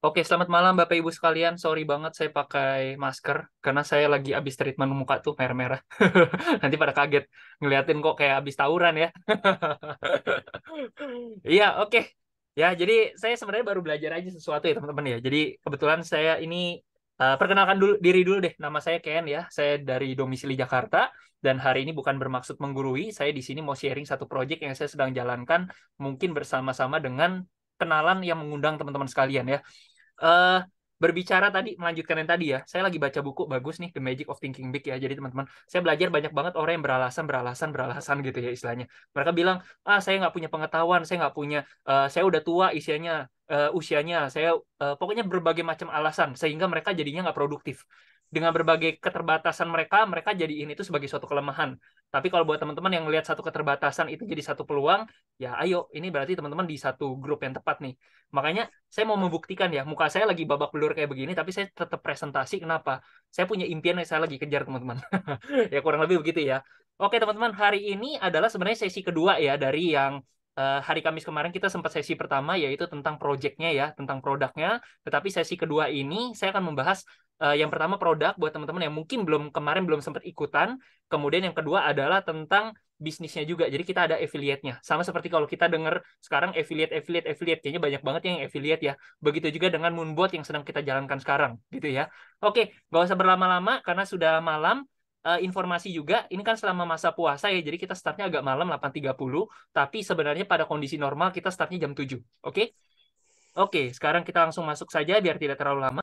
Oke, selamat malam Bapak Ibu sekalian. Sorry banget saya pakai masker karena saya lagi habis treatment muka tuh merah-merah. Nanti pada kaget ngeliatin kok kayak habis tawuran ya. Iya, oke. Ya, jadi saya sebenarnya baru belajar aja sesuatu ya teman-teman ya. Jadi kebetulan saya ini perkenalkan dulu diri dulu deh. Nama saya Ken ya. Saya dari domisili Jakarta dan hari ini bukan bermaksud menggurui. Saya di sini mau sharing satu project yang saya sedang jalankan mungkin bersama-sama dengan kenalan yang mengundang teman-teman sekalian ya. eh Berbicara tadi, melanjutkan yang tadi ya, saya lagi baca buku bagus nih, The Magic of Thinking Big ya. Jadi teman-teman, saya belajar banyak banget orang yang beralasan gitu ya istilahnya. Mereka bilang, saya nggak punya pengetahuan, saya nggak punya, saya udah tua usianya, saya pokoknya berbagai macam alasan sehingga mereka jadinya nggak produktif. Dengan berbagai keterbatasan mereka, mereka jadiin itu sebagai suatu kelemahan. Tapi kalau buat teman-teman yang melihat satu keterbatasan itu jadi satu peluang, ya ayo, ini berarti teman-teman di satu grup yang tepat nih. Makanya saya mau membuktikan ya, muka saya lagi babak belur kayak begini, tapi saya tetap presentasi. Kenapa? Saya punya impian yang saya lagi kejar, teman-teman. Ya kurang lebih begitu ya. Oke, teman-teman, hari ini adalah sebenarnya sesi kedua ya dari yang hari Kamis kemarin kita sempat sesi pertama yaitu tentang projectnya ya, tentang produknya. Tetapi sesi kedua ini saya akan membahas yang pertama produk buat teman-teman yang mungkin kemarin belum sempat ikutan. Kemudian yang kedua adalah tentang bisnisnya juga. Jadi kita ada affiliate-nya. Sama seperti kalau kita dengar sekarang affiliate, kayaknya banyak banget yang affiliate ya. Begitu juga dengan Moonbot yang sedang kita jalankan sekarang, gitu ya. Oke, nggak usah berlama-lama karena sudah malam. Informasi juga, ini kan selama masa puasa ya, jadi kita startnya agak malam 8.30, tapi sebenarnya pada kondisi normal kita startnya jam 7. Oke? Oke, sekarang kita langsung masuk saja biar tidak terlalu lama.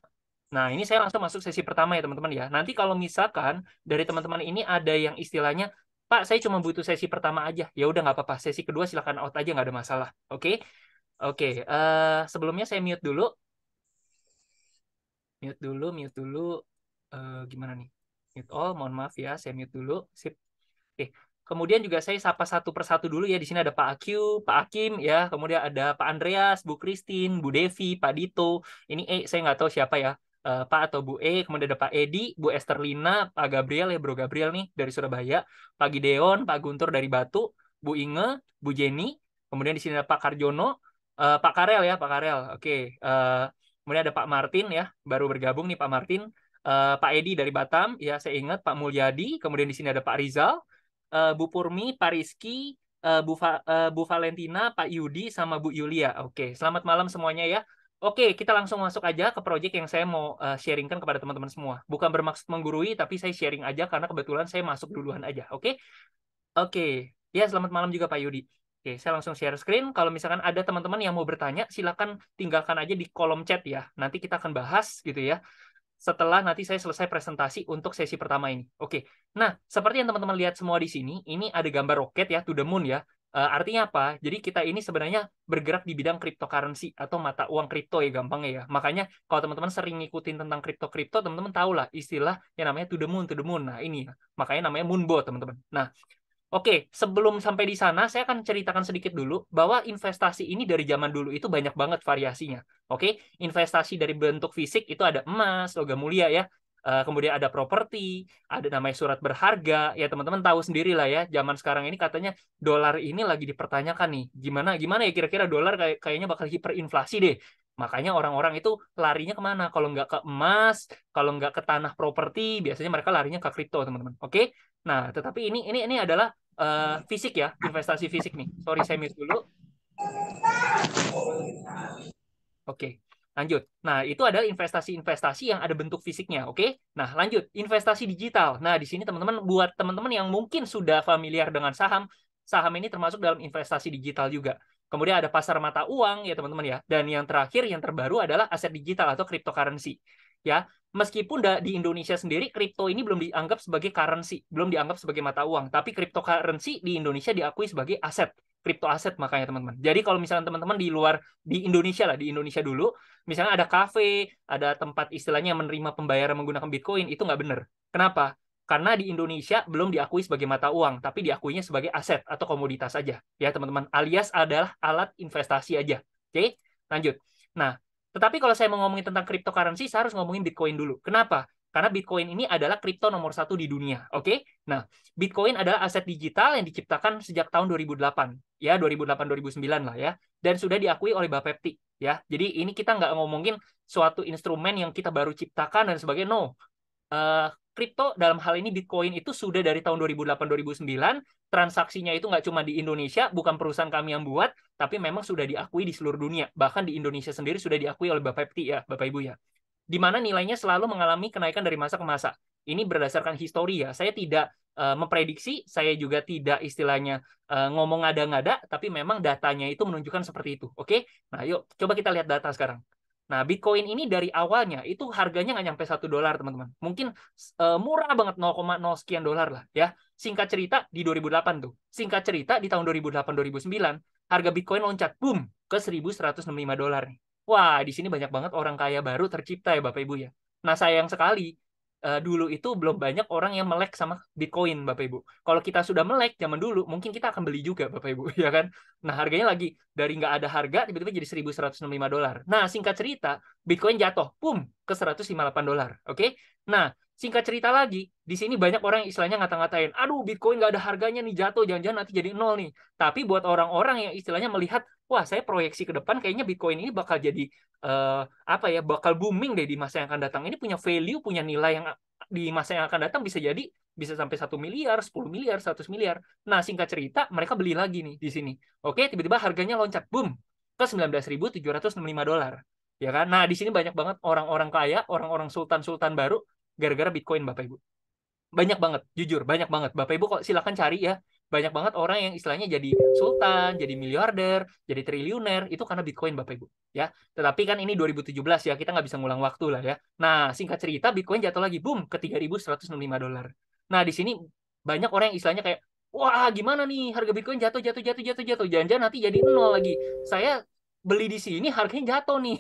Nah, ini saya langsung masuk sesi pertama ya teman-teman ya. Nanti kalau misalkan dari teman-teman ini ada yang istilahnya, Pak, saya cuma butuh sesi pertama aja. Ya udah nggak apa-apa. Sesi kedua silakan out aja nggak ada masalah. Oke? Oke. Sebelumnya saya mute dulu. Mute dulu. Gimana nih? Mute all. Mohon maaf ya, saya mute dulu. Sip. Oke. Kemudian juga saya sapa satu persatu dulu ya. Di sini ada Pak Akyu, Pak Hakim ya. Kemudian ada Pak Andreas, Bu Christine, Bu Devi, Pak Dito. Ini saya nggak tahu siapa ya. Pak atau Bu Kemudian ada Pak Edi, Bu Esterlina, Pak Gabriel ya, Bro Gabriel nih dari Surabaya, Pak Gideon, Pak Guntur dari Batu, Bu Inge, Bu Jenny. Kemudian di sini ada Pak Karjono, Pak Karel ya, Pak Karel. Oke. Kemudian ada Pak Martin ya, baru bergabung nih Pak Martin. Pak Edi dari Batam, ya saya ingat Pak Mulyadi. Kemudian di sini ada Pak Rizal, Bu Purmi, Pak Rizky, Bu Valentina, Pak Yudi, sama Bu Yulia. Oke, selamat malam semuanya ya. Oke, kita langsung masuk aja ke project yang saya mau sharingkan kepada teman-teman semua. Bukan bermaksud menggurui, tapi saya sharing aja karena kebetulan saya masuk duluan aja. Oke, oke. Ya, selamat malam juga Pak Yudi. Oke, saya langsung share screen. Kalau misalkan ada teman-teman yang mau bertanya, silakan tinggalkan aja di kolom chat ya. Nanti kita akan bahas gitu ya setelah nanti saya selesai presentasi untuk sesi pertama ini. Oke. Nah, seperti yang teman-teman lihat semua di sini, ini ada gambar roket ya, to the moon ya. Artinya apa? Jadi kita ini sebenarnya bergerak di bidang cryptocurrency atau mata uang kripto ya gampangnya ya. Makanya kalau teman-teman sering ngikutin tentang kripto-kripto, teman-teman tahu lah istilah yang namanya to the moon, to the moon. Nah, ini ya. Makanya namanya moonbot, teman-teman. Nah, oke, sebelum sampai di sana, saya akan ceritakan sedikit dulu bahwa investasi ini dari zaman dulu itu banyak banget variasinya. Oke, investasi dari bentuk fisik itu ada emas, logam mulia ya. Kemudian ada properti, ada namanya surat berharga. Ya teman-teman tahu sendiri lah ya. Zaman sekarang ini katanya dolar ini lagi dipertanyakan nih. Gimana gimana ya kira-kira dolar kayaknya bakal hiperinflasi deh. Makanya orang-orang itu larinya kemana? Kalau nggak ke emas, kalau nggak ke tanah properti, biasanya mereka larinya ke kripto, teman-teman. Oke? Nah, tetapi ini adalah fisik ya, investasi fisik nih. Sorry, saya mute dulu. Oke, lanjut. Nah, itu adalah investasi-investasi yang ada bentuk fisiknya. Oke, nah lanjut. Investasi digital. Nah, di sini teman-teman buat teman-teman yang mungkin sudah familiar dengan saham, saham ini termasuk dalam investasi digital juga. Kemudian ada pasar mata uang ya teman-teman ya. Dan yang terakhir, yang terbaru adalah aset digital atau cryptocurrency. Ya, meskipun di Indonesia sendiri kripto ini belum dianggap sebagai currency, belum dianggap sebagai mata uang, tapi cryptocurrency di Indonesia diakui sebagai aset, kripto aset makanya teman-teman. Jadi kalau misalnya teman-teman di luar di Indonesia lah, di Indonesia dulu, misalnya ada kafe, ada tempat istilahnya menerima pembayaran menggunakan Bitcoin, itu nggak benar. Kenapa? Karena di Indonesia belum diakui sebagai mata uang, tapi diakuinya sebagai aset atau komoditas saja, ya teman-teman. Alias adalah alat investasi aja. Oke, lanjut. Nah, tetapi kalau saya mau ngomongin tentang cryptocurrency, saya harus ngomongin Bitcoin dulu. Kenapa? Karena Bitcoin ini adalah kripto nomor satu di dunia. Oke? Nah, Bitcoin adalah aset digital yang diciptakan sejak tahun 2008. Ya, 2008-2009 lah ya. dan sudah diakui oleh Bapepti ya. Jadi ini kita nggak ngomongin suatu instrumen yang kita baru ciptakan dan sebagainya. No. Kripto dalam hal ini Bitcoin itu sudah dari tahun 2008-2009, transaksinya itu nggak cuma di Indonesia, bukan perusahaan kami yang buat, tapi memang sudah diakui di seluruh dunia. Bahkan di Indonesia sendiri sudah diakui oleh Bapepti ya, Bapak Ibu ya. Di mana nilainya selalu mengalami kenaikan dari masa ke masa. Ini berdasarkan histori ya. Saya tidak memprediksi, saya juga tidak istilahnya ngomong ngada-ngada, tapi memang datanya itu menunjukkan seperti itu. Oke? Nah, yuk coba kita lihat data sekarang. Nah, Bitcoin ini dari awalnya itu harganya nggak nyampe $1, teman-teman. Mungkin murah banget 0,0 sekian dolar lah ya. Singkat cerita di 2008 tuh. Singkat cerita di tahun 2008-2009 harga Bitcoin loncat boom ke $1.165 nih. Wah, di sini banyak banget orang kaya baru tercipta ya Bapak Ibu ya. Nah, sayang sekali dulu itu belum banyak orang yang melek sama Bitcoin Bapak Ibu. Kalau kita sudah melek zaman dulu, mungkin kita akan beli juga Bapak Ibu, ya kan? Nah, harganya lagi dari nggak ada harga tiba-tiba jadi $1.165. Nah, singkat cerita, Bitcoin jatuh, boom, ke $158. Oke? Nah, singkat cerita lagi, di sini banyak orang yang istilahnya ngata-ngatain, aduh Bitcoin nggak ada harganya nih, jatuh, jangan-jangan nanti jadi nol nih. Tapi buat orang-orang yang istilahnya melihat, wah saya proyeksi ke depan kayaknya Bitcoin ini bakal jadi apa ya, bakal booming deh di masa yang akan datang. Ini punya value, punya nilai yang di masa yang akan datang bisa jadi bisa sampai 1 miliar, 10 miliar, 100 miliar. Nah, singkat cerita, mereka beli lagi nih di sini. Oke, tiba-tiba harganya loncat, boom, ke $19.765. Ya kan? Nah, di sini banyak banget orang-orang kaya, orang-orang sultan-sultan baru, gara-gara Bitcoin, Bapak Ibu. Banyak banget, jujur, banyak banget. Bapak Ibu kok silakan cari ya. Banyak banget orang yang istilahnya jadi sultan, jadi miliarder, jadi triliuner, itu karena Bitcoin Bapak Ibu. Ya, tetapi kan ini 2017 ya, kita nggak bisa ngulang waktu lah ya. Nah, singkat cerita, Bitcoin jatuh lagi, boom, ke $3.165. Nah, di sini banyak orang yang istilahnya kayak, wah gimana nih harga Bitcoin jatuh, jatuh, jatuh, jatuh, jatuh. Jangan-jangan nanti jadi nol lagi. Saya beli di sini harganya jatuh nih.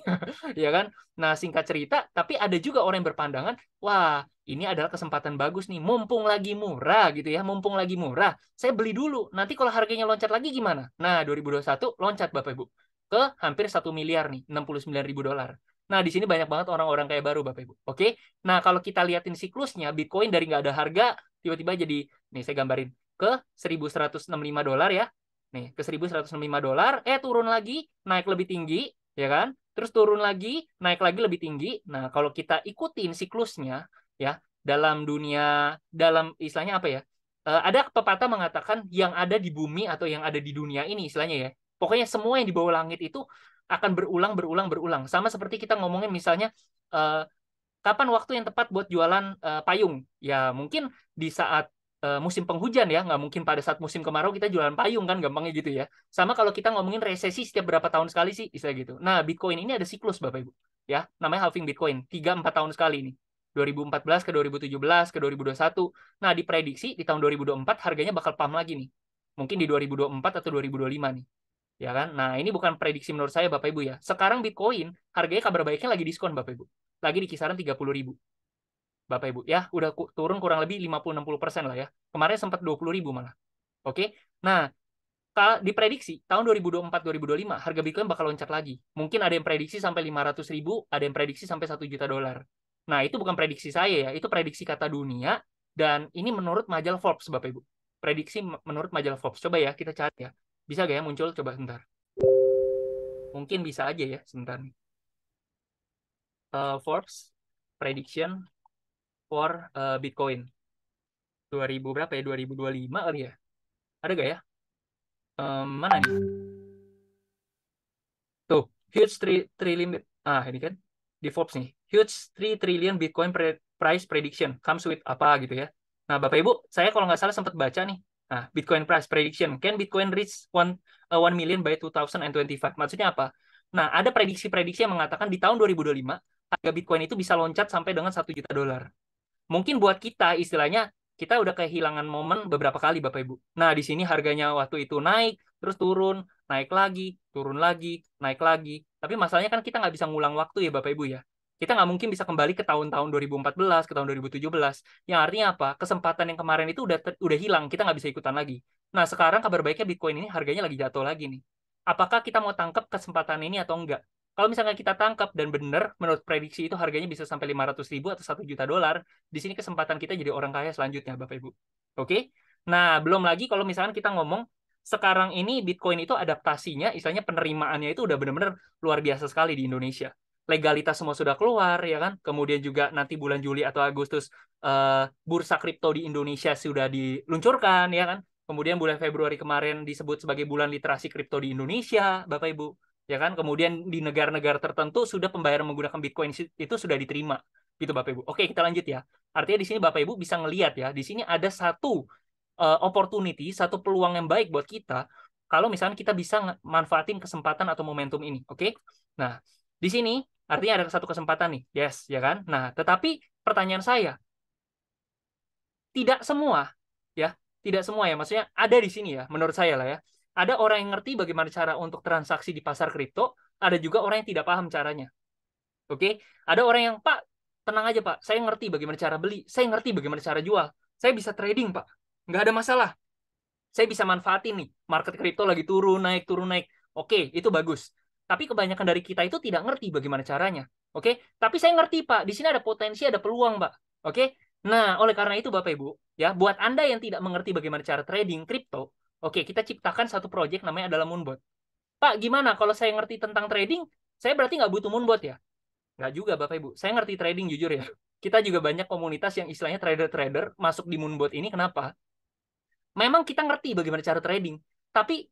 Ya kan? Nah, singkat cerita, tapi ada juga orang yang berpandangan, wah ini adalah kesempatan bagus nih, mumpung lagi murah gitu ya, mumpung lagi murah, saya beli dulu. Nanti kalau harganya loncat lagi gimana? Nah, 2021 loncat Bapak Ibu ke hampir 1 miliar nih, $69.000. Nah, di sini banyak banget orang-orang kayak baru Bapak Ibu. Oke? Nah, kalau kita liatin siklusnya, Bitcoin dari nggak ada harga, tiba-tiba jadi, nih saya gambarin, ke $1.165 ya. Nih, ke $1.165, turun lagi, naik lebih tinggi, ya kan? Terus turun lagi, naik lagi lebih tinggi. Nah, kalau kita ikutin siklusnya, ya dalam dunia dalam istilahnya apa ya ada pepatah mengatakan yang ada di bumi atau yang ada di dunia ini istilahnya ya pokoknya semua yang di bawah langit itu akan berulang berulang berulang sama seperti kita ngomongin misalnya eh, kapan waktu yang tepat buat jualan payung ya mungkin di saat musim penghujan ya nggak mungkin pada saat musim kemarau kita jualan payung kan gampangnya gitu ya sama kalau kita ngomongin resesi setiap berapa tahun sekali sih istilah gitu nah Bitcoin ini ada siklus Bapak Ibu ya namanya halving Bitcoin 3-4 tahun sekali ini 2014 ke 2017 ke 2021. Nah, diprediksi di tahun 2024 harganya bakal pump lagi nih. Mungkin di 2024 atau 2025 nih. Ya kan? Nah, ini bukan prediksi menurut saya Bapak Ibu ya. Sekarang Bitcoin harganya kabar baiknya lagi diskon Bapak Ibu. Lagi di kisaran 30.000. Bapak Ibu ya, udah turun kurang lebih 50-60% lah ya. Kemarin sempat 20.000 malah. Oke. Nah, diprediksi tahun 2024-2025 harga Bitcoin bakal loncat lagi. Mungkin ada yang prediksi sampai 500.000, ada yang prediksi sampai $1 juta. Nah, itu bukan prediksi saya ya, itu prediksi kata dunia dan ini menurut majalah Forbes Bapak Ibu. Prediksi menurut majalah Forbes. Coba ya kita cari ya. Bisa gak ya muncul? Coba sebentar. Mungkin bisa aja ya sebentar nih. Forbes prediction for Bitcoin 2000 berapa ya? 2025 kali ya? Ada gak ya? Mana nih? Tuh, huge 3 trillion ini kan di Forbes nih. Huge 3 trillion Bitcoin price prediction comes with apa gitu ya. Nah, Bapak Ibu, saya kalau nggak salah sempat baca nih. Nah, Bitcoin price prediction, can Bitcoin reach 1 million by 2025? Maksudnya apa? Nah, ada prediksi-prediksi yang mengatakan di tahun 2025 harga Bitcoin itu bisa loncat sampai dengan $1 juta. Mungkin buat kita istilahnya kita udah kehilangan momen beberapa kali Bapak Ibu. Nah, di sini harganya waktu itu naik, terus turun, naik lagi, turun lagi, naik lagi. Tapi masalahnya kan kita nggak bisa ngulang waktu ya Bapak Ibu ya. Kita nggak mungkin bisa kembali ke tahun-tahun 2014, ke tahun 2017. Yang artinya apa? Kesempatan yang kemarin itu udah hilang, kita nggak bisa ikutan lagi. Nah, sekarang kabar baiknya Bitcoin ini harganya lagi jatuh lagi nih. Apakah kita mau tangkap kesempatan ini atau enggak? Kalau misalnya kita tangkap dan benar, menurut prediksi itu harganya bisa sampai 500.000 atau $1 juta, di sini kesempatan kita jadi orang kaya selanjutnya, Bapak Ibu. Oke? Nah, belum lagi kalau misalkan kita ngomong sekarang ini Bitcoin itu adaptasinya, istilahnya penerimaannya itu udah benar-benar luar biasa sekali di Indonesia. Legalitas semua sudah keluar, ya kan? Kemudian juga nanti bulan Juli atau Agustus bursa kripto di Indonesia sudah diluncurkan, ya kan? Kemudian bulan Februari kemarin disebut sebagai bulan literasi kripto di Indonesia, Bapak Ibu, ya kan? Kemudian di negara-negara tertentu sudah pembayaran menggunakan Bitcoin itu sudah diterima, gitu Bapak Ibu. Oke, kita lanjut ya. Artinya di sini Bapak Ibu bisa ngelihat ya, di sini ada satu opportunity, satu peluang yang baik buat kita kalau misalnya kita bisa manfaatin kesempatan atau momentum ini, oke? Nah, di sini artinya ada satu kesempatan nih, yes, ya kan? Nah, tetapi pertanyaan saya, tidak semua, ya, tidak semua ya, maksudnya ada di sini ya, menurut saya lah ya, ada orang yang ngerti bagaimana cara untuk transaksi di pasar kripto, ada juga orang yang tidak paham caranya, oke? Ada orang yang, Pak, tenang aja Pak, saya ngerti bagaimana cara beli, saya ngerti bagaimana cara jual, saya bisa trading Pak, nggak ada masalah, saya bisa manfaatin nih, market kripto lagi turun naik, turun naik, oke, itu bagus. Tapi kebanyakan dari kita itu tidak ngerti bagaimana caranya, oke? Tapi saya ngerti Pak, di sini ada potensi, ada peluang Pak, oke? Nah, oleh karena itu Bapak Ibu, ya, buat Anda yang tidak mengerti bagaimana cara trading kripto, oke, kita ciptakan satu project namanya adalah Moonbot. Pak, gimana kalau saya ngerti tentang trading, saya berarti nggak butuh Moonbot ya? Nggak juga Bapak Ibu, saya ngerti trading jujur ya. Kita juga banyak komunitas yang istilahnya trader-trader masuk di Moonbot ini, kenapa? Memang kita ngerti bagaimana cara trading, tapi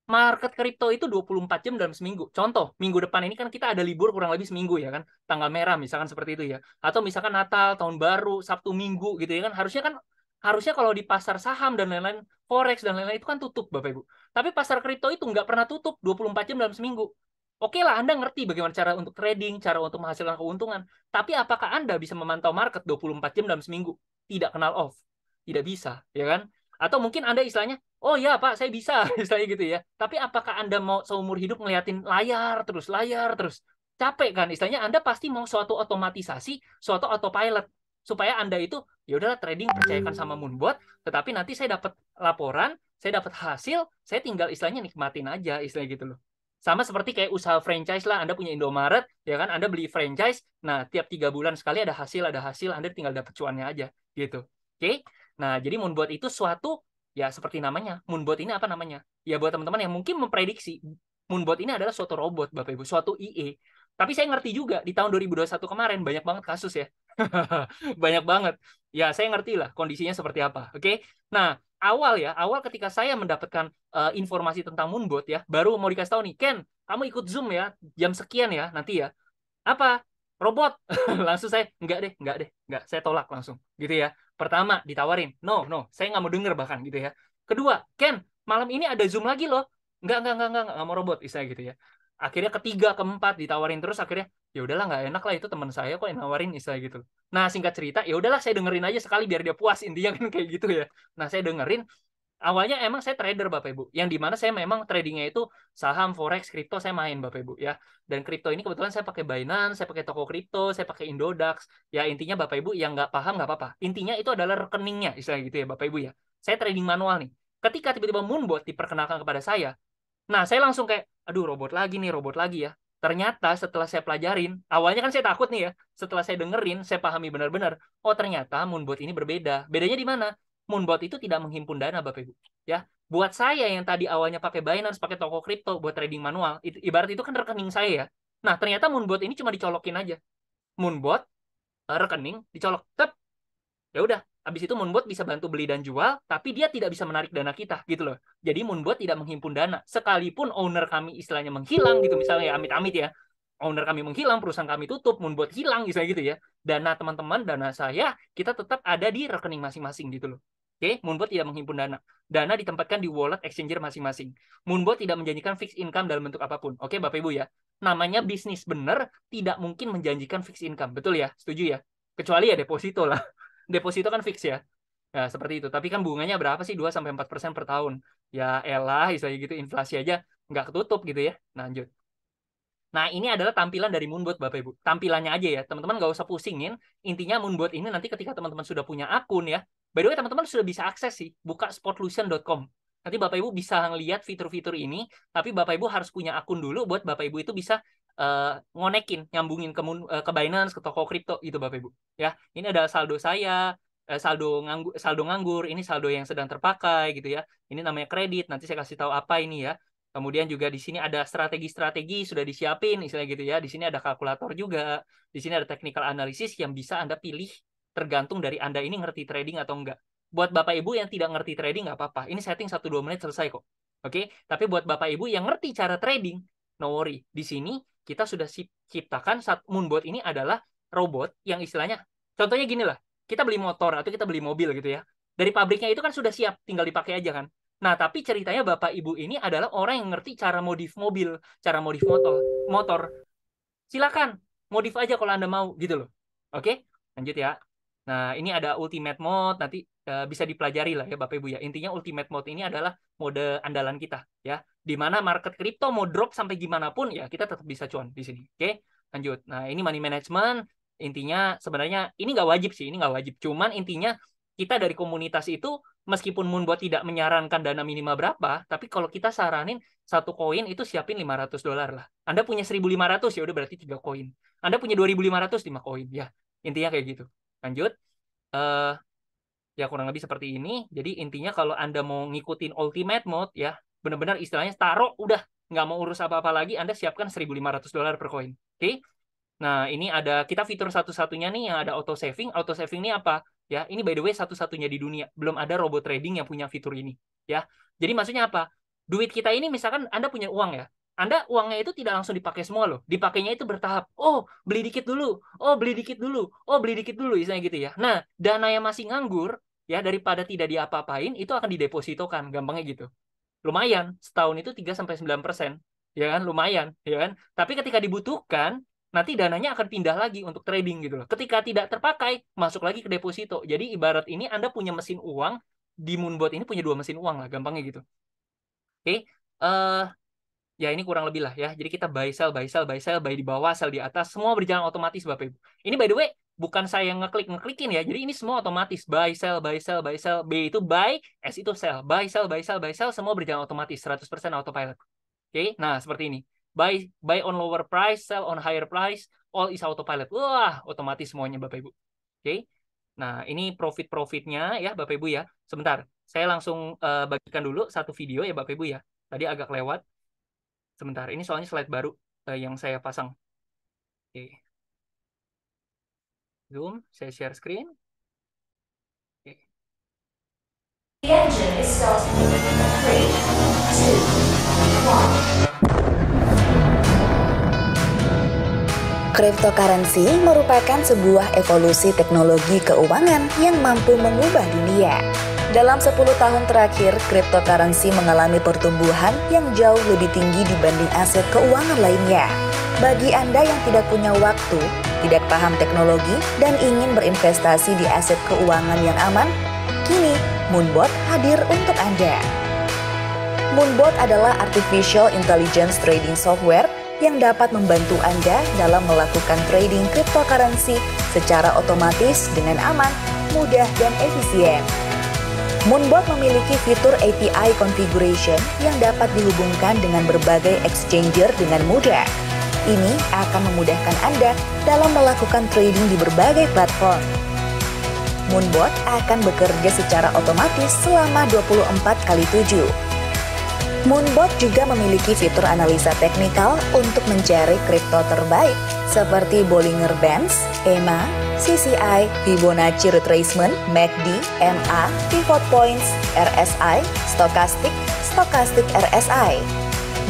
market kripto itu 24 jam dalam seminggu. Contoh, minggu depan ini kan kita ada libur kurang lebih seminggu ya kan, tanggal merah misalkan seperti itu ya. Atau misalkan Natal, tahun baru, Sabtu Minggu gitu ya kan. Harusnya kalau di pasar saham dan lain-lain, forex dan lain-lain itu kan tutup Bapak Ibu. Tapi pasar kripto itu nggak pernah tutup 24 jam dalam seminggu. Oke lah, Anda ngerti bagaimana cara untuk trading, cara untuk menghasilkan keuntungan. Tapi apakah Anda bisa memantau market 24 jam dalam seminggu? Tidak kenal off. Tidak bisa, ya kan? Atau mungkin Anda istilahnya, oh ya Pak, saya bisa, istilahnya gitu ya. Tapi apakah Anda mau seumur hidup ngeliatin layar terus, layar terus? Capek kan? Istilahnya Anda pasti mau suatu otomatisasi, suatu autopilot. Supaya Anda itu, ya udahlah trading percayakan sama Moonbot, tetapi nanti saya dapat laporan, saya dapat hasil, saya tinggal istilahnya nikmatin aja, istilahnya gitu loh. Sama seperti kayak usaha franchise lah, Anda punya Indomaret, ya kan? Anda beli franchise, nah tiap 3 bulan sekali ada hasil, Anda tinggal dapat cuannya aja, gitu. Oke? Nah, jadi Moonbot itu suatu, ya seperti namanya, Moonbot ini apa namanya? Ya buat teman-teman yang mungkin memprediksi, Moonbot ini adalah suatu robot, Bapak Ibu, suatu IE. Tapi saya ngerti juga, di tahun 2021 kemarin, banyak banget kasus ya. Banyak banget. Ya, saya ngerti lah kondisinya seperti apa. Oke? Nah, awal ketika saya mendapatkan informasi tentang Moonbot ya, baru mau dikasih tahu nih, Ken, kamu ikut Zoom ya, jam sekian ya, nanti ya. Apa? Robot. Langsung saya, enggak, saya tolak langsung. Gitu ya. Pertama, ditawarin, no, saya nggak mau denger bahkan gitu ya. Kedua, Ken, malam ini ada Zoom lagi loh. Enggak mau robot, istilah gitu ya. Akhirnya ketiga, keempat ditawarin terus, akhirnya ya udahlah nggak enak lah, itu teman saya kok yang nawarin, istilah gitu. Nah, singkat cerita, ya udahlah saya dengerin aja sekali biar dia puas, intinya kan kayak gitu ya. Nah, saya dengerin. Awalnya emang saya trader Bapak Ibu, yang dimana saya memang tradingnya itu saham, forex, kripto saya main Bapak Ibu ya. Dan kripto ini kebetulan saya pakai Binance, saya pakai toko kripto, saya pakai Indodax. Ya intinya Bapak Ibu yang nggak paham nggak apa-apa. Intinya itu adalah rekeningnya, istilah gitu ya Bapak Ibu ya. Saya trading manual nih. Ketika tiba-tiba Moonbot diperkenalkan kepada saya, nah saya langsung kayak, aduh robot lagi ya. Ternyata setelah saya pelajarin, awalnya kan saya takut nih ya. Setelah saya dengerin, saya pahami benar-benar. Oh ternyata Moonbot ini berbeda. Bedanya di mana? Moonbot itu tidak menghimpun dana Bapak Ibu. Ya, buat saya yang tadi awalnya pakai Binance, pakai toko kripto buat trading manual, ibarat itu kan rekening saya ya. Nah, ternyata Moonbot ini cuma dicolokin aja. Moonbot rekening dicolok, tep, ya udah. Habis itu Moonbot bisa bantu beli dan jual, tapi dia tidak bisa menarik dana kita gitu loh. Jadi Moonbot tidak menghimpun dana. Sekalipun owner kami istilahnya menghilang gitu misalnya ya, amit-amit ya. Owner kami menghilang, perusahaan kami tutup, Moonbot hilang misalnya gitu ya. Dana teman-teman, dana saya, kita tetap ada di rekening masing-masing gitu loh. Oke, Moonbot tidak menghimpun dana. Dana ditempatkan di wallet exchanger masing-masing. Moonbot tidak menjanjikan fixed income dalam bentuk apapun. Oke, Bapak Ibu ya. Namanya bisnis benar tidak mungkin menjanjikan fixed income. Betul ya? Setuju ya? Kecuali ya deposito lah. Deposito kan fix ya. Ya, seperti itu. Tapi kan bunganya berapa sih? 2-4% per tahun. Ya elah, istilahnya gitu. Inflasi aja nggak ketutup gitu ya. Lanjut. Nah, ini adalah tampilan dari Moonbot, Bapak Ibu. Tampilannya aja ya. Teman-teman nggak usah pusingin. Intinya Moonbot ini nanti ketika teman-teman sudah punya akun ya. By the way, teman-teman sudah bisa akses sih. Buka sportlution.com. Nanti Bapak Ibu bisa ngelihat fitur-fitur ini. Tapi Bapak Ibu harus punya akun dulu buat Bapak Ibu itu bisa ngonekin, nyambungin ke Binance, ke toko kripto gitu Bapak Ibu. Ya, ini ada saldo saya. saldo nganggur, ini saldo yang sedang terpakai gitu ya. Ini namanya kredit. Nanti saya kasih tahu apa ini ya. Kemudian juga di sini ada strategi-strategi sudah disiapin istilahnya gitu ya. Di sini ada kalkulator juga. Di sini ada technical analysis yang bisa Anda pilih tergantung dari Anda ini ngerti trading atau enggak. Buat Bapak Ibu yang tidak ngerti trading nggak apa-apa. Ini setting 1-2 menit selesai kok. Oke, tapi buat Bapak Ibu yang ngerti cara trading, no worry. Di sini kita sudah ciptakan Moonbot ini adalah robot yang istilahnya contohnya gini lah. Kita beli motor atau kita beli mobil gitu ya. Dari pabriknya itu kan sudah siap, tinggal dipakai aja kan. Nah, tapi ceritanya Bapak Ibu ini adalah orang yang ngerti cara modif mobil, cara modif motor. Silakan, modif aja kalau Anda mau gitu loh. Oke, lanjut ya. Nah, ini ada ultimate mode, nanti bisa dipelajari lah ya Bapak Ibu ya. Intinya ultimate mode ini adalah mode andalan kita ya. Di mana market kripto mau drop sampai gimana pun ya kita tetap bisa cuan di sini. Oke, lanjut. Nah, ini money management. Intinya sebenarnya ini nggak wajib sih, ini nggak wajib. Cuman intinya kita dari komunitas itu meskipun Moonbot tidak menyarankan dana minimal berapa, tapi kalau kita saranin satu koin itu siapin $500 lah. Anda punya 1.500 ya udah berarti 3 koin. Anda punya 2.500 5 koin ya. Intinya kayak gitu. Lanjut. Eh ya kurang lebih seperti ini. Jadi intinya kalau Anda mau ngikutin ultimate mode ya, benar-benar istilahnya taruh udah nggak mau urus apa-apa lagi, Anda siapkan $1.500 per koin. Oke? Nah, ini ada kita fitur satu-satunya nih yang ada auto saving. Auto saving ini apa? Ya, ini by the way satu-satunya di dunia. Belum ada robot trading yang punya fitur ini, ya. Jadi maksudnya apa? Duit kita ini misalkan Anda punya uang ya. Anda uangnya itu tidak langsung dipakai semua loh. Dipakainya itu bertahap. Oh, beli dikit dulu. Oh, beli dikit dulu. Oh, beli dikit dulu, misalnya gitu ya. Nah, dana yang masih nganggur ya daripada tidak diapa-apain itu akan didepositokan, gampangnya gitu. Lumayan, setahun itu 3-9%, ya kan? Lumayan, ya kan? Tapi ketika dibutuhkan nanti dananya akan pindah lagi untuk trading gitu loh. Ketika tidak terpakai, masuk lagi ke deposito. Jadi ibarat ini Anda punya mesin uang, di Moonbot ini punya 2 mesin uang lah, gampangnya gitu. Oke, ya ini kurang lebih lah ya. Jadi kita buy sell, buy sell, buy sell, buy di bawah, sell di atas, semua berjalan otomatis Bapak Ibu. Ini by the way, bukan saya ngeklikin ya. Jadi ini semua otomatis. Buy, sell, buy, sell, buy, sell. B itu buy, S itu sell. Buy, sell, buy, sell, buy, sell, semua berjalan otomatis, 100% autopilot. Oke, nah seperti ini. Buy on lower price, sell on higher price, all is autopilot. Wah, otomatis semuanya Bapak Ibu. Oke. Nah, ini profitnya ya Bapak Ibu ya. Sebentar, saya langsung bagikan dulu satu video ya Bapak Ibu ya. Tadi agak lewat. Sebentar, ini soalnya slide baru yang saya pasang. Oke. Zoom, saya share screen. Oke. The engine is starting. 3, 2, 1. Cryptocurrency merupakan sebuah evolusi teknologi keuangan yang mampu mengubah dunia. Dalam 10 tahun terakhir, cryptocurrency mengalami pertumbuhan yang jauh lebih tinggi dibanding aset keuangan lainnya. Bagi Anda yang tidak punya waktu, tidak paham teknologi, dan ingin berinvestasi di aset keuangan yang aman, kini Moonbot hadir untuk Anda. Moonbot adalah artificial intelligence trading software yang dapat membantu Anda dalam melakukan trading cryptocurrency secara otomatis dengan aman, mudah, dan efisien. Moonbot memiliki fitur API configuration yang dapat dihubungkan dengan berbagai exchanger dengan mudah. Ini akan memudahkan Anda dalam melakukan trading di berbagai platform. Moonbot akan bekerja secara otomatis selama 24/7. Moonbot juga memiliki fitur analisa teknikal untuk mencari kripto terbaik seperti Bollinger Bands, EMA, CCI, Fibonacci Retracement, MACD, MA, Pivot Points, RSI, Stochastic RSI.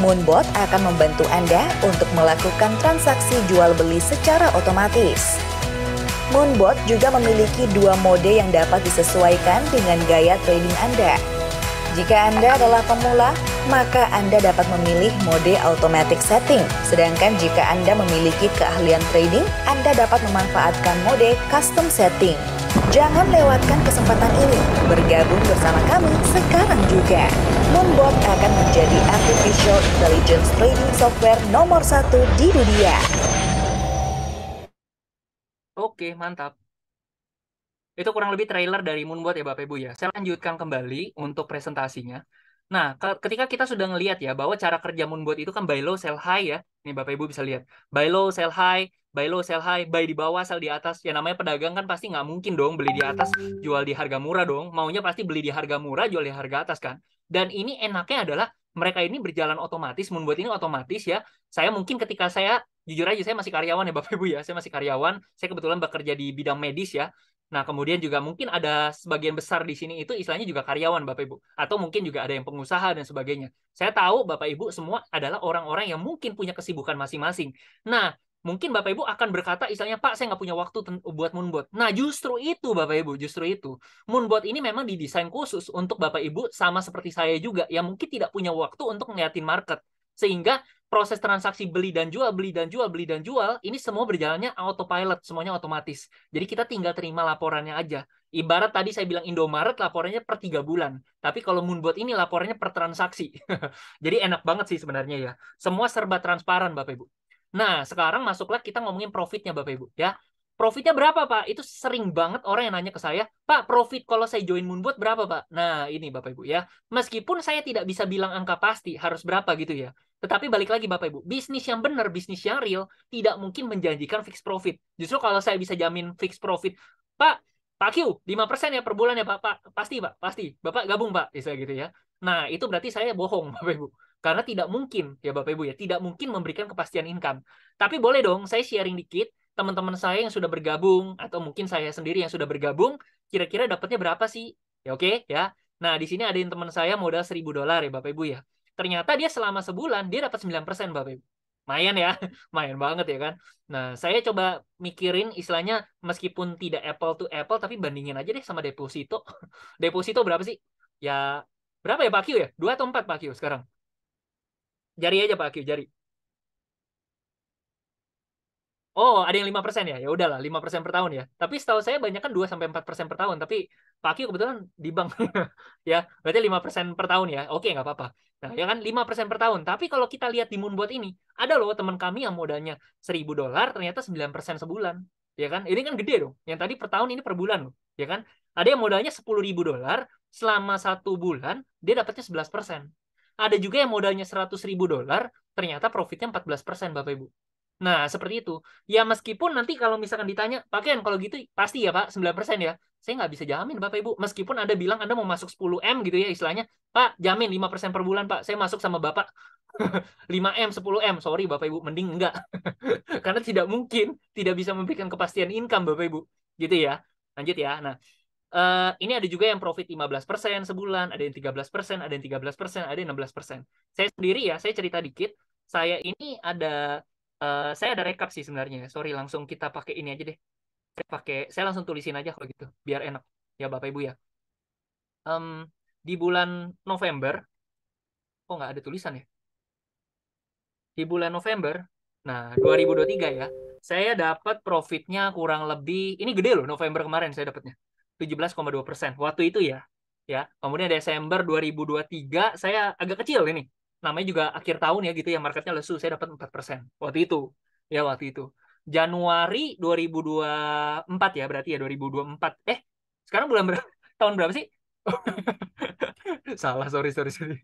Moonbot akan membantu Anda untuk melakukan transaksi jual beli secara otomatis. Moonbot juga memiliki 2 mode yang dapat disesuaikan dengan gaya trading Anda. Jika Anda adalah pemula, maka Anda dapat memilih mode automatic setting. Sedangkan jika Anda memiliki keahlian trading, Anda dapat memanfaatkan mode custom setting. Jangan lewatkan kesempatan ini. Bergabung bersama kami sekarang juga. Moonbot akan menjadi artificial intelligence trading software nomor 1 di dunia. Oke, mantap. Itu kurang lebih trailer dari Moonbot ya Bapak Ibu ya. Saya lanjutkan kembali untuk presentasinya. Nah, ketika kita sudah ngelihat ya bahwa cara kerja Moonbot itu kan buy low sell high ya. Nih Bapak Ibu bisa lihat. Buy low sell high, buy low sell high, buy di bawah sell di atas. Ya namanya pedagang kan pasti nggak mungkin dong beli di atas jual di harga murah dong. Maunya pasti beli di harga murah jual di harga atas kan. Dan ini enaknya adalah mereka ini berjalan otomatis, Moonbot ini otomatis ya. Saya mungkin ketika saya jujur aja saya masih karyawan ya Bapak Ibu ya. Saya masih karyawan. Saya kebetulan bekerja di bidang medis ya. Nah, kemudian juga mungkin ada sebagian besar di sini itu istilahnya juga karyawan Bapak Ibu. Atau mungkin juga ada yang pengusaha dan sebagainya. Saya tahu Bapak Ibu semua adalah orang-orang yang mungkin punya kesibukan masing-masing. Nah, mungkin Bapak Ibu akan berkata istilahnya, Pak, saya nggak punya waktu buat Moonbot. Nah, justru itu Bapak Ibu, justru itu. Moonbot ini memang didesain khusus untuk Bapak Ibu sama seperti saya juga, yang mungkin tidak punya waktu untuk ngeliatin market. Sehingga proses transaksi beli dan jual, beli dan jual, beli dan jual, ini semua berjalannya autopilot, semuanya otomatis. Jadi kita tinggal terima laporannya aja. Ibarat tadi saya bilang Indomaret laporannya per 3 bulan. Tapi kalau Moonbot ini laporannya per transaksi. Jadi enak banget sih sebenarnya ya. Semua serba transparan Bapak Ibu. Nah, sekarang masuklah kita ngomongin profitnya Bapak Ibu ya. Profitnya berapa Pak? Itu sering banget orang yang nanya ke saya, Pak, profit kalau saya join Moonbot berapa Pak? Nah, ini Bapak Ibu ya. Meskipun saya tidak bisa bilang angka pasti harus berapa gitu ya. Tetapi balik lagi Bapak Ibu, bisnis yang benar, bisnis yang real, tidak mungkin menjanjikan fixed profit. Justru kalau saya bisa jamin fixed profit, Pak, Pak Q, 5% ya per bulan ya Pak, Pak, pasti Pak, pasti. Bapak gabung Pak, istilah gitu ya. Nah, itu berarti saya bohong Bapak Ibu. Karena tidak mungkin, ya Bapak Ibu ya, tidak mungkin memberikan kepastian income. Tapi boleh dong, saya sharing dikit, teman-teman saya yang sudah bergabung, atau mungkin saya sendiri yang sudah bergabung, kira-kira dapatnya berapa sih? Ya oke, ya. Nah, di sini ada yang teman saya modal $1.000 ya Bapak Ibu ya. Ternyata dia selama sebulan dia dapat 9% Bapak Ibu. Lumayan ya, lumayan banget ya kan. Nah, saya coba mikirin istilahnya meskipun tidak apple to apple tapi bandingin aja deh sama deposito. Deposito berapa sih? Ya berapa ya Pak Q ya? 2 atau 4 Pak Q sekarang? Jari aja Pak Q, jari. Oh, ada yang 5% ya? Ya udahlah, 5% per tahun ya. Tapi setahu saya banyak kan 2 sampai 4% per tahun. Tapi Pak Q kebetulan di bank. Ya, berarti 5% per tahun ya. Oke, nggak apa-apa. Nah, ya kan 5% per tahun. Tapi kalau kita lihat di Moonbot ini, ada loh teman kami yang modalnya $1.000 ternyata 9% sebulan. Ya kan? Ini kan gede dong. Yang tadi per tahun ini per bulan loh. Ya kan? Ada yang modalnya $10.000 selama 1 bulan, dia dapatnya 11%. Ada juga yang modalnya $100.000, ternyata profitnya 14% Bapak Ibu. Nah, seperti itu. Ya meskipun nanti kalau misalkan ditanya, Pak Ken, kalau gitu pasti ya Pak, 9% ya. Saya nggak bisa jamin Bapak Ibu. Meskipun Anda bilang Anda mau masuk 10M gitu ya istilahnya. Pak, jamin 5% per bulan Pak. Saya masuk sama Bapak 5M, 10M. Sorry Bapak Ibu, mending enggak. Karena tidak mungkin tidak bisa memberikan kepastian income Bapak Ibu. Gitu ya. Lanjut ya. Nah, ini ada juga yang profit 15% sebulan, ada yang 13%, ada yang 13%, ada yang 16%. Saya sendiri ya, saya cerita dikit. Saya ini saya ada rekap sih sebenarnya. Sorry, langsung kita pakai ini aja deh. Saya langsung tulisin aja kalau gitu, biar enak ya Bapak Ibu ya. Di bulan November, oh nggak ada tulisan ya. Di bulan November, nah 2023 ya, saya dapat profitnya kurang lebih, ini gede loh November kemarin saya dapatnya 17,2% waktu itu ya. Ya, kemudian Desember 2023 saya agak kecil ini. Namanya juga akhir tahun ya gitu ya, marketnya lesu, saya dapat 4% waktu itu. Ya, waktu itu. Januari 2024 ya, berarti ya 2024. Sekarang bulan berapa? Tahun berapa sih? Salah, sorry, sorry, sorry.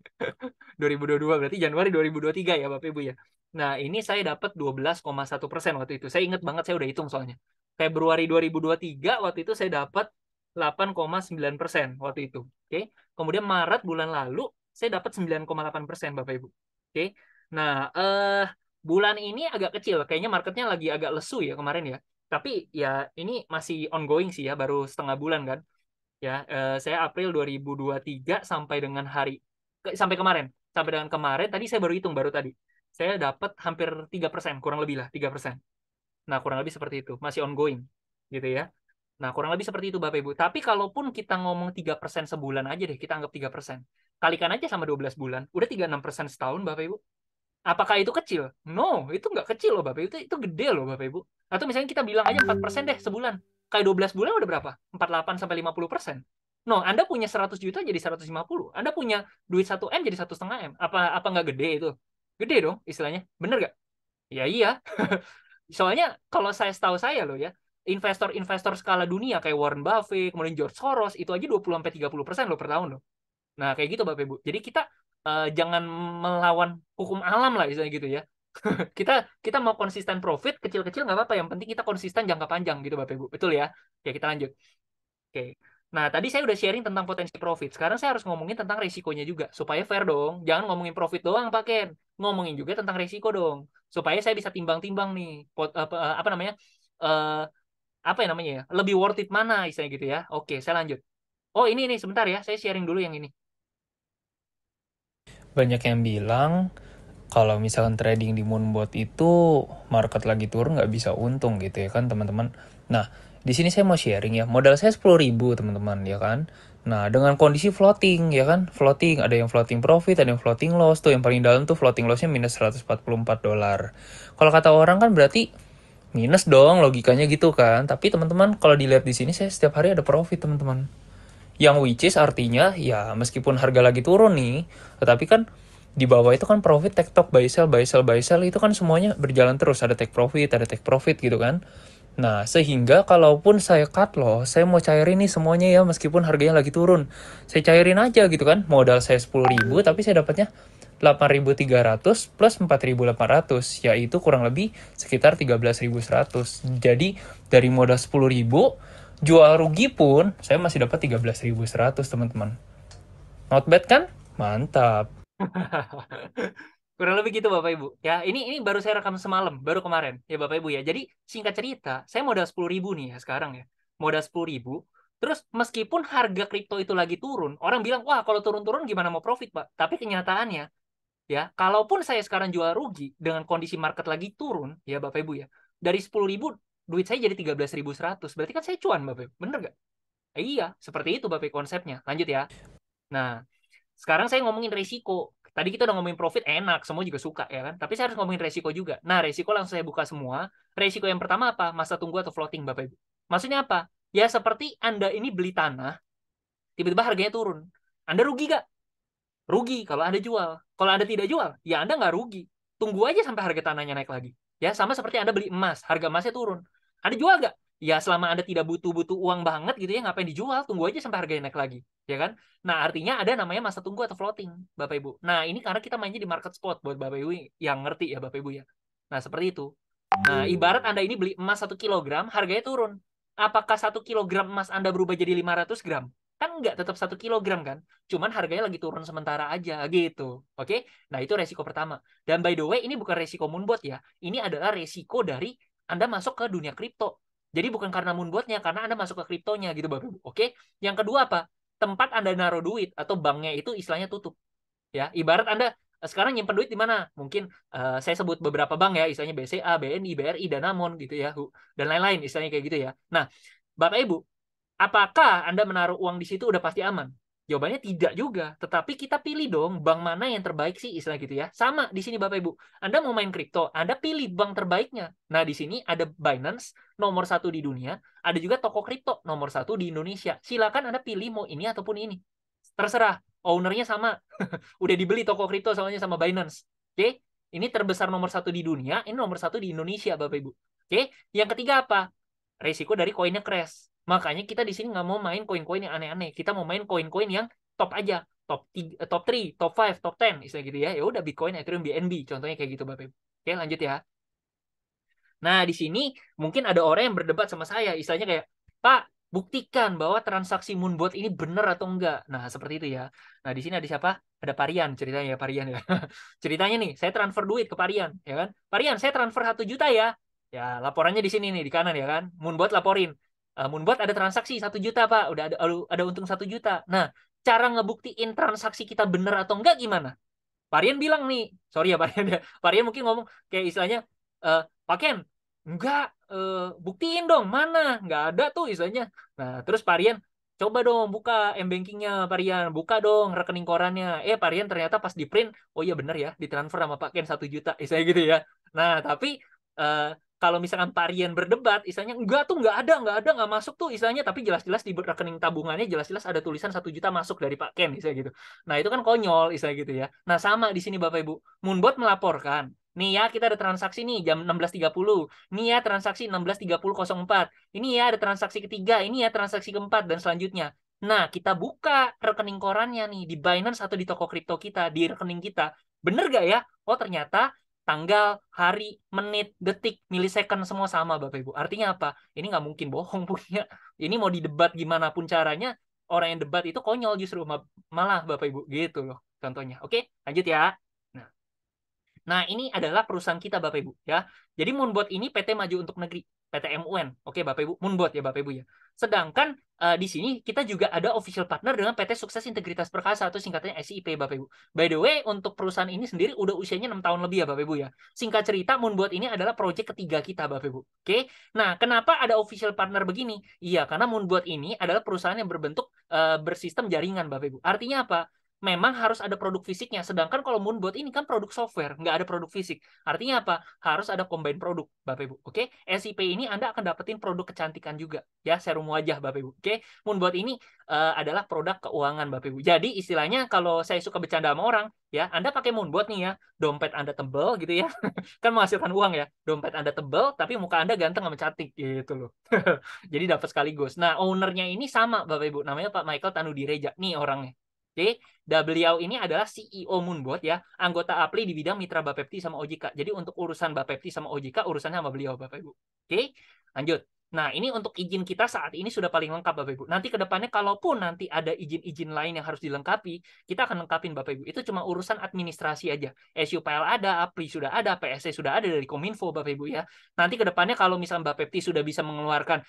2022 berarti Januari 2023 ya Bapak Ibu ya. Nah, ini saya dapat 12,1% waktu itu. Saya ingat banget, saya udah hitung soalnya. Februari 2023 waktu itu saya dapat 8,9% waktu itu. Oke. Kemudian Maret bulan lalu saya dapat 9,8% Bapak Ibu. Oke. Nah, bulan ini agak kecil. Kayaknya marketnya lagi agak lesu ya kemarin ya. Tapi ya ini masih ongoing sih ya, baru setengah bulan kan. Ya, saya April 2023 sampai kemarin. Sampai dengan kemarin tadi saya baru hitung baru tadi. Saya dapat hampir 3%, kurang lebih lah 3%. Nah, kurang lebih seperti itu, masih ongoing gitu ya. Nah, kurang lebih seperti itu Bapak Ibu. Tapi kalaupun kita ngomong 3% sebulan aja deh, kita anggap 3%. Kalikan aja sama 12 bulan, udah 36% setahun Bapak Ibu. Apakah itu kecil? No, itu nggak kecil loh Bapak Ibu. Itu gede loh Bapak Ibu. Atau misalnya kita bilang aja 4% deh sebulan. Kayak 12 bulan udah berapa? 48 sampai 50%. No, Anda punya 100 juta jadi 150. Anda punya duit 1M jadi 1,5 M. Apa nggak gede itu? Gede dong istilahnya. Bener nggak? Ya iya. Soalnya kalau setahu saya loh ya, investor-investor skala dunia kayak Warren Buffett, kemudian George Soros, itu aja 20 sampai 30% loh per tahun loh. Nah, kayak gitu Bapak Ibu. Jadi kita jangan melawan hukum alam lah istilahnya gitu ya. Kita kita mau konsisten profit kecil-kecil nggak apa-apa. Yang penting kita konsisten jangka panjang gitu Bapak Ibu. Betul ya? Oke, kita lanjut. Oke. Nah, tadi saya udah sharing tentang potensi profit. Sekarang saya harus ngomongin tentang resikonya juga. Supaya fair dong. Jangan ngomongin profit doang, Pak Ken. Ngomongin juga tentang resiko dong. Supaya saya bisa timbang-timbang nih. Apa namanya? eh apa ya namanya ya? Lebih worth it mana istilahnya gitu ya. Oke, saya lanjut. Oh, ini sebentar ya. Saya sharing dulu yang ini. Banyak yang bilang kalau misalkan trading di Moonbot itu market lagi turun nggak bisa untung gitu ya kan teman-teman. Nah, di sini saya mau sharing ya. Modal saya 10.000 teman-teman ya kan. Nah, dengan kondisi floating ya kan. Floating, ada yang floating profit, ada yang floating loss. Tuh yang paling dalam tuh floating lossnya minus $144. Kalau kata orang kan berarti minus dong logikanya gitu kan. Tapi teman-teman kalau dilihat di sini saya setiap hari ada profit teman-teman. Yang which is artinya ya meskipun harga lagi turun nih, tetapi kan di bawah itu kan profit take top buy sell buy sell buy sell itu kan semuanya berjalan terus, ada take profit gitu kan. Nah, sehingga kalaupun saya cut loss, saya mau cairin nih semuanya ya meskipun harganya lagi turun. Saya cairin aja gitu kan. Modal saya 10.000 tapi saya dapatnya 8.300 plus 4.800 yaitu kurang lebih sekitar 13.100. Jadi dari modal 10.000 jual rugi pun saya masih dapat 13.100 teman-teman. Not bad kan? Mantap. Kurang lebih gitu Bapak Ibu. Ya, ini baru saya rekam semalam, baru kemarin ya Bapak Ibu ya. Jadi singkat cerita, saya modal 10.000 nih ya sekarang ya. Modal 10.000. Terus meskipun harga kripto itu lagi turun, orang bilang, "Wah, kalau turun-turun gimana mau profit, Pak?" Tapi kenyataannya ya, kalaupun saya sekarang jual rugi dengan kondisi market lagi turun, ya Bapak Ibu ya. Dari 10.000 duit saya jadi 13.100. Berarti kan saya cuan Bapak Ibu. Bener nggak? Iya, seperti itu Bapak Ibu konsepnya. Lanjut ya. Nah, sekarang saya ngomongin resiko. Tadi kita udah ngomongin profit enak, semua juga suka ya kan. Tapi saya harus ngomongin resiko juga. Nah, resiko langsung saya buka semua. Resiko yang pertama apa? Masa tunggu atau floating Bapak Ibu. Maksudnya apa? Ya seperti Anda ini beli tanah, tiba-tiba harganya turun. Anda rugi gak? Rugi kalau Anda jual. Kalau Anda tidak jual, ya Anda nggak rugi. Tunggu aja sampai harga tanahnya naik lagi. Ya, sama seperti Anda beli emas, harga emasnya turun. Anda jual nggak? Ya, selama Anda tidak butuh-butuh uang banget gitu ya, ngapain dijual? Tunggu aja sampai harganya naik lagi. Ya kan? Nah, artinya ada namanya masa tunggu atau floating, Bapak Ibu. Nah, ini karena kita mainnya di market spot buat Bapak Ibu yang ngerti ya, Bapak Ibu ya. Nah, seperti itu. Nah, ibarat Anda ini beli emas 1 kilogram, harganya turun. Apakah 1 kilogram emas Anda berubah jadi 500 gram? Kan enggak, tetap 1 kilogram kan? Cuman harganya lagi turun sementara aja gitu. Oke? Nah, itu resiko pertama. Dan by the way, ini bukan resiko Moonbot ya. Ini adalah resiko dari Anda masuk ke dunia kripto. Jadi bukan karena Moonbotnya, karena Anda masuk ke kriptonya gitu Bapak Ibu. Oke? Yang kedua apa? Tempat Anda naruh duit atau banknya itu istilahnya tutup. Ya, ibarat Anda sekarang nyimpen duit di mana? Mungkin saya sebut beberapa bank ya, istilahnya BCA, BNI, BRI, Danamon gitu ya, dan lain-lain istilahnya kayak gitu ya. Nah, Bapak Ibu, apakah Anda menaruh uang di situ udah pasti aman? Jawabannya tidak juga. Tetapi kita pilih dong bank mana yang terbaik sih istilah gitu ya. Sama di sini Bapak Ibu. Anda mau main kripto, Anda pilih bank terbaiknya. Nah di sini ada Binance nomor 1 di dunia, ada juga toko kripto nomor 1 di Indonesia. Silakan Anda pilih mau ini ataupun ini. Terserah. Ownernya sama. Udah dibeli toko kripto soalnya sama Binance. Oke, ini terbesar nomor 1 di dunia, ini nomor 1 di Indonesia Bapak Ibu. Oke, yang ketiga apa? Resiko dari koinnya crash. Makanya kita di sini nggak mau main koin-koin yang aneh-aneh. Kita mau main koin-koin yang top aja. Top 3, top 3, top 5, top 10, istilah gitu ya. Ya udah Bitcoin, Ethereum, BNB. Contohnya kayak gitu Bapak Ibu. Oke, lanjut ya. Nah, di sini mungkin ada orang yang berdebat sama saya. Istilahnya kayak, "Pak, buktikan bahwa transaksi Moonbot ini benar atau enggak." Nah, seperti itu ya. Nah, di sini ada siapa? Ada Parian ceritanya ya, Parian ya. Ceritanya nih, saya transfer duit ke Parian, ya kan? Parian, saya transfer 1 juta ya. Ya, laporannya di sini nih, di kanan ya kan. Moonbot laporin. Moonbot ada transaksi 1 juta, Pak. Udah ada untung 1 juta. Nah, cara ngebuktiin transaksi kita benar atau enggak gimana? Parian bilang nih, sorry ya Parian ya. Parian mungkin ngomong kayak istilahnya, Pak Ken, enggak, buktiin dong, mana? Enggak ada tuh istilahnya. Nah, terus Parian, coba dong buka m-bankingnya Parian, buka dong rekening korannya. Parian ternyata pas di print, oh iya bener ya, ditransfer sama Pak Ken 1 juta, istilahnya gitu ya. Nah, tapi eh, kalau misalkan Parian berdebat, istilahnya enggak tuh, enggak masuk tuh istilahnya, tapi jelas-jelas di rekening tabungannya jelas-jelas ada tulisan 1 juta masuk dari Pak Ken, istilahnya gitu. Nah, itu kan konyol, istilah gitu ya. Nah, sama di sini Bapak Ibu. Moonbot melaporkan, nih ya kita ada transaksi nih jam 16.30. Nih ya transaksi 16.30.04. Ini ya ada transaksi ketiga, ini ya transaksi keempat dan selanjutnya. Nah, kita buka rekening korannya nih di Binance atau di toko kripto kita, di rekening kita. Bener gak ya? Oh, ternyata tanggal, hari, menit, detik, milisecond semua sama, Bapak Ibu. Artinya apa? Ini nggak mungkin bohong punya. Ini mau didebat gimana pun caranya, orang yang debat itu konyol justru malah Bapak Ibu gitu loh contohnya. Oke, lanjut ya. Nah, Nah, ini adalah perusahaan kita, Bapak Ibu, ya. Jadi Moonbot ini PT Maju Untuk Negeri, PT MUN. Oke, Bapak Ibu, Moonbot ya, Bapak Ibu ya. Sedangkan di sini kita juga ada official partner dengan PT Sukses Integritas Perkasa atau singkatnya SIP, Bapak Ibu. By the way, untuk perusahaan ini sendiri udah usianya 6 tahun lebih ya, Bapak Ibu ya. Singkat cerita, Moonbot ini adalah proyek ketiga kita, Bapak Ibu. Oke. Nah, kenapa ada official partner begini? Iya, karena Moonbot ini adalah perusahaan yang berbentuk bersistem jaringan, Bapak Ibu. Artinya apa? Memang harus ada produk fisiknya. Sedangkan kalau Moonbot ini kan produk software, nggak ada produk fisik. Artinya apa? Harus ada combine produk, Bapak Ibu. Oke, SIP ini Anda akan dapetin produk kecantikan juga, ya, serum wajah, Bapak Ibu. Oke, Moonbot ini adalah produk keuangan, Bapak Ibu. Jadi istilahnya kalau saya suka bercanda sama orang, ya, Anda pakai Moonbot nih ya, dompet Anda tebel gitu ya, kan menghasilkan uang ya. Dompet Anda tebel, tapi muka Anda ganteng sama cantik gitu loh. Jadi dapat sekaligus. Nah, ownernya ini sama, Bapak Ibu. Namanya Pak Michael Tanudireja. Nih orangnya. Oke, beliau ini adalah CEO Moonbot ya, anggota APLI di bidang mitra Bapepti sama OJK. Jadi untuk urusan Bapepti sama OJK, urusannya sama beliau, Bapak Ibu. Oke, lanjut. Nah, ini untuk izin kita saat ini sudah paling lengkap, Bapak Ibu. Nanti ke depannya, kalaupun nanti ada izin-izin lain yang harus dilengkapi, kita akan lengkapin, Bapak Ibu. Itu cuma urusan administrasi aja. SUPL ada, APLI sudah ada, PSC sudah ada dari Kominfo, Bapak Ibu ya. Nanti ke depannya kalau misalnya Bapepti sudah bisa mengeluarkan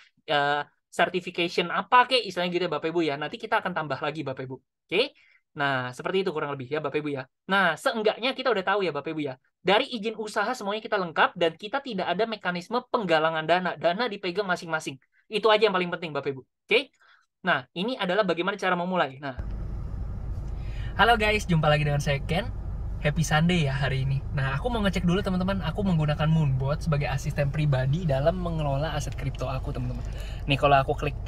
certification apa kek istilahnya gitu ya Bapak Ibu ya. Nanti kita akan tambah lagi Bapak Ibu. Oke. Nah, seperti itu kurang lebih ya Bapak Ibu ya. Nah, seenggaknya kita udah tahu ya Bapak Ibu ya. Dari izin usaha semuanya kita lengkap dan kita tidak ada mekanisme penggalangan dana. Dana dipegang masing-masing. Itu aja yang paling penting Bapak Ibu. Oke. Nah, ini adalah bagaimana cara memulai. Nah, halo guys, jumpa lagi dengan saya Ken. Happy Sunday ya hari ini. Nah, aku mau ngecek dulu teman-teman, aku menggunakan Moonbot sebagai asisten pribadi dalam mengelola aset kripto aku, teman-teman. Nih kalau aku klik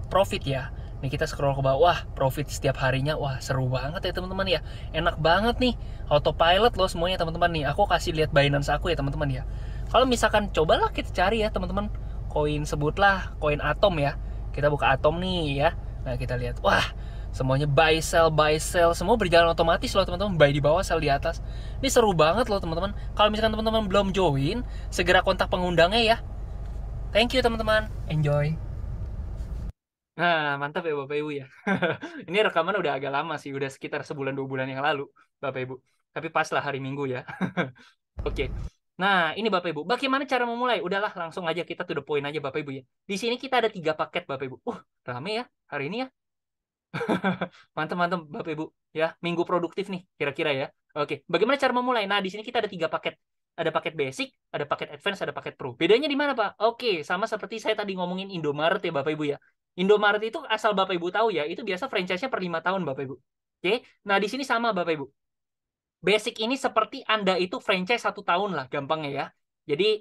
profit ya, nih kita scroll ke bawah, wah profit setiap harinya, wah seru banget ya teman-teman ya. Enak banget nih, autopilot loh semuanya teman-teman nih. Aku kasih lihat Binance aku ya teman-teman ya. Kalau misalkan cobalah kita cari ya teman-teman, koin sebutlah koin Atom ya. Kita buka Atom nih ya. Nah, kita lihat, wah semuanya buy sell, semua berjalan otomatis loh teman-teman. Buy di bawah, sell di atas. Ini seru banget loh teman-teman. Kalau misalkan teman-teman belum join, segera kontak pengundangnya ya. Thank you teman-teman, enjoy. Nah, mantap ya Bapak Ibu ya. Ini rekaman udah agak lama sih, udah sekitar sebulan 2 bulan yang lalu, Bapak Ibu. Tapi pas lah hari Minggu ya. Oke. Nah, ini Bapak Ibu. Bagaimana cara memulai? Udahlah, langsung aja kita to the point aja Bapak Ibu ya. Di sini kita ada 3 paket Bapak Ibu. Rame ya hari ini ya. Mantap-mantap Bapak Ibu ya, minggu produktif nih kira-kira ya. Oke, bagaimana cara memulai? Nah, di sini kita ada 3 paket. Ada paket basic, ada paket advance, ada paket pro. Bedanya di mana, Pak? Oke, sama seperti saya tadi ngomongin Indomaret ya Bapak Ibu ya. Indomaret itu asal Bapak Ibu tahu ya, itu biasa franchise-nya per 5 tahun Bapak Ibu. Oke, nah di sini sama Bapak Ibu. Basic ini seperti Anda itu franchise 1 tahun lah gampangnya ya. Jadi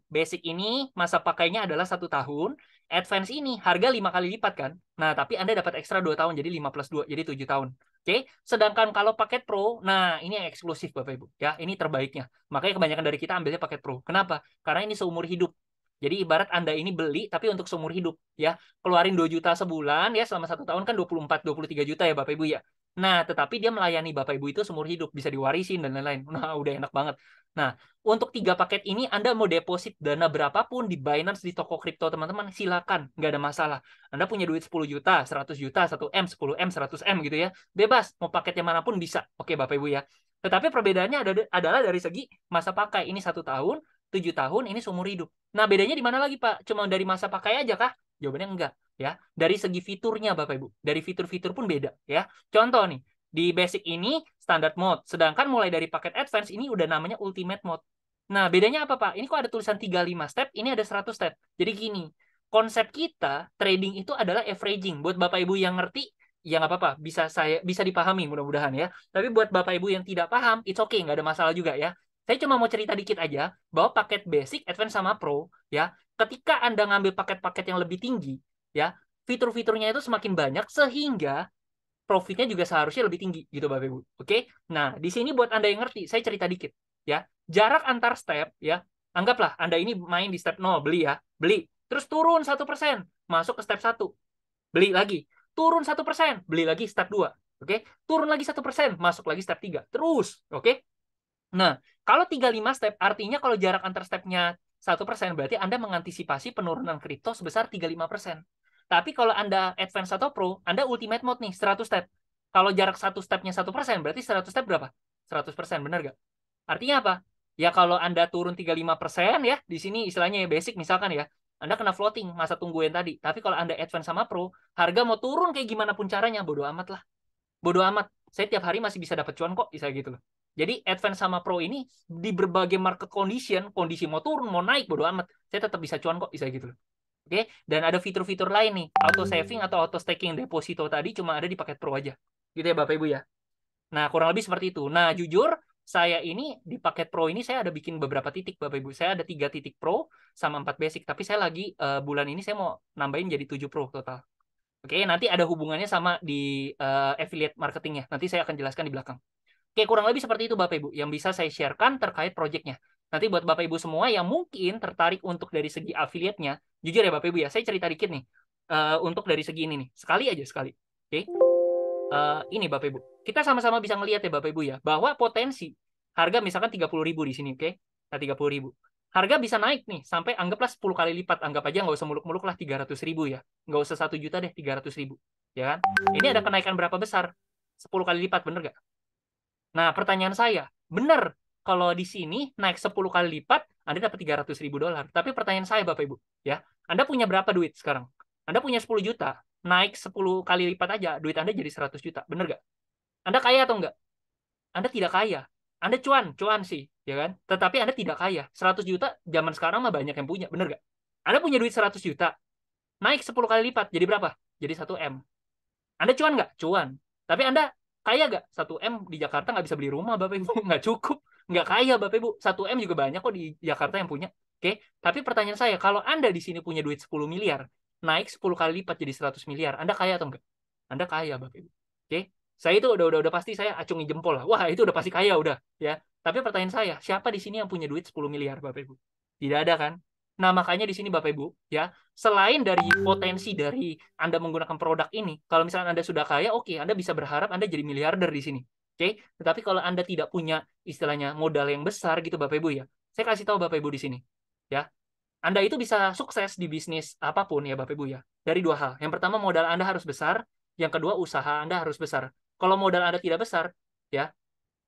basic ini masa pakainya adalah 1 tahun. Advance ini harga 5 kali lipat kan. Nah, tapi Anda dapat ekstra 2 tahun, jadi 5 plus 2, jadi 7 tahun. Oke, sedangkan kalau paket pro, nah ini yang eksklusif Bapak Ibu. Ya, ini terbaiknya. Makanya kebanyakan dari kita ambilnya paket pro. Kenapa? Karena ini seumur hidup. Jadi ibarat Anda ini beli tapi untuk seumur hidup ya. Keluarin 2 juta sebulan ya, selama 1 tahun kan 24-23 juta ya Bapak Ibu ya. Nah, tetapi dia melayani Bapak Ibu itu seumur hidup, bisa diwarisin dan lain-lain. Nah, udah enak banget. Nah, untuk 3 paket ini Anda mau deposit dana berapapun di Binance, di toko kripto teman-teman, silakan, nggak ada masalah. Anda punya duit 10 juta, 100 juta, 1M, 10M, 100M gitu ya. Bebas, mau paketnya manapun bisa. Oke Bapak Ibu ya. Tetapi perbedaannya adalah dari segi masa pakai. Ini 1 tahun, 7 tahun, ini seumur hidup. Nah, bedanya di mana lagi Pak? Cuma dari masa pakai aja kah? Jawabannya enggak ya. Dari segi fiturnya Bapak Ibu. Dari fitur-fitur pun beda ya. Contoh nih, di basic ini standard mode, sedangkan mulai dari paket advance ini udah namanya ultimate mode. Nah, bedanya apa Pak? Ini kok ada tulisan 35 step, ini ada 100 step. Jadi gini, konsep kita trading itu adalah averaging. Buat Bapak Ibu yang ngerti, ya nggak apa-apa, bisa dipahami mudah-mudahan ya. Tapi buat Bapak Ibu yang tidak paham, it's okay, nggak ada masalah juga ya. Saya cuma mau cerita dikit aja bahwa paket basic, advance sama pro ya, ketika Anda ngambil paket-paket yang lebih tinggi ya, fitur-fiturnya itu semakin banyak sehingga profitnya juga seharusnya lebih tinggi gitu Bapak Ibu. Oke? Nah, di sini buat Anda yang ngerti, saya cerita dikit ya. Jarak antar step ya, anggaplah Anda ini main di step 0, beli ya, beli. Terus turun 1%, masuk ke step 1. Beli lagi. turun 1%, beli lagi step 2. Oke, turun lagi 1%, masuk lagi step 3. Terus, oke. Nah, kalau 35 step, artinya kalau jarak antar stepnya 1%, berarti Anda mengantisipasi penurunan kripto sebesar 35%. Tapi kalau Anda advance atau pro, Anda ultimate mode nih, 100 step. Kalau jarak satu stepnya 1%, berarti 100 step berapa? 100%, benar nggak? Artinya apa? Ya kalau Anda turun 35% ya, di sini istilahnya ya basic misalkan ya, Anda kena floating, masa tunggu yang tadi. Tapi kalau Anda advance sama pro, harga mau turun kayak gimana pun caranya, bodo amat lah. Bodo amat. Saya tiap hari masih bisa dapat cuan kok, bisa gitu loh. Jadi advance sama pro ini di berbagai market condition, kondisi mau turun, mau naik, bodo amat. Saya tetap bisa cuan kok, bisa gitu loh. Oke, dan ada fitur-fitur lain nih. Auto saving atau auto staking deposito tadi cuma ada di paket pro aja. Gitu ya Bapak Ibu ya. Nah, kurang lebih seperti itu. Nah, jujur saya ini di paket pro ini saya ada bikin beberapa titik Bapak Ibu. Saya ada 3 titik pro sama 4 basic. Tapi saya lagi bulan ini saya mau nambahin jadi 7 pro total. Oke, nanti ada hubungannya sama di affiliate marketingnya. Nanti saya akan jelaskan di belakang. Oke, kurang lebih seperti itu Bapak Ibu yang bisa saya sharekan terkait projectnya. Nanti buat Bapak Ibu semua yang mungkin tertarik untuk dari segi affiliate-nya, jujur ya Bapak Ibu ya, saya cerita dikit nih. Untuk dari segi ini nih, sekali aja sekali. Oke, ini Bapak Ibu. Kita sama-sama bisa ngelihat ya Bapak Ibu ya, bahwa potensi harga misalkan 30.000 di sini, oke? Nah, 30.000. Harga bisa naik nih, sampai anggaplah 10 kali lipat. Anggap aja nggak usah muluk-muluk lah 300.000 ya. Nggak usah 1 juta deh, 300.000. Ya kan? Ini ada kenaikan berapa besar? 10 kali lipat, bener nggak? Nah, pertanyaan saya, bener kalau di sini naik 10 kali lipat, Anda dapat 300.000 dolar. Tapi pertanyaan saya Bapak Ibu, ya, Anda punya berapa duit sekarang? Anda punya 10 juta, naik 10 kali lipat aja, duit Anda jadi 100 juta. Bener nggak? Anda kaya atau enggak? Anda tidak kaya. Anda cuan sih, ya kan? Tetapi Anda tidak kaya. 100 juta zaman sekarang mah banyak yang punya, bener nggak? Anda punya duit 100 juta, naik 10 kali lipat, jadi berapa? Jadi 1 M. Anda cuan nggak? Cuan. Tapi Anda kaya nggak? 1 M di Jakarta nggak bisa beli rumah, Bapak Ibu. Nggak cukup. Nggak kaya, Bapak Ibu. 1 M juga banyak kok di Jakarta yang punya. Oke? Tapi pertanyaan saya, kalau Anda di sini punya duit 10 miliar, naik 10 kali lipat jadi 100 miliar, Anda kaya atau enggak? Anda kaya, Bapak Ibu. Oke? Saya itu udah pasti saya acungi jempol lah. Wah, itu udah pasti kaya udah, ya. Tapi pertanyaan saya, siapa di sini yang punya duit 10 miliar, Bapak Ibu? Tidak ada kan? Nah, makanya di sini Bapak Ibu, ya, selain dari potensi dari Anda menggunakan produk ini, kalau misalnya Anda sudah kaya, oke, Anda bisa berharap Anda jadi miliarder di sini. Oke, tetapi kalau Anda tidak punya istilahnya modal yang besar gitu Bapak Ibu ya, saya kasih tahu Bapak Ibu di sini, ya. Anda itu bisa sukses di bisnis apapun ya Bapak Ibu ya. Dari 2 hal. Yang pertama modal Anda harus besar, yang kedua usaha Anda harus besar. Kalau modal Anda tidak besar, ya,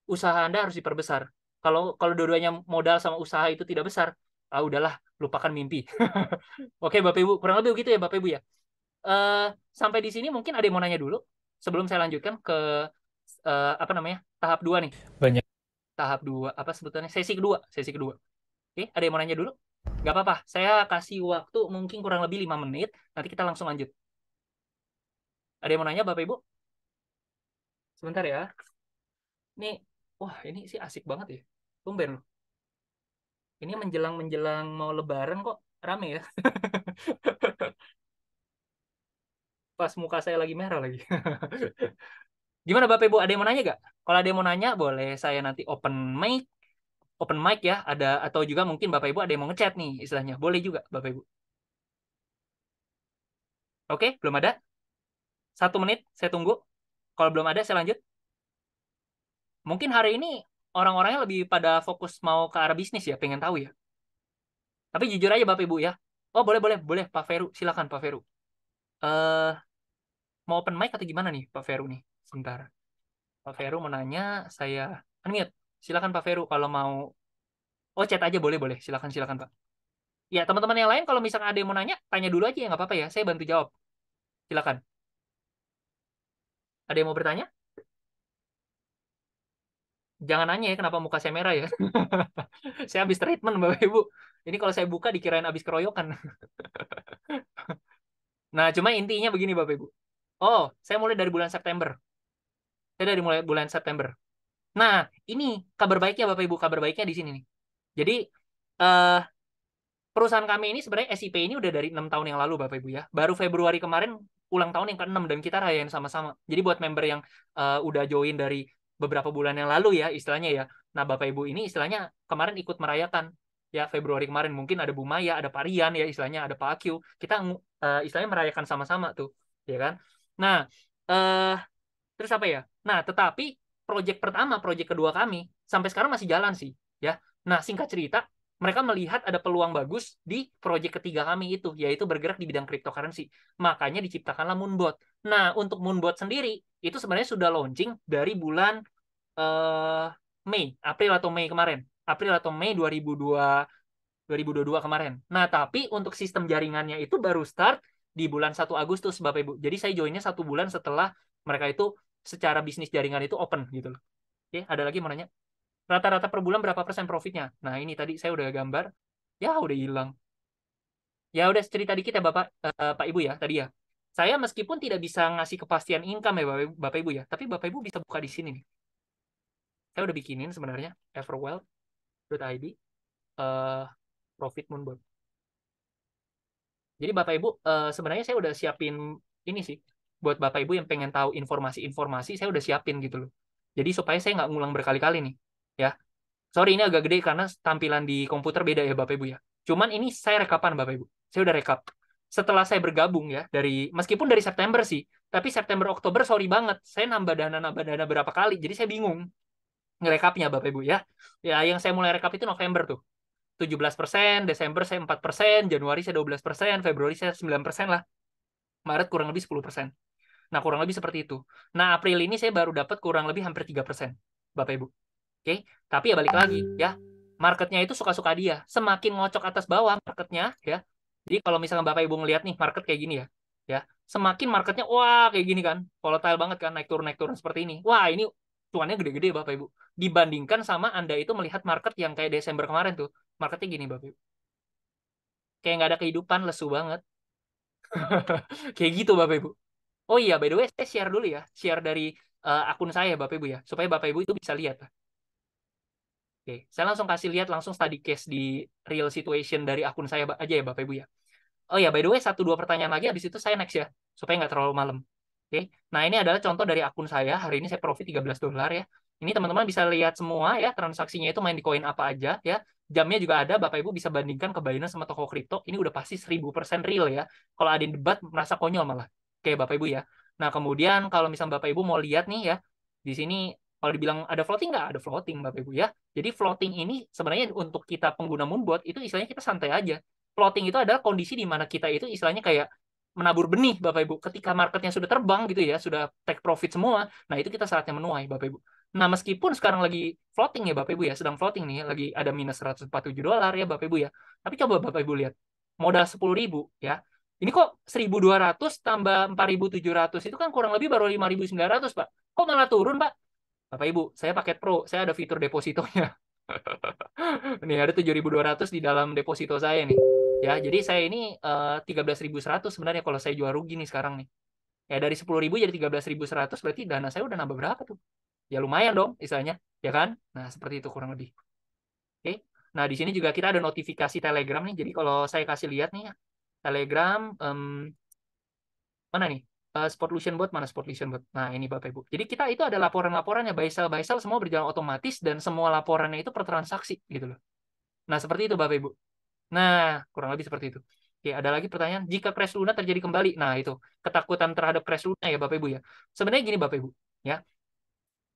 usaha Anda harus diperbesar. Kalau dua-duanya modal sama usaha itu tidak besar, udahlah, lupakan mimpi. Oke, Bapak Ibu, kurang lebih begitu ya Bapak Ibu ya. Sampai di sini mungkin ada yang mau nanya dulu sebelum saya lanjutkan ke apa namanya? Tahap 2 nih. Banyak. Tahap 2 apa sebutannya? Sesi kedua, sesi kedua. Oke, ada yang mau nanya dulu? Nggak apa-apa, saya kasih waktu mungkin kurang lebih 5 menit, nanti kita langsung lanjut. Ada yang mau nanya Bapak Ibu? Sebentar ya. Ini, wah ini sih asik banget ya. Tumben loh. Ini menjelang mau lebaran kok rame ya. Pas muka saya lagi merah lagi. Gimana Bapak Ibu, ada yang mau nanya gak? Kalau ada yang mau nanya, boleh saya nanti open mic ya, ada atau juga mungkin Bapak Ibu ada yang mau ngechat nih istilahnya. Boleh juga Bapak Ibu. Oke, belum ada? 1 menit, saya tunggu. Kalau belum ada, saya lanjut. Mungkin hari ini orang-orangnya lebih pada fokus mau ke arah bisnis ya, pengen tahu ya. Tapi jujur aja Bapak Ibu ya. Oh boleh, boleh, boleh Pak Feru, silakan Pak Feru. Eh mau open mic atau gimana nih Pak Feru nih? Sebentar. Pak Feru mau nanya, saya unmute. Silakan Pak Feru kalau mau. Oh chat aja boleh, boleh. Silakan, silakan Pak. Ya teman-teman yang lain kalau misalnya ada yang mau nanya, tanya dulu aja ya nggak apa-apa ya. Saya bantu jawab. Silakan. Ada yang mau bertanya? Jangan nanya ya kenapa muka saya merah ya. Saya habis treatment Bapak Ibu. Ini kalau saya buka dikirain habis keroyokan. Nah, cuma intinya begini Bapak Ibu. Oh, saya mulai dari bulan September. Saya dari mulai bulan September. Nah, ini kabar baiknya Bapak Ibu, kabar baiknya di sini nih. Jadi eh perusahaan kami ini sebenarnya SIP ini udah dari 6 tahun yang lalu Bapak Ibu ya. Baru Februari kemarin ulang tahun yang ke-6 dan kita rayain sama-sama. Jadi buat member yang udah join dari beberapa bulan yang lalu ya istilahnya ya. Nah, Bapak Ibu ini istilahnya kemarin ikut merayakan ya Februari kemarin mungkin ada Bu Maya, ada Pak Rian ya istilahnya, ada Pak Akyu. Kita istilahnya merayakan sama-sama tuh, ya kan? Nah, eh terus apa ya? Nah, tetapi proyek pertama, proyek kedua kami sampai sekarang masih jalan sih, ya. Nah, singkat cerita, mereka melihat ada peluang bagus di proyek ketiga kami itu, yaitu bergerak di bidang cryptocurrency. Makanya diciptakanlah Moonbot. Nah, untuk Moonbot sendiri itu sebenarnya sudah launching dari bulan eh April atau Mei kemarin. April atau Mei 2022 kemarin. Nah, tapi untuk sistem jaringannya itu baru start di bulan 1 Agustus, Bapak Ibu. Jadi saya joinnya 1 bulan setelah mereka itu secara bisnis jaringan itu open gitu loh. Oke, ada lagi mau nanya? Rata-rata per bulan berapa persen profitnya? Nah, ini tadi saya udah gambar. Ya, udah hilang. Ya, udah cerita dikit ya Bapak, Pak Ibu ya, tadi ya. Saya meskipun tidak bisa ngasih kepastian income ya Bapak Ibu ya, tapi Bapak Ibu bisa buka di sini nih. Saya udah bikinin sebenarnya everwealth.id profit moonbot. Jadi Bapak Ibu, sebenarnya saya udah siapin ini sih buat Bapak Ibu yang pengen tahu informasi-informasi, saya udah siapin gitu loh. Jadi supaya saya nggak ngulang berkali-kali nih, ya. Sorry ini agak gede karena tampilan di komputer beda ya Bapak Ibu ya. Cuman ini saya rekapan Bapak Ibu. Saya udah rekap. Setelah saya bergabung ya meskipun dari September sih, tapi September Oktober sorry banget, saya nambah dana berapa kali. Jadi saya bingung ngerekapnya Bapak Ibu ya. Ya yang saya mulai rekap itu November tuh. 17%, Desember saya 4%, Januari saya 12%, Februari saya 9% lah. Maret kurang lebih 10%. Nah, kurang lebih seperti itu. Nah, April ini saya baru dapat kurang lebih hampir 3%, Bapak Ibu. Oke, tapi ya balik lagi ya. Marketnya itu suka-suka dia. Semakin ngocok atas bawah marketnya ya. Jadi kalau misalnya Bapak Ibu ngelihat nih market kayak gini ya. Ya, semakin marketnya wah kayak gini kan. Volatile banget kan naik turun seperti ini. Wah, ini cuannya gede-gede Bapak Ibu. Dibandingkan sama Anda itu melihat market yang kayak Desember kemarin tuh. Marketnya gini Bapak Ibu. Kayak nggak ada kehidupan, lesu banget. Kayak gitu Bapak Ibu. Oh iya, by the way, saya share dulu ya. Share dari akun saya Bapak Ibu ya. Supaya Bapak Ibu itu bisa lihat. Oke, saya langsung kasih lihat langsung study case di real situation dari akun saya aja ya Bapak Ibu ya. Oh ya, by the way, 1-2 pertanyaan lagi habis itu saya next ya. Supaya nggak terlalu malam. Oke, nah ini adalah contoh dari akun saya. Hari ini saya profit $13 ya. Ini teman-teman bisa lihat semua ya, transaksinya itu main di koin apa aja ya. Jamnya juga ada, Bapak Ibu bisa bandingkan ke Binance sama toko kripto. Ini udah pasti 1000% real ya. Kalau ada yang debat, merasa konyol malah. Oke, Bapak Ibu ya. Nah, kemudian kalau misal Bapak Ibu mau lihat nih ya, di sini kalau dibilang ada floating nggak? Ada floating, Bapak Ibu ya. Jadi floating ini sebenarnya untuk kita pengguna Moonbot, itu istilahnya kita santai aja. Floating itu adalah kondisi di mana kita itu istilahnya kayak menabur benih Bapak Ibu. Ketika marketnya sudah terbang gitu ya, sudah take profit semua, nah itu kita saatnya menuai Bapak Ibu. Nah, meskipun sekarang lagi floating ya Bapak Ibu ya, sedang floating nih, lagi ada minus $147 ya Bapak Ibu ya. Tapi coba Bapak Ibu lihat, modal 10.000 ya. Ini kok 1.200 tambah 4.700 itu kan kurang lebih baru 5.900 Pak. Kok malah turun Pak? Bapak Ibu, saya paket Pro, saya ada fitur depositonya. Nih ada 7.200 di dalam deposito saya nih. Ya, jadi saya ini 13.100 sebenarnya kalau saya jual rugi nih sekarang nih. Ya dari 10.000 jadi 13.100 berarti dana saya udah nambah berapa tuh? Ya lumayan dong istilahnya, ya kan? Nah, seperti itu kurang lebih. Oke. Nah, di sini juga kita ada notifikasi Telegram nih. Jadi kalau saya kasih lihat nih ya, Telegram mana nih? Spotlution Bot mana Spotlution Bot? Nah, ini Bapak Ibu. Jadi kita itu ada laporan-laporannya buy sell semua berjalan otomatis dan semua laporannya itu per transaksi gitu loh. Nah, seperti itu Bapak Ibu. Nah, kurang lebih seperti itu. Oke, ada lagi pertanyaan, jika crash Luna terjadi kembali. Nah, itu ketakutan terhadap crash Luna ya Bapak Ibu ya. Sebenarnya gini Bapak Ibu, ya.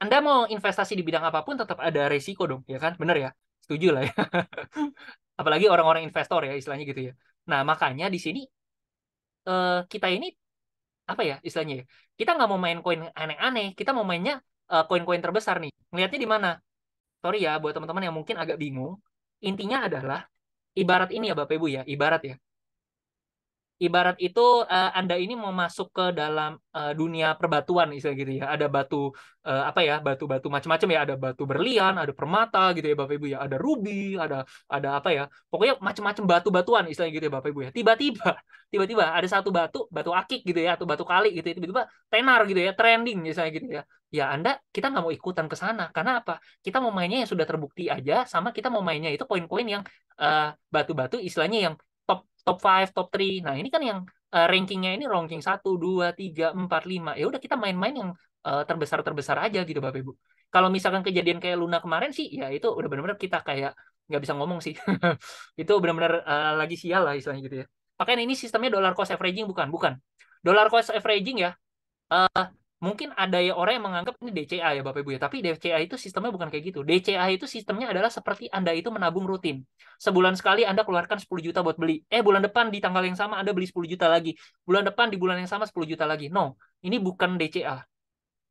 Anda mau investasi di bidang apapun tetap ada resiko dong, ya kan? Bener ya? Setuju lah ya. Apalagi orang-orang investor ya istilahnya gitu ya. Nah, makanya di sini kita ini apa ya istilahnya ya? Kita nggak mau main koin aneh-aneh, kita mau mainnya koin-koin terbesar nih. Ngelihatnya di mana? Sorry ya buat teman-teman yang mungkin agak bingung. Intinya adalah ibarat ini ya Bapak Ibu ya, ibarat ya. Ibarat itu Anda ini mau masuk ke dalam dunia perbatuan istilah gitu ya. Ada batu apa ya, batu-batu macam-macam ya, ada batu berlian, ada permata gitu ya Bapak Ibu ya, ada ruby, ada apa ya. Pokoknya macam-macam batu-batuan istilah gitu ya Bapak Ibu ya. Tiba-tiba ada satu batu akik gitu ya, atau batu kali gitu ya, tiba-tiba tenar gitu ya, trending misalnya gitu ya. Ya kita nggak mau ikutan ke sana. Karena apa? Kita mau mainnya yang sudah terbukti aja, sama kita mau mainnya itu koin-koin yang batu-batu istilahnya yang top 5, top 3. Nah, ini kan yang rankingnya ini ranking 1, 2, 3, 4, 5. Ya udah kita main-main yang terbesar-terbesar aja gitu Bapak Ibu. Kalau misalkan kejadian kayak Luna kemarin sih, ya itu udah benar-benar kita kayak nggak bisa ngomong sih. Itu benar-benar lagi sial lah istilahnya gitu ya. Makanya ini sistemnya dollar cost averaging bukan? Bukan. Dollar cost averaging ya, Mungkin ada ya orang yang menganggap ini DCA ya Bapak Ibu ya, tapi DCA itu sistemnya bukan kayak gitu. DCA itu sistemnya adalah seperti Anda itu menabung rutin. Sebulan sekali Anda keluarkan 10 juta buat beli. Bulan depan di tanggal yang sama Anda beli 10 juta lagi. Bulan depan di bulan yang sama 10 juta lagi. No, ini bukan DCA.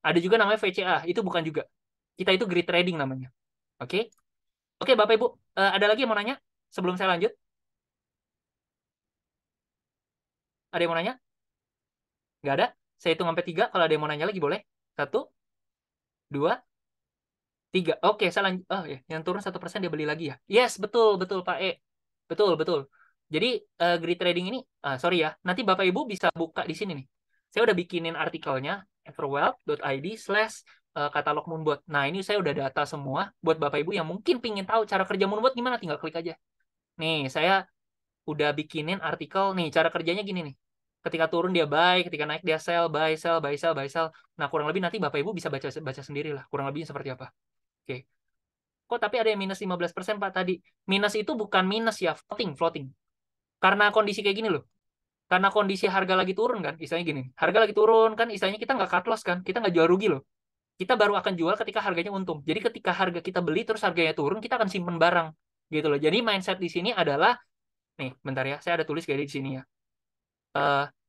Ada juga namanya VCA, itu bukan juga. Kita itu grid trading namanya. Oke? Oke Bapak Ibu, ada lagi yang mau nanya sebelum saya lanjut? Ada yang mau nanya? Nggak ada? Saya hitung sampai 3, kalau ada yang mau nanya lagi boleh. 1, 2, 3. Oke, saya lanjut. Oh ya, yang turun 1% dia beli lagi ya. Yes, betul, betul Pak E. Betul, betul. Jadi grid trading ini, sorry ya, nanti Bapak Ibu bisa buka di sini nih. Saya udah bikinin artikelnya, everwealth.id/katalog Moonbot. Nah, ini saya udah data semua buat Bapak Ibu yang mungkin pingin tahu cara kerja Moonbot gimana, tinggal klik aja. Nih, saya udah bikinin artikel nih, cara kerjanya gini nih. Ketika turun dia buy, ketika naik dia sell, buy, sell, buy, sell, buy, sell. Nah, kurang lebih nanti Bapak Ibu bisa baca baca sendiri lah, kurang lebih seperti apa. Oke. Kok tapi ada yang minus 15% Pak tadi? Minus itu bukan minus ya, floating, floating. Karena kondisi kayak gini loh. Karena kondisi harga lagi turun kan, istilahnya gini. Harga lagi turun kan, istilahnya kita nggak cut loss kan, kita nggak jual rugi loh. Kita baru akan jual ketika harganya untung. Jadi ketika harga kita beli terus harganya turun, kita akan simpen barang gitu loh. Jadi mindset di sini adalah, nih bentar ya, saya ada tulis kayak di sini ya.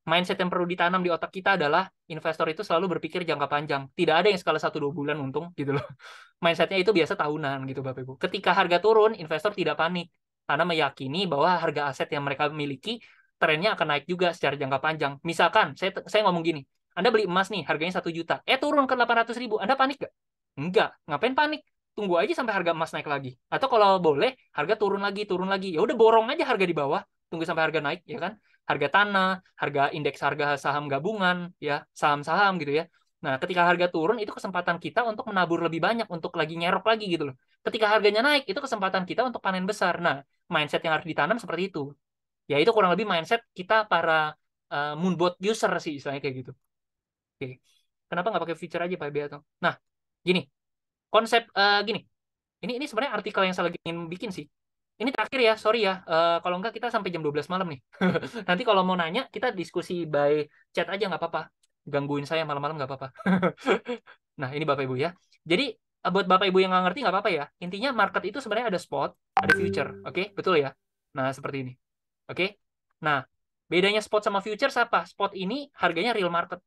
Mindset yang perlu ditanam di otak kita adalah investor itu selalu berpikir jangka panjang. Tidak ada yang skala 1-2 bulan untung gitu loh. Mindsetnya itu biasa tahunan gitu Bapak Ibu. Ketika harga turun, investor tidak panik karena meyakini bahwa harga aset yang mereka miliki trennya akan naik juga secara jangka panjang. Misalkan saya ngomong gini, Anda beli emas nih harganya 1 juta, turun ke 800.000, Anda panik gak? Enggak, ngapain panik? Tunggu aja sampai harga emas naik lagi. Atau kalau boleh, harga turun lagi, turun lagi. Ya udah borong aja harga di bawah, tunggu sampai harga naik, ya kan? Harga tanah, harga indeks harga saham gabungan, ya saham-saham gitu ya. Nah, ketika harga turun itu kesempatan kita untuk menabur lebih banyak, untuk lagi nyerok lagi gitu loh. Ketika harganya naik itu kesempatan kita untuk panen besar. Nah, mindset yang harus ditanam seperti itu. Ya itu kurang lebih mindset kita para Moonbot user sih, istilahnya kayak gitu. Oke. Kenapa nggak pakai feature aja Pak Beato? Nah, gini, konsep gini. Ini sebenarnya artikel yang saya lagi ingin bikin sih. Ini terakhir ya, sorry ya. Kalau enggak kita sampai jam 12 malam nih. Nanti kalau mau nanya, kita diskusi by chat aja nggak apa-apa. Gangguin saya malam-malam nggak apa-apa. Nah, ini Bapak Ibu ya. Jadi, buat Bapak Ibu yang nggak ngerti nggak apa-apa ya. Intinya market itu sebenarnya ada spot, ada future. Oke, betul ya? Nah, seperti ini. Oke? Nah, bedanya spot sama futures apa? Spot ini harganya real market.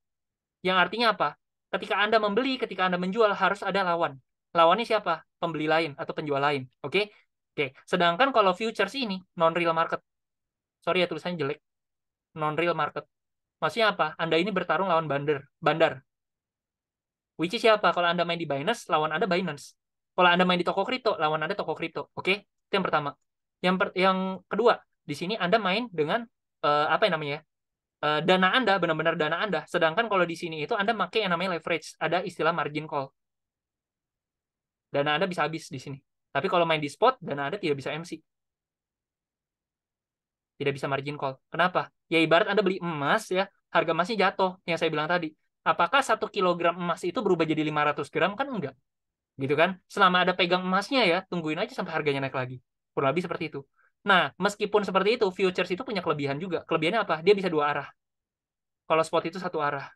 Yang artinya apa? Ketika Anda membeli, ketika Anda menjual, harus ada lawan. Lawannya siapa? Pembeli lain atau penjual lain. Oke? Oke. Sedangkan kalau futures ini non-real market. Sorry ya tulisannya jelek. Non-real market. Maksudnya apa? Anda ini bertarung lawan bandar. Which is siapa? Kalau Anda main di Binance, lawan Anda Binance. Kalau Anda main di toko kripto, lawan Anda toko kripto. Oke? Itu yang pertama. Yang kedua, di sini Anda main dengan apa yang namanya ya? Dana Anda, benar-benar dana Anda. Sedangkan kalau di sini itu Anda pakai yang namanya leverage. Ada istilah margin call. Dana Anda bisa habis di sini. Tapi kalau main di spot, dana Anda tidak bisa MC. Tidak bisa margin call. Kenapa? Ya ibarat Anda beli emas ya, harga emasnya jatuh, yang saya bilang tadi. Apakah 1 kilogram emas itu berubah jadi 500 gram? Kan enggak. Gitu kan? Selama ada pegang emasnya ya, tungguin aja sampai harganya naik lagi. Kurang lebih seperti itu. Nah, meskipun seperti itu, futures itu punya kelebihan juga. Kelebihannya apa? Dia bisa 2 arah. Kalau spot itu 1 arah.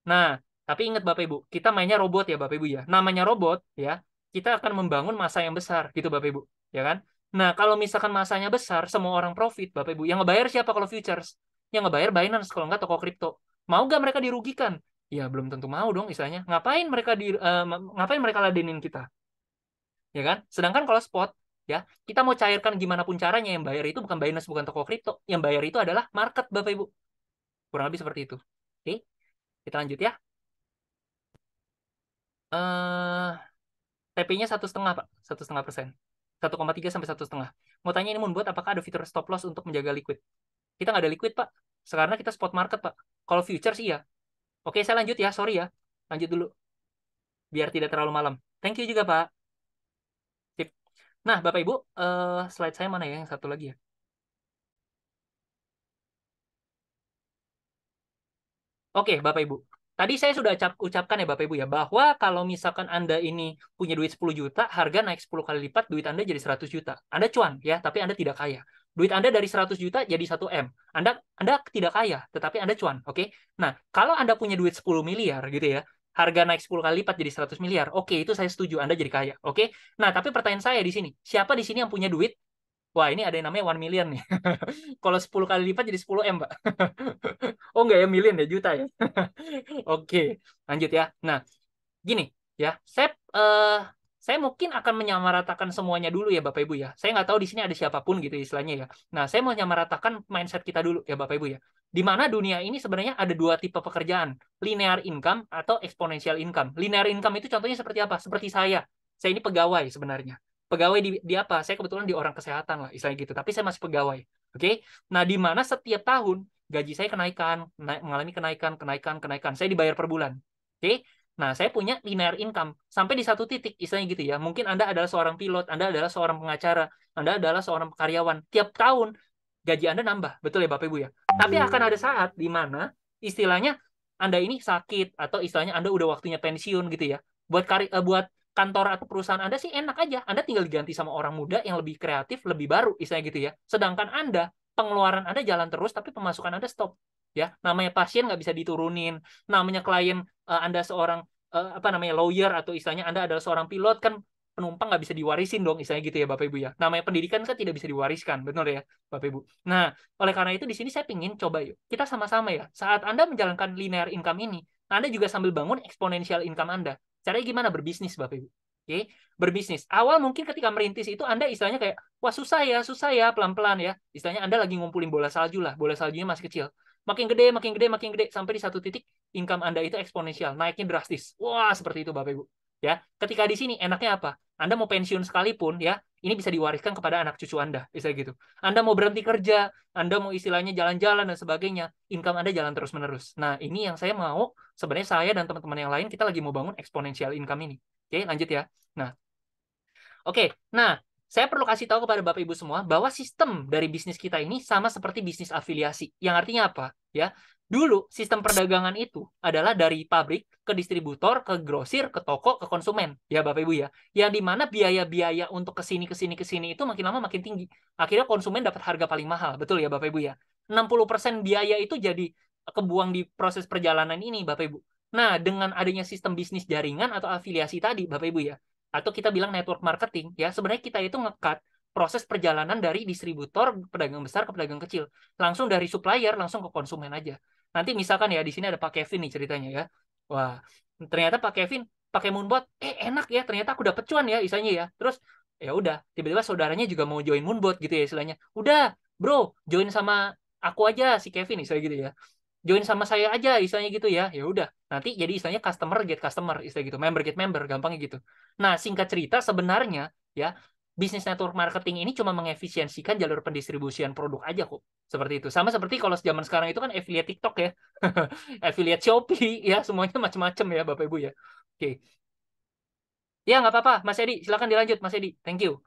Nah, tapi ingat Bapak Ibu, kita mainnya robot ya Bapak Ibu ya. Namanya robot ya, kita akan membangun masa yang besar gitu Bapak Ibu, ya kan? Nah, kalau misalkan masanya besar, semua orang profit Bapak Ibu. Yang ngebayar siapa kalau futures? Yang ngebayar Binance kalau nggak toko kripto. Mau nggak mereka dirugikan? Ya belum tentu mau dong istilahnya. Ngapain mereka ladenin kita? Ya kan? Sedangkan kalau spot ya, kita mau cairkan gimana pun caranya yang bayar itu bukan Binance, bukan toko kripto. Yang bayar itu adalah market Bapak Ibu. Kurang lebih seperti itu. Oke, kita lanjut ya. TP-nya 1,5 Pak, 1,5%, 1,3 sampai 1,5. Mau tanya ini Moonbot apakah ada fitur stop loss untuk menjaga liquid? Kita nggak ada liquid Pak, sekarang kita spot market Pak. Kalau futures iya. Oke, saya lanjut ya, sorry ya, lanjut dulu biar tidak terlalu malam. Thank you juga Pak. Sip. Nah Bapak Ibu, slide saya mana ya yang satu lagi ya? Oke, Bapak Ibu. Tadi saya sudah ucapkan ya Bapak Ibu ya, bahwa kalau misalkan Anda ini punya duit 10 juta, harga naik 10 kali lipat, duit Anda jadi 100 juta. Anda cuan ya, tapi Anda tidak kaya. Duit Anda dari 100 juta jadi 1 M. Anda tidak kaya, tetapi Anda cuan. Oke. Nah, kalau Anda punya duit 10 miliar gitu ya, harga naik 10 kali lipat jadi 100 miliar. Oke, itu saya setuju. Anda jadi kaya. Oke. Nah, tapi pertanyaan saya di sini, siapa di sini yang punya duit? Wah, ini ada yang namanya 1 million nih. Kalau 10 kali lipat jadi 10 M, Pak. Oh, enggak ya, million ya, juta ya. Oke, lanjut ya. Nah, gini ya, saya mungkin akan menyamaratakan semuanya dulu ya Bapak Ibu ya. Saya nggak tahu di sini ada siapapun gitu istilahnya ya. Nah, saya mau menyamaratakan mindset kita dulu ya Bapak Ibu ya. Di mana dunia ini sebenarnya ada dua tipe pekerjaan, linear income atau exponential income. Linear income itu contohnya seperti apa? Seperti saya. Saya ini pegawai sebenarnya. Pegawai di apa? Saya kebetulan di orang kesehatan lah, istilahnya gitu. Tapi saya masih pegawai. Oke? Nah, di mana setiap tahun gaji saya kenaikan, mengalami kenaikan, kenaikan. Saya dibayar per bulan. Oke? Nah, saya punya linear income sampai di satu titik, istilahnya gitu ya. Mungkin Anda adalah seorang pilot, Anda adalah seorang pengacara, Anda adalah seorang karyawan. Tiap tahun gaji Anda nambah, betul ya Bapak Ibu ya. Tapi akan ada saat di mana istilahnya Anda ini sakit atau istilahnya Anda udah waktunya pensiun gitu ya. Buat kantor atau perusahaan Anda sih enak aja. Anda tinggal diganti sama orang muda yang lebih kreatif, lebih baru, istilahnya gitu ya. Sedangkan Anda, pengeluaran Anda jalan terus, tapi pemasukan Anda stop. Ya, namanya pasien nggak bisa diturunin, namanya klien Anda seorang apa namanya lawyer atau istilahnya Anda adalah seorang pilot kan penumpang nggak bisa diwarisin dong istilahnya gitu ya Bapak Ibu ya. Namanya pendidikan kan tidak bisa diwariskan, benar ya Bapak Ibu. Nah, oleh karena itu di sini saya pingin coba yuk kita sama-sama ya. Saat Anda menjalankan linear income ini, Anda juga sambil bangun exponential income Anda. Caranya gimana berbisnis Bapak Ibu? Oke, berbisnis. Awal mungkin ketika merintis itu Anda istilahnya kayak wah susah ya, pelan-pelan ya. Istilahnya Anda lagi ngumpulin bola salju lah, bola saljunya masih kecil. Makin gede, sampai di satu titik income Anda itu eksponensial, naiknya drastis. Wah, seperti itu Bapak Ibu. Ya, ketika di sini enaknya apa? Anda mau pensiun sekalipun ya, ini bisa diwariskan kepada anak cucu Anda, bisa gitu. Anda mau berhenti kerja, Anda mau istilahnya jalan-jalan dan sebagainya, income Anda jalan terus-menerus. Nah, ini yang saya mau, sebenarnya saya dan teman-teman yang lain kita lagi mau bangun exponential income ini. Oke, lanjut ya. Nah, oke. Nah, saya perlu kasih tahu kepada Bapak Ibu semua bahwa sistem dari bisnis kita ini sama seperti bisnis afiliasi. Yang artinya apa? Ya, dulu sistem perdagangan itu adalah dari pabrik ke distributor, ke grosir, ke toko, ke konsumen. Ya, Bapak Ibu ya. Yang di mana biaya-biaya untuk ke sini itu makin lama makin tinggi. Akhirnya konsumen dapat harga paling mahal. Betul ya, Bapak Ibu ya. 60% biaya itu jadi kebuang di proses perjalanan ini, Bapak Ibu. Nah, dengan adanya sistem bisnis jaringan atau afiliasi tadi, Bapak Ibu ya, atau kita bilang network marketing ya sebenarnya kita itu nge-cut proses perjalanan dari distributor pedagang besar ke pedagang kecil langsung dari supplier langsung ke konsumen aja. Nanti misalkan ya di sini ada Pak Kevin nih ceritanya ya, wah ternyata Pak Kevin pakai Moonbot enak ya, ternyata aku dapet cuan ya istilahnya ya. Terus ya udah tiba-tiba saudaranya juga mau join Moonbot gitu ya istilahnya, udah bro join sama aku aja si Kevin istilahnya gitu ya, join sama saya aja istilahnya gitu ya. Ya udah nanti jadi istilahnya customer get customer istilah gitu, member get member, gampangnya gitu. Nah, singkat cerita sebenarnya ya bisnis network marketing ini cuma mengefisiensikan jalur pendistribusian produk aja kok. Seperti itu. Sama seperti kalau zaman sekarang itu kan affiliate TikTok ya. Affiliate Shopee ya, semuanya macam-macam ya Bapak Ibu ya. Oke. Ya nggak apa-apa, Mas Edi, silakan dilanjut Mas Edi. Thank you.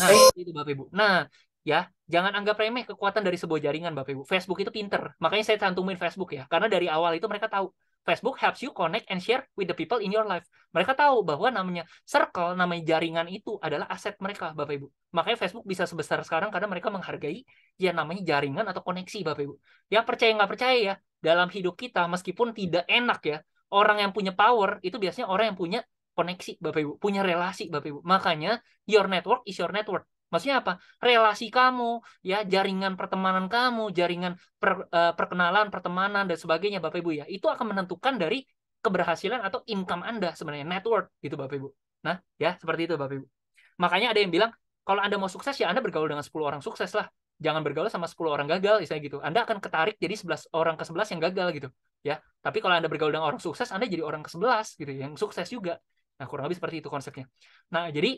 Nah, itu Bapak Ibu. Nah, ya, jangan anggap remeh kekuatan dari sebuah jaringan Bapak Ibu. Facebook itu pinter. Makanya saya cantumin Facebook ya. Karena dari awal itu mereka tahu Facebook helps you connect and share with the people in your life. Mereka tahu bahwa namanya circle, namanya jaringan itu adalah aset mereka, Bapak Ibu. Makanya Facebook bisa sebesar sekarang karena mereka menghargai ya namanya jaringan atau koneksi, Bapak Ibu. Yang percaya nggak percaya ya, dalam hidup kita meskipun tidak enak ya, orang yang punya power itu biasanya orang yang punya koneksi, Bapak Ibu, punya relasi, Bapak Ibu. Makanya your network is your network. Maksudnya apa? Relasi kamu, ya jaringan pertemanan kamu, jaringan perkenalan, pertemanan dan sebagainya, Bapak Ibu ya. Itu akan menentukan dari keberhasilan atau income Anda sebenarnya, network gitu, Bapak Ibu. Nah, ya seperti itu, Bapak Ibu. Makanya ada yang bilang, kalau Anda mau sukses ya Anda bergaul dengan 10 orang sukses lah. Jangan bergaul sama 10 orang gagal, misalnya gitu. Anda akan ketarik jadi 11 orang ke 11 yang gagal gitu, ya. Tapi kalau Anda bergaul dengan orang sukses, Anda jadi orang ke 11 gitu, yang sukses juga. Nah, kurang lebih seperti itu konsepnya. Nah, jadi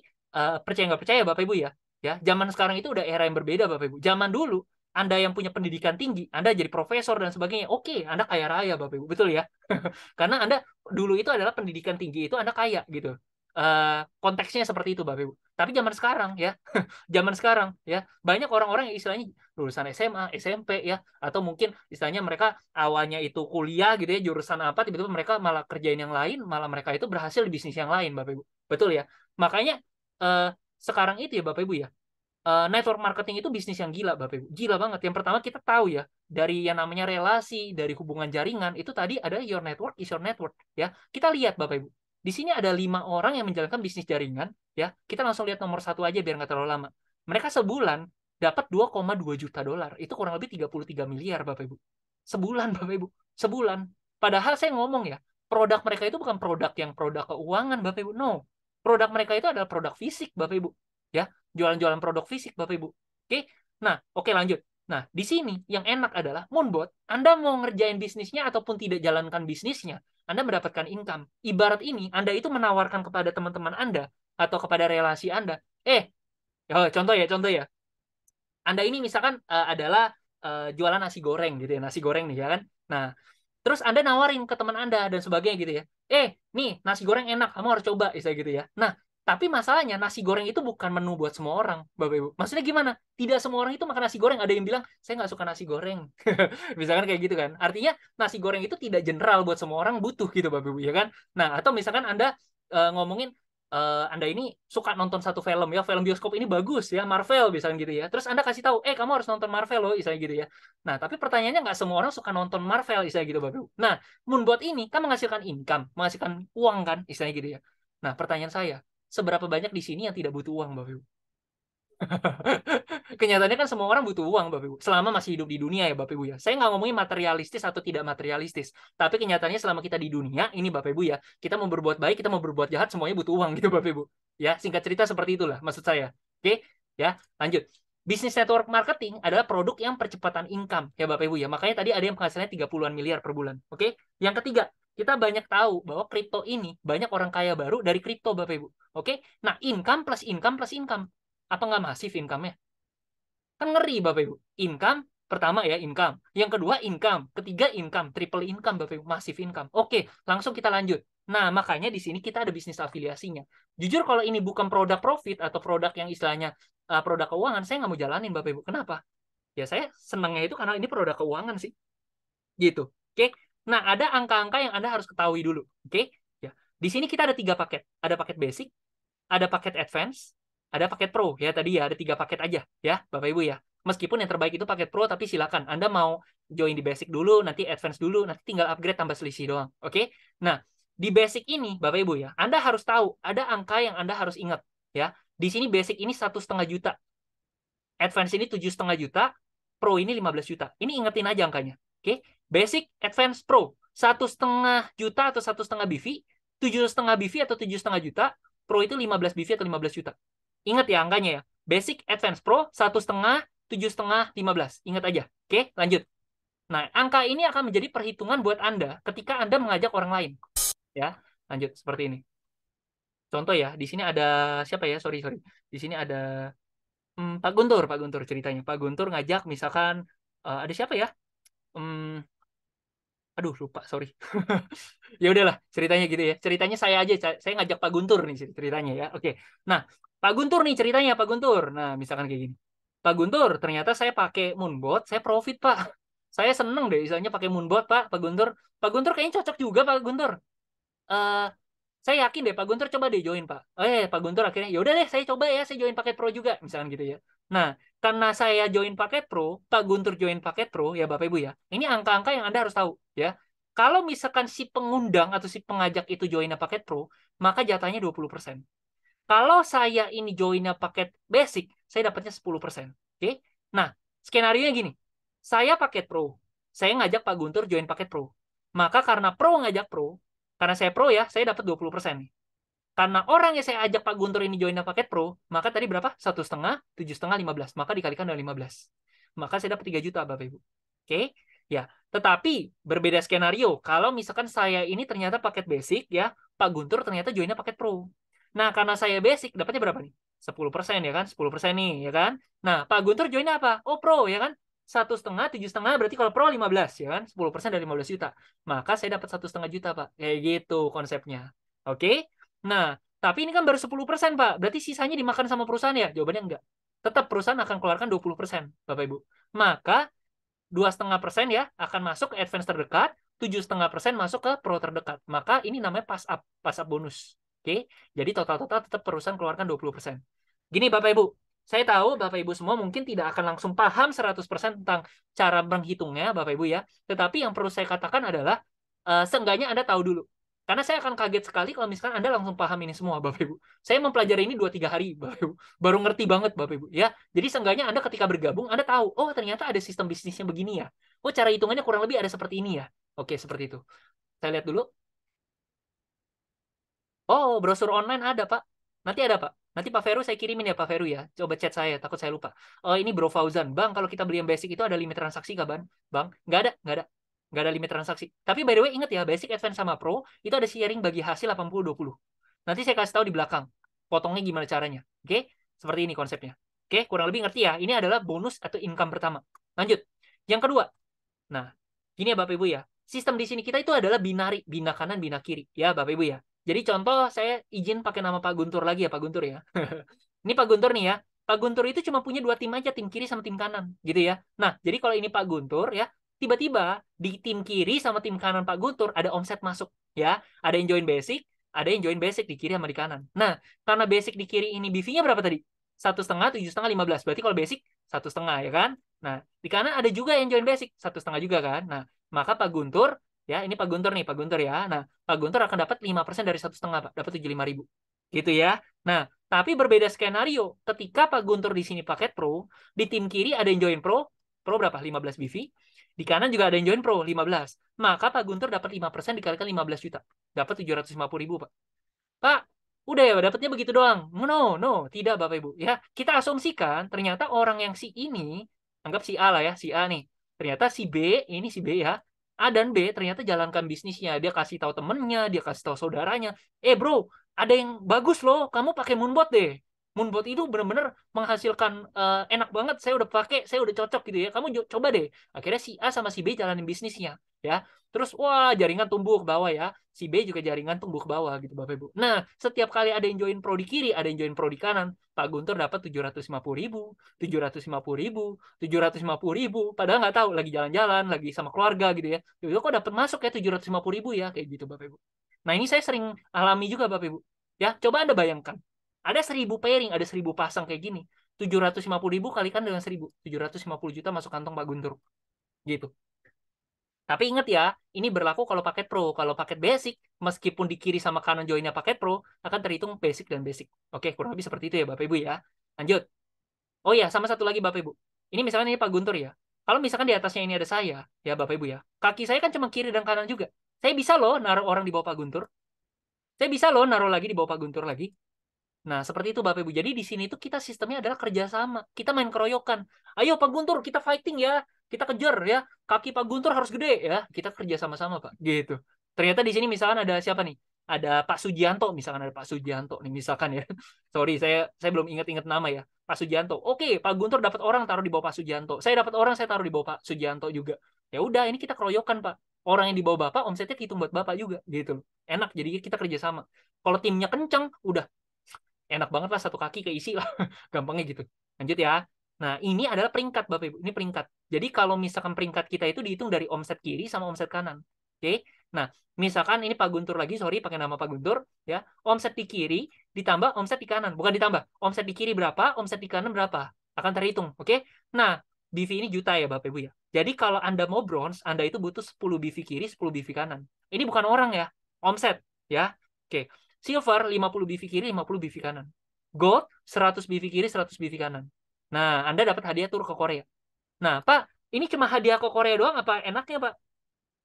percaya nggak percaya Bapak Ibu ya, zaman sekarang itu udah era yang berbeda Bapak Ibu. Zaman dulu Anda yang punya pendidikan tinggi, Anda jadi profesor dan sebagainya, oke, Anda kaya raya Bapak Ibu, betul ya? Karena Anda dulu itu adalah pendidikan tinggi itu Anda kaya gitu. Konteksnya seperti itu Bapak Ibu. Tapi zaman sekarang ya, zaman sekarang ya, banyak orang-orang yang istilahnya lulusan SMA, SMP ya, atau mungkin istilahnya mereka awalnya itu kuliah gitu ya, jurusan apa, tiba-tiba mereka malah kerjain yang lain, malah mereka itu berhasil di bisnis yang lain Bapak Ibu. Betul ya? Makanya sekarang itu ya Bapak Ibu ya, network marketing itu bisnis yang gila, Bapak Ibu. Gila banget. Yang pertama kita tahu ya, dari yang namanya relasi, dari hubungan jaringan, itu tadi ada your network is your network. Ya, kita lihat Bapak Ibu. Di sini ada 5 orang yang menjalankan bisnis jaringan. Ya, kita langsung lihat nomor 1 aja biar nggak terlalu lama. Mereka sebulan dapat 2,2 juta dolar. Itu kurang lebih 33 miliar, Bapak Ibu. Sebulan, Bapak Ibu. Sebulan. Padahal saya ngomong ya, produk mereka itu bukan produk keuangan, Bapak Ibu. No. Produk mereka itu adalah produk fisik, Bapak Ibu. Ya, jualan-jualan produk fisik, Bapak Ibu. Oke? Nah, oke lanjut. Nah, di sini yang enak adalah Moonbot, Anda mau ngerjain bisnisnya ataupun tidak jalankan bisnisnya, Anda mendapatkan income. Ibarat ini, Anda itu menawarkan kepada teman-teman Anda atau kepada relasi Anda, contoh ya. Anda ini misalkan adalah jualan nasi goreng gitu ya, nasi goreng nih ya kan. Nah, terus Anda nawarin ke teman Anda dan sebagainya gitu ya. Nih nasi goreng enak, kamu harus coba, istilah gitu ya. Nah, tapi masalahnya nasi goreng itu bukan menu buat semua orang, Bapak Ibu. Maksudnya gimana? Tidak semua orang itu makan nasi goreng. Ada yang bilang, saya nggak suka nasi goreng. Misalkan kayak gitu kan. Artinya nasi goreng itu tidak general buat semua orang butuh gitu, Bapak Ibu, ya kan? Nah, atau misalkan Anda ngomongin, Anda ini suka nonton satu film ya, film bioskop ini bagus ya, Marvel misalnya gitu ya. Terus Anda kasih tahu, kamu harus nonton Marvel loh, misalnya gitu ya. Nah, tapi pertanyaannya nggak semua orang suka nonton Marvel, misalnya gitu, Bapak Ibu. Nah, Moonbot ini kan menghasilkan income, menghasilkan uang kan, istilahnya gitu ya. Nah, pertanyaan saya, seberapa banyak di sini yang tidak butuh uang, Bapak Ibu? Kenyataannya kan semua orang butuh uang, Bapak Ibu. Selama masih hidup di dunia ya, Bapak Ibu ya. Saya nggak ngomongin materialistis atau tidak materialistis. Tapi kenyataannya selama kita di dunia, ini Bapak Ibu ya, kita mau berbuat baik, kita mau berbuat jahat, semuanya butuh uang gitu, Bapak Ibu. Ya, singkat cerita seperti itulah maksud saya. Oke, ya, lanjut. Bisnis network marketing adalah produk yang percepatan income, ya Bapak Ibu ya. Makanya tadi ada yang penghasilannya 30-an miliar per bulan. Oke, yang ketiga, kita banyak tahu bahwa kripto ini banyak orang kaya baru dari kripto, Bapak Ibu. Oke, nah income plus income plus income. Apa nggak masif income-nya? Kan ngeri, Bapak Ibu. Income, pertama ya income. Yang kedua income. Ketiga income. Triple income, Bapak Ibu. Massive income. Oke, langsung kita lanjut. Nah, makanya di sini kita ada bisnis afiliasinya. Jujur kalau ini bukan produk profit atau produk yang istilahnya produk keuangan, saya nggak mau jalanin, Bapak Ibu. Kenapa? Ya saya senangnya itu karena ini produk keuangan sih. Gitu. Oke. Nah, ada angka-angka yang Anda harus ketahui dulu. Oke. Ya. Di sini kita ada 3 paket. Ada paket basic, ada paket advance, ada paket pro. Ya, tadi ya ada 3 paket aja ya, Bapak Ibu ya. Meskipun yang terbaik itu paket pro, tapi silakan Anda mau join di basic dulu, nanti advance dulu, nanti tinggal upgrade tambah selisih doang. Oke. Nah, di basic ini Bapak Ibu ya, Anda harus tahu ada angka yang Anda harus ingat ya. Di sini basic ini 1,5 juta. Advance ini 7,5 juta, Pro ini 15 juta. Ini ingetin aja angkanya. Oke, Basic, Advance, Pro 1,5 juta atau 1,5 BV, 7,5 BV atau 7,5 juta, Pro itu 15 BV atau 15 juta. Ingat ya angkanya ya. Basic, Advance, Pro 1,5, 7,5, 15. Ingat aja. Oke, lanjut. Nah, angka ini akan menjadi perhitungan buat Anda ketika Anda mengajak orang lain. Ya, lanjut seperti ini. Contoh ya, di sini ada siapa ya? Sorry. Di sini ada Pak Guntur ceritanya. Pak Guntur ngajak misalkan ada siapa ya? Aduh lupa, sorry. Ya udahlah, ceritanya gitu ya. Ceritanya saya aja, saya ngajak Pak Guntur nih ceritanya ya. Oke. Nah, Pak Guntur nih ceritanya, Pak Guntur. Nah, misalkan kayak gini. Pak Guntur, ternyata saya pakai Moonbot, saya profit, Pak. Saya seneng deh misalnya pakai Moonbot, Pak Guntur. Pak Guntur kayaknya cocok juga, Pak Guntur. Eh saya yakin deh Pak Guntur coba deh join Pak. Pak Guntur akhirnya ya udah deh saya coba ya, saya join paket Pro juga misalkan gitu ya. Nah, karena saya join paket Pro, Pak Guntur join paket Pro ya Bapak Ibu ya. Ini angka-angka yang Anda harus tahu ya. Kalau misalkan si pengundang atau si pengajak itu joinnya paket Pro, maka jatahnya 20%. Kalau saya ini joinnya paket basic, saya dapatnya 10%. Oke? Nah, skenario gini. Saya paket Pro. Saya ngajak Pak Guntur join paket Pro. Maka karena Pro ngajak Pro, karena saya Pro ya, saya dapat 20%. Karena orang yang saya ajak Pak Guntur ini join paket Pro, maka tadi berapa? 1,5, 7,5, 15. Maka dikalikan dengan 15. Maka saya dapat 3 juta, Bapak Ibu. Oke? Ya, tetapi berbeda skenario. Kalau misalkan saya ini ternyata paket basic ya, Pak Guntur ternyata joinnya paket Pro. Nah, karena saya basic, dapatnya berapa nih? 10% ya kan? 10% nih, ya kan? Nah, Pak Guntur joinnya apa? Oh, Pro, ya kan? 1,5, 7,5, berarti kalau Pro 15, ya kan? 10% dari 15 juta. Maka saya dapat 1,5 juta, Pak. Kayak gitu konsepnya. Oke? Nah, tapi ini kan baru 10%, Pak. Berarti sisanya dimakan sama perusahaan ya? Jawabannya enggak. Tetap perusahaan akan keluarkan 20%, Bapak Ibu. Maka 2,5% ya akan masuk ke advance terdekat, 7,5% masuk ke pro terdekat. Maka ini namanya pass up bonus. Oke? Jadi total tetap perusahaan keluarkan 20%. Gini Bapak Ibu, Saya tahu Bapak Ibu semua mungkin tidak akan langsung paham 100% tentang cara menghitungnya Bapak Ibu ya. Tetapi yang perlu saya katakan adalah seenggaknya Anda tahu dulu. Karena saya akan kaget sekali kalau misalkan Anda langsung paham ini semua Bapak Ibu. Saya mempelajari ini 2-3 hari Bapak Ibu. Baru ngerti banget Bapak Ibu ya. Jadi seenggaknya Anda ketika bergabung Anda tahu, oh ternyata ada sistem bisnisnya begini ya. Oh cara hitungannya kurang lebih ada seperti ini ya. Oke, seperti itu. Saya lihat dulu. Oh, brosur online ada, Pak. Nanti ada, Pak. Nanti Pak Feru saya kirimin ya, Pak Feru ya. Coba chat saya, takut saya lupa. Oh, ini Bro Fauzan. Bang, kalau kita beli yang basic itu ada limit transaksi kah, Bang? Bang, nggak ada, nggak ada. Nggak ada limit transaksi. Tapi by the way, ingat ya, basic, advance, sama pro, itu ada sharing bagi hasil 80-20. Nanti saya kasih tahu di belakang. Potongnya gimana caranya. Oke? Seperti ini konsepnya. Oke, kurang lebih ngerti ya. Ini adalah bonus atau income pertama. Lanjut. Yang kedua. Nah, gini ya Bapak Ibu ya. Sistem di sini kita itu adalah binari, bina kanan, bina kiri. Ya Bapak Ibu ya. Jadi contoh saya izin pakai nama Pak Guntur lagi ya Pak Guntur ya. Ini Pak Guntur nih ya. Pak Guntur itu cuma punya 2 tim aja, tim kiri sama tim kanan, gitu ya. Nah, jadi kalau ini Pak Guntur ya, tiba-tiba di tim kiri sama tim kanan Pak Guntur ada omset masuk ya. Ada yang join basic, ada yang join basic di kiri sama di kanan. Nah, karena basic di kiri ini BV-nya berapa tadi? 1,5, 7,5, 15. Berarti kalau basic 1,5 ya kan? Nah, di kanan ada juga yang join basic 1,5 juga kan? Nah, maka Pak Guntur ya, ini Pak Guntur nih, Pak Guntur ya. Nah, Pak Guntur akan dapat 5% dari 1,5, Pak. Dapat 75.000. Gitu ya. Nah, tapi berbeda skenario. Ketika Pak Guntur di sini paket Pro, di tim kiri ada yang join Pro, Pro berapa? 15 BV. Di kanan juga ada yang join Pro, 15. Maka Pak Guntur dapat 5% dikalikan 15 juta. Dapat 750.000, Pak. Pak, udah ya, dapatnya begitu doang. No, no, tidak Bapak Ibu. Ya, kita asumsikan ternyata orang yang si ini, anggap si A lah ya, si A nih. Ternyata si B, ini si B ya. A dan B ternyata jalankan bisnisnya. Dia kasih tahu temennya, dia kasih tahu saudaranya. Bro, ada yang bagus loh, kamu pakai Moonbot deh. Moonbot itu benar-benar menghasilkan enak banget. Saya udah pakai, saya udah cocok gitu ya. Kamu coba deh. Akhirnya si A sama si B jalanin bisnisnya, ya. Terus wah jaringan tumbuh ke bawah ya. Si B juga jaringan tumbuh ke bawah gitu Bapak Ibu. Nah, setiap kali ada yang join pro di kiri, ada yang join pro di kanan, Pak Guntur dapat 750.000, 750.000, 750.000. Padahal nggak tahu lagi jalan-jalan, lagi sama keluarga gitu ya. Itu kok dapat masuk ya 750.000 ya kayak gitu Bapak Ibu. Nah, ini saya sering alami juga Bapak Ibu. Ya, coba Anda bayangkan. Ada 1.000 pairing, ada 1.000 pasang kayak gini. 750.000 kalikan dengan 1.000. 750 juta masuk kantong Pak Guntur. Gitu. Tapi ingat ya, ini berlaku kalau paket Pro. Kalau paket Basic, meskipun di kiri sama kanan joinnya paket Pro, akan terhitung Basic dan Basic. Oke, kurang lebih seperti itu ya Bapak Ibu ya. Lanjut. Oh ya, sama satu lagi Bapak Ibu. Ini misalkan ini Pak Guntur ya. Kalau misalkan di atasnya ini ada saya, ya Bapak Ibu ya. Kaki saya kan cuma kiri dan kanan juga. Saya bisa loh naruh orang di bawah Pak Guntur. Saya bisa loh naruh lagi di bawah Pak Guntur lagi. Nah, seperti itu Bapak Ibu. Jadi di sini itu kita sistemnya adalah kerjasama. Kita main keroyokan. Ayo Pak Guntur, kita fighting ya. Kita kejar ya. Kaki Pak Guntur harus gede ya. Kita kerja sama-sama Pak. Gitu. Ternyata di sini misalkan ada siapa nih? Ada Pak Sugianto, misalkan ada Pak Sugianto nih misalkan ya. Sorry, saya belum ingat-ingat nama ya. Pak Sugianto. Oke, Pak Guntur dapat orang taruh di bawah Pak Sugianto. Saya dapat orang saya taruh di bawah Pak Sugianto juga. Ya udah, ini kita keroyokan Pak. Orang yang di bawah Bapak omsetnya hitung buat Bapak juga gitu loh. Enak jadi kita kerja sama. Kalau timnya kencang, udah enak banget lah satu kaki keisi lah. Gampangnya gitu. Lanjut ya. Nah, ini adalah peringkat Bapak Ibu. Ini peringkat. Jadi kalau misalkan peringkat kita itu dihitung dari omset kiri sama omset kanan. Oke. Nah, misalkan ini Pak Guntur lagi, sorry pakai nama Pak Guntur ya. Omset di kiri ditambah omset di kanan. Bukan ditambah. Omset di kiri berapa, omset di kanan berapa. Akan terhitung. Oke. Nah, BV ini juta ya Bapak Ibu ya. Jadi kalau Anda mau bronze, Anda itu butuh 10 BV kiri, 10 BV kanan. Ini bukan orang ya. Omset ya. Oke. Silver 50 BV kiri, 50 BV kanan. Gold 100 BV kiri, 100 BV kanan. Nah, Anda dapat hadiah tur ke Korea. Nah, Pak, ini cuma hadiah ke Korea doang apa enaknya, Pak?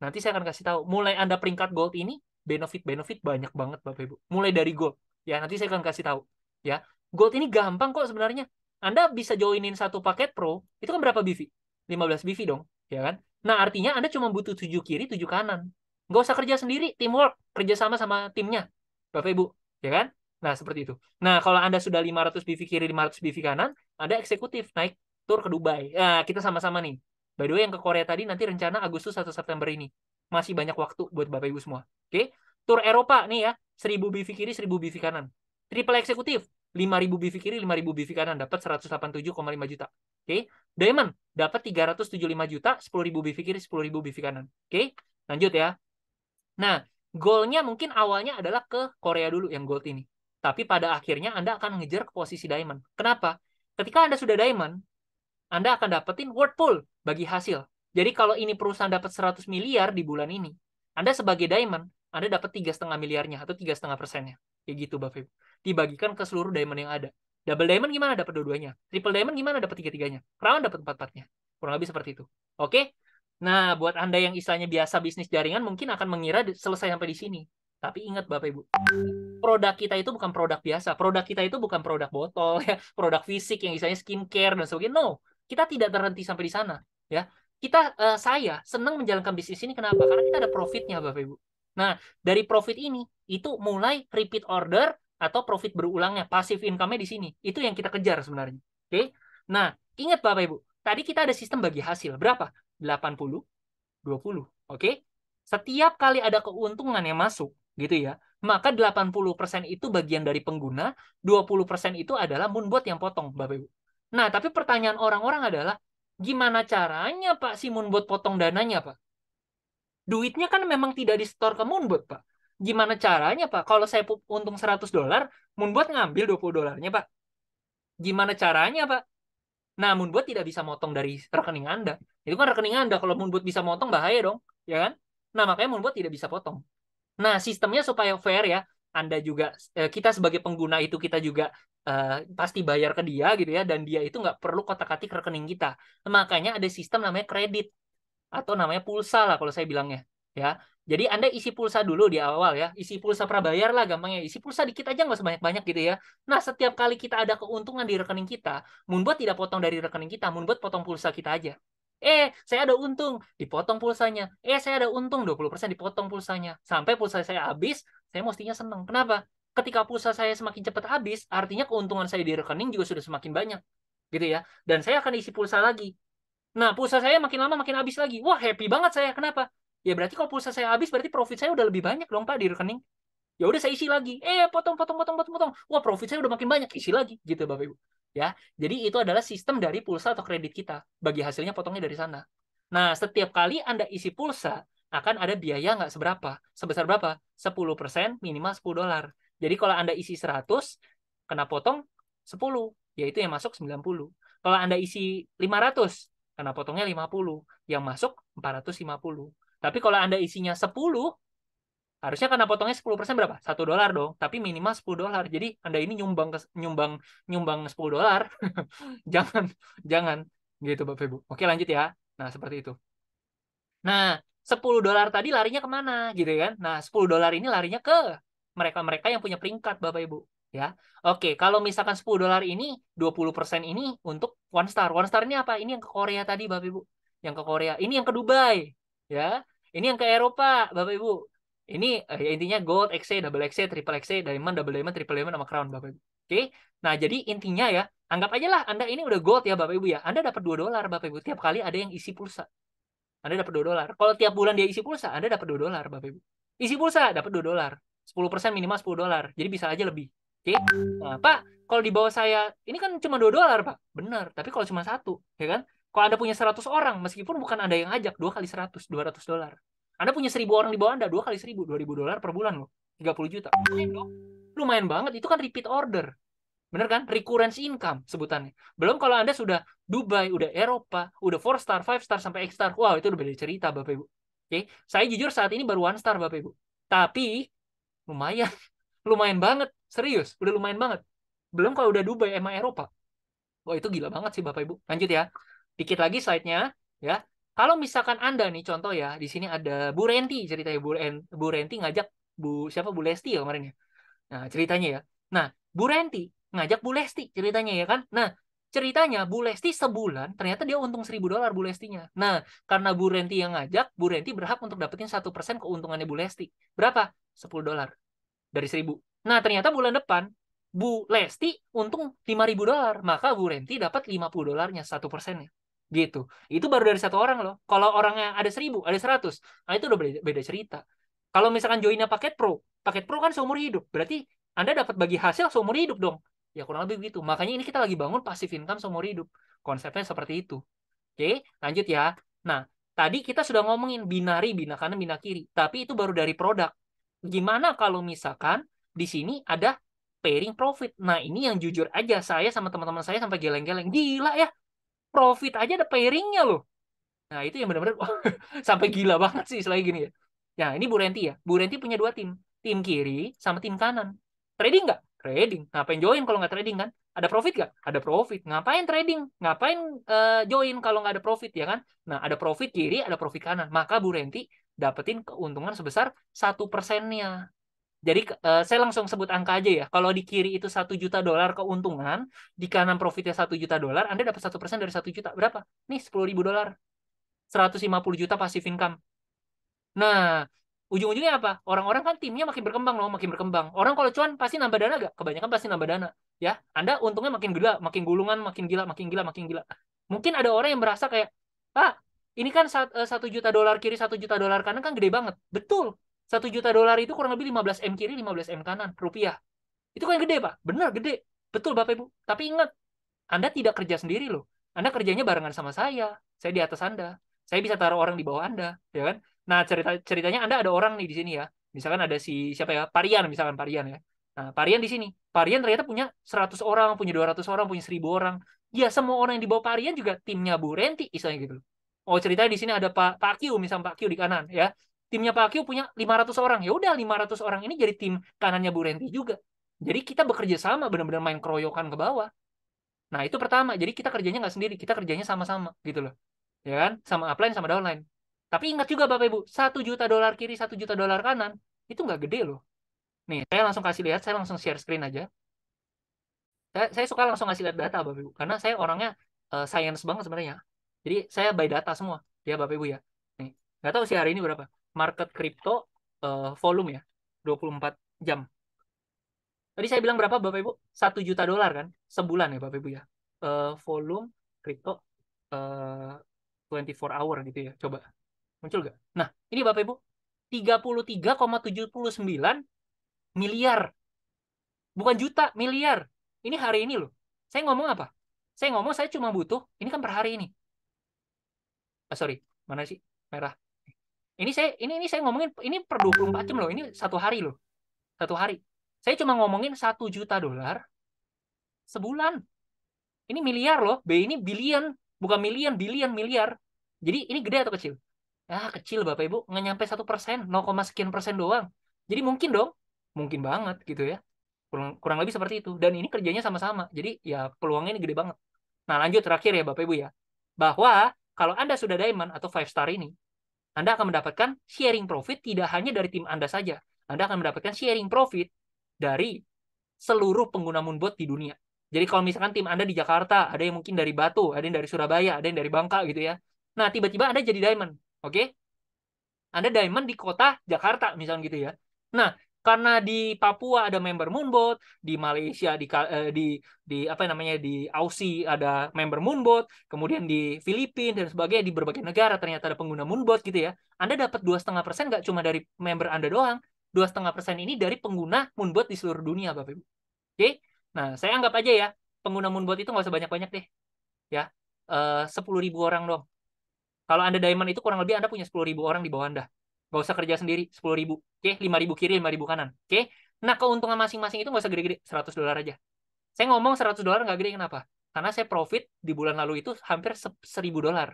Nanti saya akan kasih tahu. Mulai Anda peringkat gold ini, benefit banyak banget, Bapak Ibu. Mulai dari gold. Ya, nanti saya akan kasih tahu. Ya, gold ini gampang kok sebenarnya. Anda bisa joinin satu paket pro, itu kan berapa BV? 15 BV dong, ya kan? Nah, artinya Anda cuma butuh 7 kiri, 7 kanan. Nggak usah kerja sendiri, teamwork, kerja sama timnya. Bapak Ibu, ya kan? Nah, seperti itu. Nah, kalau Anda sudah 500 BV kiri, 500 BV kanan, Anda eksekutif naik tur ke Dubai. Nah, kita sama-sama nih. By the way, yang ke Korea tadi nanti rencana Agustus atau September ini. Masih banyak waktu buat Bapak Ibu semua. Oke? Tur Eropa nih ya, 1000 BV kiri, 1000 BV kanan. Triple eksekutif, 5000 BV kiri, 5000 BV kanan, dapat 187,5 juta. Oke? Diamond dapat 375 juta, 10.000 BV kiri, 10.000 BV kanan. Oke? Lanjut ya. Nah, goalnya mungkin awalnya adalah ke Korea dulu yang gold ini. Tapi pada akhirnya Anda akan ngejar ke posisi diamond. Kenapa? Ketika Anda sudah diamond, Anda akan dapetin worth pool bagi hasil. Jadi kalau ini perusahaan dapat 100 miliar di bulan ini, Anda sebagai diamond, Anda dapat 3,5 miliarnya atau 3,5%-nya. Kayak gitu, Bapak Ibu. Dibagikan ke seluruh diamond yang ada. Double diamond gimana dapat dua-duanya? Triple diamond gimana dapat tiga-tiganya? Crown dapat empat-empatnya. Kurang lebih seperti itu. Oke? Nah, buat Anda yang istilahnya biasa bisnis jaringan mungkin akan mengira selesai sampai di sini. Tapi ingat Bapak Ibu, produk kita itu bukan produk biasa. Produk kita itu bukan produk botol, ya, produk fisik yang istilahnya skincare dan sebagainya. No, kita tidak terhenti sampai di sana. Ya, saya senang menjalankan bisnis ini. Kenapa? Karena kita ada profitnya, Bapak Ibu. Nah, dari profit ini itu mulai repeat order atau profit berulangnya, passive income-nya di sini. Itu yang kita kejar sebenarnya. Oke? Nah, ingat Bapak Ibu, tadi kita ada sistem bagi hasil. Berapa? 80, 20. Oke? Setiap kali ada keuntungan yang masuk, gitu ya, maka 80% itu bagian dari pengguna, 20% itu adalah Moonbot yang potong, Bapak Ibu. Nah, tapi pertanyaan orang-orang adalah, gimana caranya Pak si Moonbot potong dananya, Pak? Duitnya kan memang tidak di-store ke Moonbot, Pak. Gimana caranya, Pak? Kalau saya untung $100, Moonbot ngambil $20-nya, Pak. Gimana caranya, Pak? Nah, Moonbot tidak bisa motong dari rekening Anda. Itu kan rekening Anda. Kalau Moonbot bisa motong, bahaya dong. Ya kan? Nah, makanya Moonbot tidak bisa potong. Nah, sistemnya supaya fair ya, Anda juga, kita sebagai pengguna itu kita juga pasti bayar ke dia gitu ya, dan dia itu nggak perlu kotak-katik rekening kita. Makanya ada sistem namanya kredit atau namanya pulsa lah kalau saya bilangnya ya. Jadi Anda isi pulsa dulu di awal ya, isi pulsa prabayar lah gampangnya, isi pulsa dikit aja nggak sebanyak-banyak gitu ya. Nah, setiap kali kita ada keuntungan di rekening kita, Moonbot tidak potong dari rekening kita, Moonbot potong pulsa kita aja. Saya ada untung, dipotong pulsanya. Saya ada untung, 20% dipotong pulsanya. Sampai pulsa saya habis, saya mestinya senang. Kenapa? Ketika pulsa saya semakin cepat habis, artinya keuntungan saya di rekening juga sudah semakin banyak. Gitu ya. Dan saya akan isi pulsa lagi. Nah, pulsa saya makin lama makin habis lagi. Wah, happy banget saya. Kenapa? Ya berarti kalau pulsa saya habis, berarti profit saya udah lebih banyak dong, Pak, di rekening. Ya udah saya isi lagi. Potong, potong, potong, potong, potong. Wah, profit saya udah makin banyak. Isi lagi, gitu, Bapak Ibu. Ya, jadi itu adalah sistem dari pulsa atau kredit kita. Bagi hasilnya potongnya dari sana. Nah, setiap kali Anda isi pulsa, akan ada biaya nggak seberapa. Sebesar berapa? 10%, minimal $10. Jadi kalau Anda isi 100, kena potong 10. Yaitu yang masuk 90. Kalau Anda isi 500, kena potongnya 50. Yang masuk 450. Tapi kalau Anda isinya 10, harusnya kena potongnya 10% berapa? $1 dong. Tapi minimal $10. Jadi Anda ini nyumbang $10. Jangan, jangan gitu Bapak Ibu. Oke, lanjut ya. Nah, seperti itu. Nah, $10 tadi larinya kemana gitu kan? Nah, $10 ini larinya ke mereka-mereka yang punya peringkat Bapak Ibu. Ya, oke. Kalau misalkan $10 ini, 20% ini untuk One Star. One Star ini apa? Ini yang ke Korea tadi Bapak Ibu. Yang ke Korea. Ini yang ke Dubai. Ya, ini yang ke Eropa Bapak Ibu. Ini intinya Gold, XC, Double XC, Triple XC, Diamond, Double Diamond, Triple Diamond, sama Crown Bapak Ibu. Oke. Nah, jadi intinya ya, anggap aja lah Anda ini udah Gold ya Bapak Ibu ya. Anda dapat $2 Bapak Ibu. Tiap kali ada yang isi pulsa. Anda dapat $2. Kalau tiap bulan dia isi pulsa, Anda dapat $2 Bapak Ibu. Isi pulsa dapat $2. 10% minimal $10. Jadi bisa aja lebih. Oke. Nah, Pak, kalau di bawah saya ini kan cuma $2, Pak. Benar, tapi kalau cuma satu, ya kan? Kalau Anda punya 100 orang, meskipun bukan Anda yang ajak, 2 kali 100, $200. Anda punya 1.000 orang di bawah Anda, 2 kali 1.000, $2.000 per bulan loh. 30 juta. Lumayan dong. Lumayan banget, itu kan repeat order. Bener kan? Recurrence income sebutannya. Belum kalau Anda sudah Dubai, udah Eropa, udah 4 star, 5 star, sampai X star. Wow, itu udah beda cerita Bapak Ibu. Oke, saya jujur saat ini baru 1 star Bapak Ibu. Tapi lumayan, lumayan banget. Serius, udah lumayan banget. Belum kalau udah Dubai emang Eropa. Wah, itu gila banget sih Bapak Ibu. Lanjut ya. Dikit lagi slide-nya ya. Kalau misalkan Anda nih contoh ya, di sini ada Bu Renti ceritanya. Bu Renti ngajak Bu Lesti ya kemarin ya. Nah, ceritanya ya. Nah, Bu Renti ngajak Bu Lesti ceritanya ya kan. Nah, ceritanya Bu Lesti sebulan ternyata dia untung $1.000 Bu Lestinya. Nah, karena Bu Renti yang ngajak, Bu Renti berhak untuk dapetin 1% keuntungannya Bu Lesti. Berapa? $10 dari 1.000. Nah, ternyata bulan depan Bu Lesti untung $5.000, maka Bu Renti dapat $50-nya 1%-nya. Gitu. Itu baru dari satu orang loh. Kalau orangnya ada 1.000, ada 100, nah itu udah beda cerita. Kalau misalkan joinnya paket Pro kan seumur hidup. Berarti Anda dapat bagi hasil seumur hidup dong. Ya kurang lebih begitu. Makanya ini kita lagi bangun passive income seumur hidup. Konsepnya seperti itu. Oke, lanjut ya. Nah, tadi kita sudah ngomongin binari, bina kanan, bina kiri. Tapi itu baru dari produk. Gimana kalau misalkan di sini ada pairing profit. Nah, ini yang jujur aja, saya sama teman-teman saya sampai geleng-geleng. Gila ya, profit aja ada pairingnya loh. Nah, itu yang benar-benar sampai gila banget sih selagi gini ya. Ya, ini Bu Renti ya. Bu Renti punya dua tim. Tim kiri sama tim kanan. Trading nggak? Trading. Ngapain join kalau nggak trading kan? Ada profit nggak? Ada profit. Ngapain trading? Ngapain join kalau nggak ada profit ya kan? Nah, ada profit kiri, ada profit kanan. Maka Bu Renti dapetin keuntungan sebesar 1%-nya. Jadi saya langsung sebut angka aja ya. Kalau di kiri itu $1 juta keuntungan, di kanan profitnya $1 juta, Anda dapat 1% dari 1 juta. Berapa? Nih $10.000. 150 juta passive income. Nah, ujung-ujungnya apa? Orang-orang kan timnya makin berkembang loh, makin berkembang. Orang kalau cuan pasti nambah dana gak? Kebanyakan pasti nambah dana. Ya, Anda untungnya makin gila, makin gulungan, makin gila, makin gila, makin gila. Mungkin ada orang yang merasa kayak, ini kan $1 juta kiri, $1 juta kanan kan gede banget. Betul. $1 juta itu kurang lebih 15 M kiri, 15 M kanan, rupiah. Itu kan gede, Pak. Benar, gede. Betul, Bapak Ibu. Tapi ingat, Anda tidak kerja sendiri loh. Anda kerjanya barengan sama saya. Saya di atas Anda. Saya bisa taruh orang di bawah Anda, ya kan? Nah, ceritanya Anda ada orang nih di sini ya. Misalkan ada si siapa ya? Parian, misalkan Parian ya. Nah, Parian di sini. Parian ternyata punya 100 orang, punya 200 orang, punya 1000 orang. Ya, semua orang yang di bawah Parian juga timnya Bu Renti, istilahnya gitu. Oh, ceritanya di sini ada Pak Q, misalnya Pak Q di kanan ya. Timnya Pak Q punya 500 orang. Ya udah 500 orang ini jadi tim kanannya Bu Renti juga. Jadi kita bekerja sama, benar-benar main keroyokan ke bawah. Nah, itu pertama. Jadi kita kerjanya nggak sendiri, kita kerjanya sama-sama gitu loh. Ya kan? Sama upline sama downline. Tapi ingat juga Bapak Ibu, $1 juta kiri, $1 juta kanan, itu nggak gede loh. Nih, saya langsung kasih lihat, saya langsung share screen aja. Saya suka langsung ngasih lihat data Bapak Ibu, karena saya orangnya science banget sebenarnya. Jadi saya by data semua, ya Bapak Ibu ya. Nih, nggak tahu sih hari ini berapa. Market crypto volume ya, 24 jam. Tadi saya bilang berapa Bapak Ibu? $1 juta kan? Sebulan ya Bapak Ibu ya. Volume crypto 24 hour gitu ya. Coba muncul nggak? Nah, ini Bapak Ibu. 33,79 miliar. Bukan juta, miliar. Ini hari ini loh. Saya ngomong apa? Saya ngomong saya cuma butuh, ini kan per hari ini. Sorry, mana sih? Merah. Ini saya ngomongin ini per 24 jam loh. Ini satu hari loh. Satu hari. Saya cuma ngomongin $1 juta sebulan. Ini miliar loh. B ini billion, bukan million, billion, miliar. Jadi ini gede atau kecil? Kecil Bapak Ibu, nggak nyampe 1%, 0, sekian persen doang. Jadi mungkin dong, mungkin banget gitu ya. Kurang lebih seperti itu. Dan ini kerjanya sama-sama. Jadi ya peluangnya ini gede banget. Nah lanjut terakhir ya Bapak Ibu ya. Bahwa kalau Anda sudah diamond atau 5 star ini, Anda akan mendapatkan sharing profit tidak hanya dari tim Anda saja. Anda akan mendapatkan sharing profit dari seluruh pengguna Moonbot di dunia. Jadi kalau misalkan tim Anda di Jakarta, ada yang mungkin dari Batu, ada yang dari Surabaya, ada yang dari Bangka gitu ya. Nah, tiba-tiba Anda jadi diamond. Oke? Anda diamond di kota Jakarta misalnya gitu ya. Nah, karena di Papua ada member Moonbot, di Malaysia di apa namanya di Aussie ada member Moonbot, kemudian di Filipina dan sebagainya di berbagai negara ternyata ada pengguna Moonbot gitu ya. Anda dapat 2,5% nggak cuma dari member Anda doang, 2,5% ini dari pengguna Moonbot di seluruh dunia, Bapak Ibu. Oke? Nah, saya anggap aja ya, pengguna Moonbot itu nggak usah banyak-banyak deh. Ya, 10.000 orang dong. Kalau Anda diamond itu kurang lebih Anda punya 10.000 orang di bawah Anda. Nggak usah kerja sendiri, 10.000. Oke, 5.000 kiri, 5.000 kanan. Oke? Nah, keuntungan masing-masing itu nggak usah gede-gede, $100 aja. Saya ngomong $100 nggak gede, kenapa? Karena saya profit di bulan lalu itu hampir $1.000.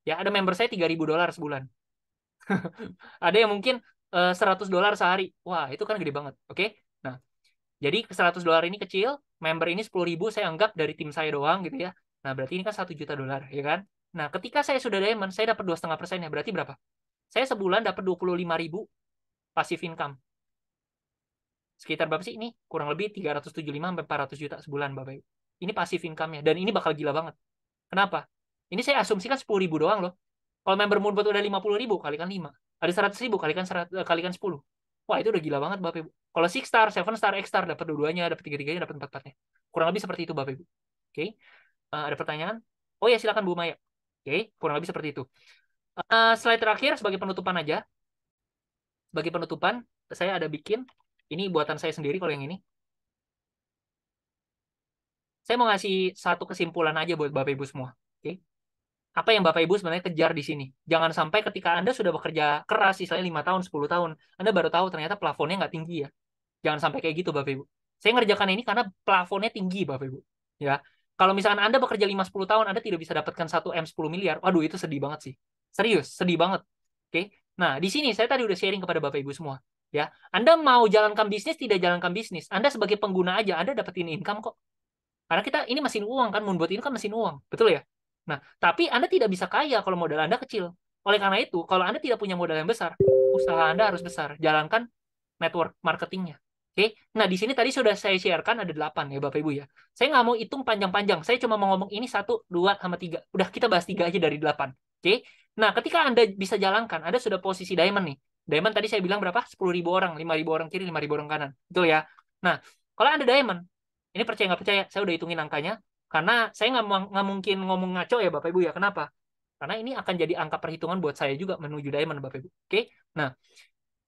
Ya, ada member saya $3.000 sebulan. Ada yang mungkin $100 sehari. Wah, itu kan gede banget. Oke? Nah, jadi $100 ini kecil, member ini 10.000 saya anggap dari tim saya doang gitu ya. Nah, berarti ini kan $1 juta, ya kan? Nah, ketika saya sudah diamond, saya dapat 2,5% ya. Berarti berapa? Saya sebulan dapat 25.000 passive income. Sekitar berapa sih ini? Kurang lebih 375 sampai 400 juta sebulan, Bapak Ibu. Ini passive income-nya dan ini bakal gila banget. Kenapa? Ini saya asumsikan 10.000 doang loh. Kalau member Moonbot udah 50.000 kalikan 5. Ada 100.000 kalikan 10. Wah, itu udah gila banget, Bapak Ibu. Kalau 6 star, 7 star, X star dapat dua-duanya, dapat tiga-tiganya, dapat empat-empatnya. Kurang lebih seperti itu, Bapak Ibu. Oke. Ada pertanyaan? Oh ya, silakan Bu Maya. Oke, kurang lebih seperti itu. Slide terakhir sebagai penutupan aja. Sebagai penutupan, saya ada bikin, ini buatan saya sendiri kalau yang ini. Saya mau ngasih satu kesimpulan aja buat Bapak Ibu semua. Oke. Apa yang Bapak Ibu sebenarnya kejar di sini? Jangan sampai ketika Anda sudah bekerja keras, misalnya 5 tahun, 10 tahun, Anda baru tahu ternyata plafonnya nggak tinggi ya. Jangan sampai kayak gitu Bapak Ibu. Saya ngerjakan ini karena plafonnya tinggi, Bapak Ibu. Ya. Kalau misalkan Anda bekerja 5-10 tahun, Anda tidak bisa dapatkan 1M 10 miliar. Waduh, itu sedih banget sih. Serius, sedih banget. Oke. Nah, di sini saya tadi udah sharing kepada Bapak Ibu semua. Ya, Anda mau jalankan bisnis, tidak jalankan bisnis. Anda sebagai pengguna aja, Anda dapetin income kok. Karena kita ini mesin uang kan, Moonbot ini kan mesin uang, betul ya? Nah, tapi Anda tidak bisa kaya kalau modal Anda kecil. Oleh karena itu, kalau Anda tidak punya modal yang besar, usaha Anda harus besar. Jalankan network marketingnya. Oke, nah di sini tadi sudah saya sharekan ada 8 ya Bapak Ibu ya. Saya nggak mau hitung panjang-panjang. Saya cuma mau ngomong ini 1, 2, sama 3. Udah kita bahas 3 aja dari 8. Oke, nah ketika Anda bisa jalankan, Anda sudah posisi diamond nih. Diamond tadi saya bilang berapa? 10.000 orang, 5.000 orang kiri, 5.000 orang kanan. Betul ya? Nah, kalau Anda diamond, ini percaya nggak percaya, saya udah hitungin angkanya. Karena saya nggak mungkin ngomong ngaco ya Bapak Ibu ya. Kenapa? Karena ini akan jadi angka perhitungan buat saya juga menuju diamond Bapak Ibu. Oke, nah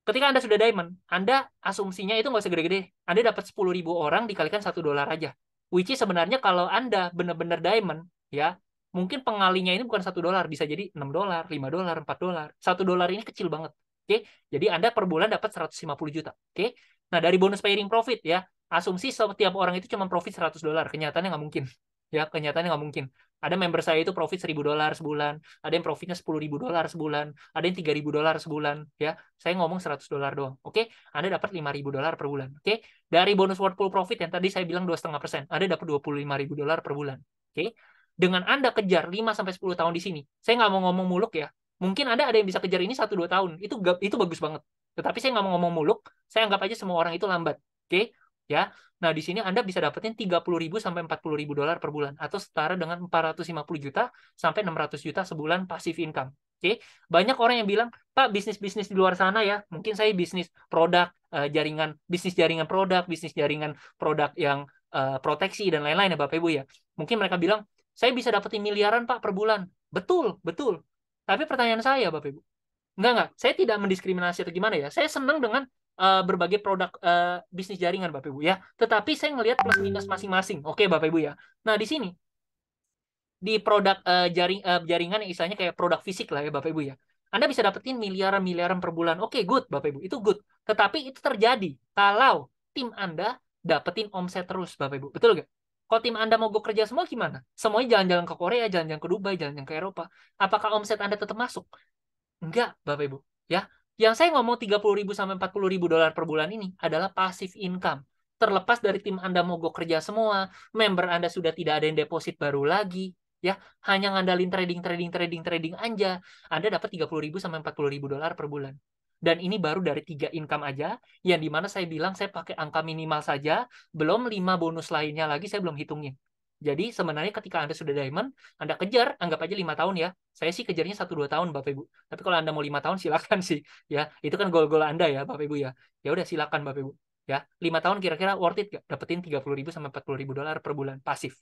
ketika Anda sudah diamond, Anda asumsinya itu nggak usah gede-gede. Anda dapat 10.000 orang dikalikan $1 aja. Which is sebenarnya kalau Anda benar-benar diamond, ya, mungkin pengalinya ini bukan $1, bisa jadi $6, $5, $4. $1 ini kecil banget. Oke, jadi Anda per bulan dapat 150 juta. Oke, nah dari bonus pairing profit ya, asumsi setiap orang itu cuma profit $100. Kenyataannya nggak mungkin. Ya, kenyataannya nggak mungkin. Ada member saya itu profit $1.000 sebulan, ada yang profitnya $10.000 sebulan, ada yang $3.000 sebulan, ya. Saya ngomong $100 doang. Oke, Anda dapat $5.000 per bulan. Oke, dari bonus worth full profit yang tadi saya bilang 2,5%, Anda dapat $25.000 per bulan. Oke, dengan Anda kejar 5-10 tahun di sini, saya nggak mau ngomong muluk ya. Mungkin Anda ada yang bisa kejar ini 1-2 tahun, itu bagus banget. Tetapi saya nggak mau ngomong muluk, saya anggap aja semua orang itu lambat. Oke, ya. Nah, di sini Anda bisa dapetin 30.000 sampai $40.000 per bulan atau setara dengan 450 juta sampai 600 juta sebulan passive income. Oke, banyak orang yang bilang, "Pak, bisnis-bisnis di luar sana ya, mungkin saya bisnis produk bisnis jaringan produk, bisnis jaringan produk yang proteksi dan lain-lain ya Bapak Ibu ya." Mungkin mereka bilang, "Saya bisa dapetin miliaran Pak per bulan." Betul, betul. Tapi pertanyaan saya Bapak Ibu, enggak. Saya tidak mendiskriminasi atau gimana ya. Saya senang dengan berbagai produk bisnis jaringan Bapak Ibu ya. Tetapi saya ngelihat plus minus masing-masing. Oke Bapak Ibu ya. Nah di sini di produk jaringan yang istilahnya kayak produk fisik lah ya Bapak Ibu ya. Anda bisa dapetin miliaran-miliaran per bulan. Oke, good Bapak Ibu. Itu good. Tetapi itu terjadi kalau tim Anda dapetin omset terus Bapak Ibu. Betul nggak? Kalau tim Anda mau go kerja semua gimana? Semuanya jalan-jalan ke Korea, jalan-jalan ke Dubai, jalan-jalan ke Eropa. Apakah omset Anda tetap masuk? Enggak, Bapak Ibu. Ya, yang saya ngomong 30.000 sampai $40.000 per bulan ini adalah passive income. Terlepas dari tim Anda mogok kerja semua, member Anda sudah tidak ada yang deposit baru lagi, ya, hanya ngandalin trading aja, Anda dapat 30.000 sampai $40.000 per bulan. Dan ini baru dari 3 income aja, yang dimana saya bilang saya pakai angka minimal saja, belum 5 bonus lainnya lagi saya belum hitungin. Jadi sebenarnya ketika Anda sudah diamond, Anda kejar, anggap aja 5 tahun ya. Saya sih kejarnya 1-2 tahun Bapak Ibu. Tapi kalau Anda mau 5 tahun silakan sih. Ya, itu kan goal-goal Anda ya Bapak Ibu ya. Ya udah silakan Bapak Ibu. Ya, 5 tahun kira-kira worth it gak? Dapetin 30.000 sampai $40.000 per bulan pasif.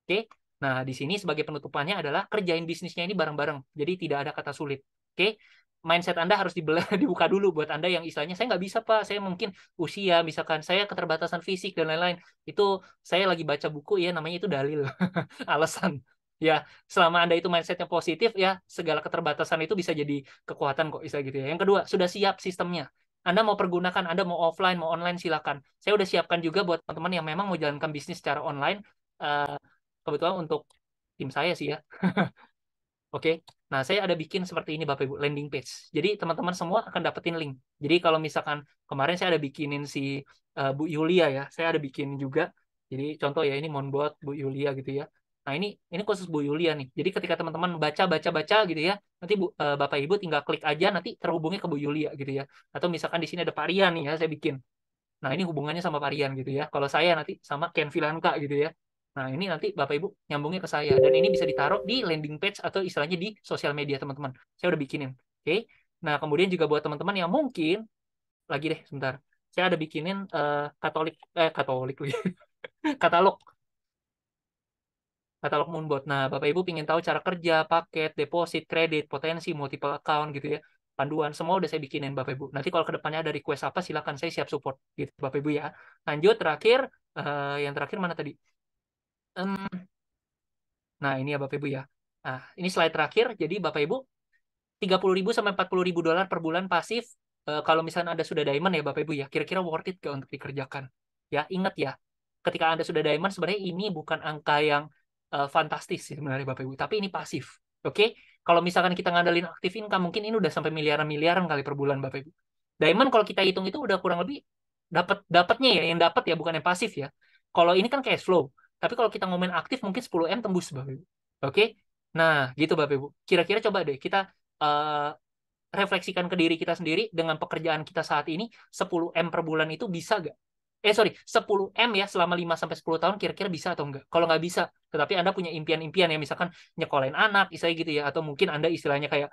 Oke. Nah, di sini sebagai penutupannya adalah kerjain bisnisnya ini bareng-bareng. Jadi tidak ada kata sulit. Oke. Mindset Anda harus dibuka dulu buat Anda yang istilahnya saya nggak bisa Pak, saya mungkin usia, misalkan saya keterbatasan fisik dan lain-lain. Itu saya lagi baca buku ya, namanya itu dalil, alasan. Ya, selama Anda itu mindsetnya positif ya, segala keterbatasan itu bisa jadi kekuatan kok, istilah gitu ya. Yang kedua, sudah siap sistemnya. Anda mau pergunakan, Anda mau offline, mau online, silakan. Saya udah siapkan juga buat teman-teman yang memang mau jalankan bisnis secara online. Eh, Kebetulan untuk tim saya sih ya. Oke, nah saya ada bikin seperti ini Bapak Ibu, landing page. Jadi teman-teman semua akan dapetin link. Jadi kalau misalkan kemarin saya ada bikinin si Bu Yulia ya, saya ada bikin juga. Jadi contoh ya ini Monbot Bu Yulia gitu ya. Nah ini khusus Bu Yulia nih. Jadi ketika teman-teman baca gitu ya, nanti Bapak Ibu tinggal klik aja nanti terhubungnya ke Bu Yulia gitu ya. Atau misalkan di sini ada Parian nih ya, saya bikin. Nah, ini hubungannya sama Parian gitu ya. Kalau saya nanti sama Ken Vilanka gitu ya. Nah, ini nanti Bapak Ibu nyambungnya ke saya. Dan ini bisa ditaruh di landing page atau istilahnya di sosial media teman-teman. Saya udah bikinin. Oke. Nah, kemudian juga buat teman-teman yang mungkin, lagi deh sebentar. Saya ada bikinin Katolik lagi. Katalog. Katalog Moonbot. Nah, Bapak Ibu ingin tahu cara kerja, paket, deposit, kredit, potensi, multiple account gitu ya. Panduan, semua udah saya bikinin Bapak Ibu. Nanti kalau kedepannya ada request apa, silakan saya siap support gitu Bapak Ibu ya. Lanjut, terakhir, yang terakhir mana tadi? Nah, ini ya Bapak Ibu ya. Nah, ini slide terakhir. Jadi Bapak Ibu, 30.000 sampai $40.000 per bulan pasif. Kalau misalnya Anda sudah diamond ya Bapak Ibu ya, kira-kira worth it gak untuk dikerjakan? Ya, ingat ya, ketika Anda sudah diamond, sebenarnya ini bukan angka yang fantastis sih sebenarnya Bapak Ibu, tapi ini pasif. Oke? Kalau misalkan kita ngandelin aktif income, mungkin ini udah sampai miliaran-miliaran kali per bulan Bapak Ibu. Diamond kalau kita hitung itu udah kurang lebih dapatnya ya, yang dapat ya, bukan yang pasif ya. Kalau ini kan cash flow. Tapi kalau kita ngomongin aktif mungkin 10M tembus Bapak Ibu. Oke? Nah, gitu Bapak Ibu. Kira-kira coba deh kita eh, refleksikan ke diri kita sendiri dengan pekerjaan kita saat ini, 10M per bulan itu bisa gak? Sorry, 10M ya selama 5 sampai 10 tahun kira-kira bisa atau enggak? Kalau nggak bisa, tetapi Anda punya impian-impian ya, misalkan nyekolahin anak, istilahnya gitu ya, atau mungkin Anda istilahnya kayak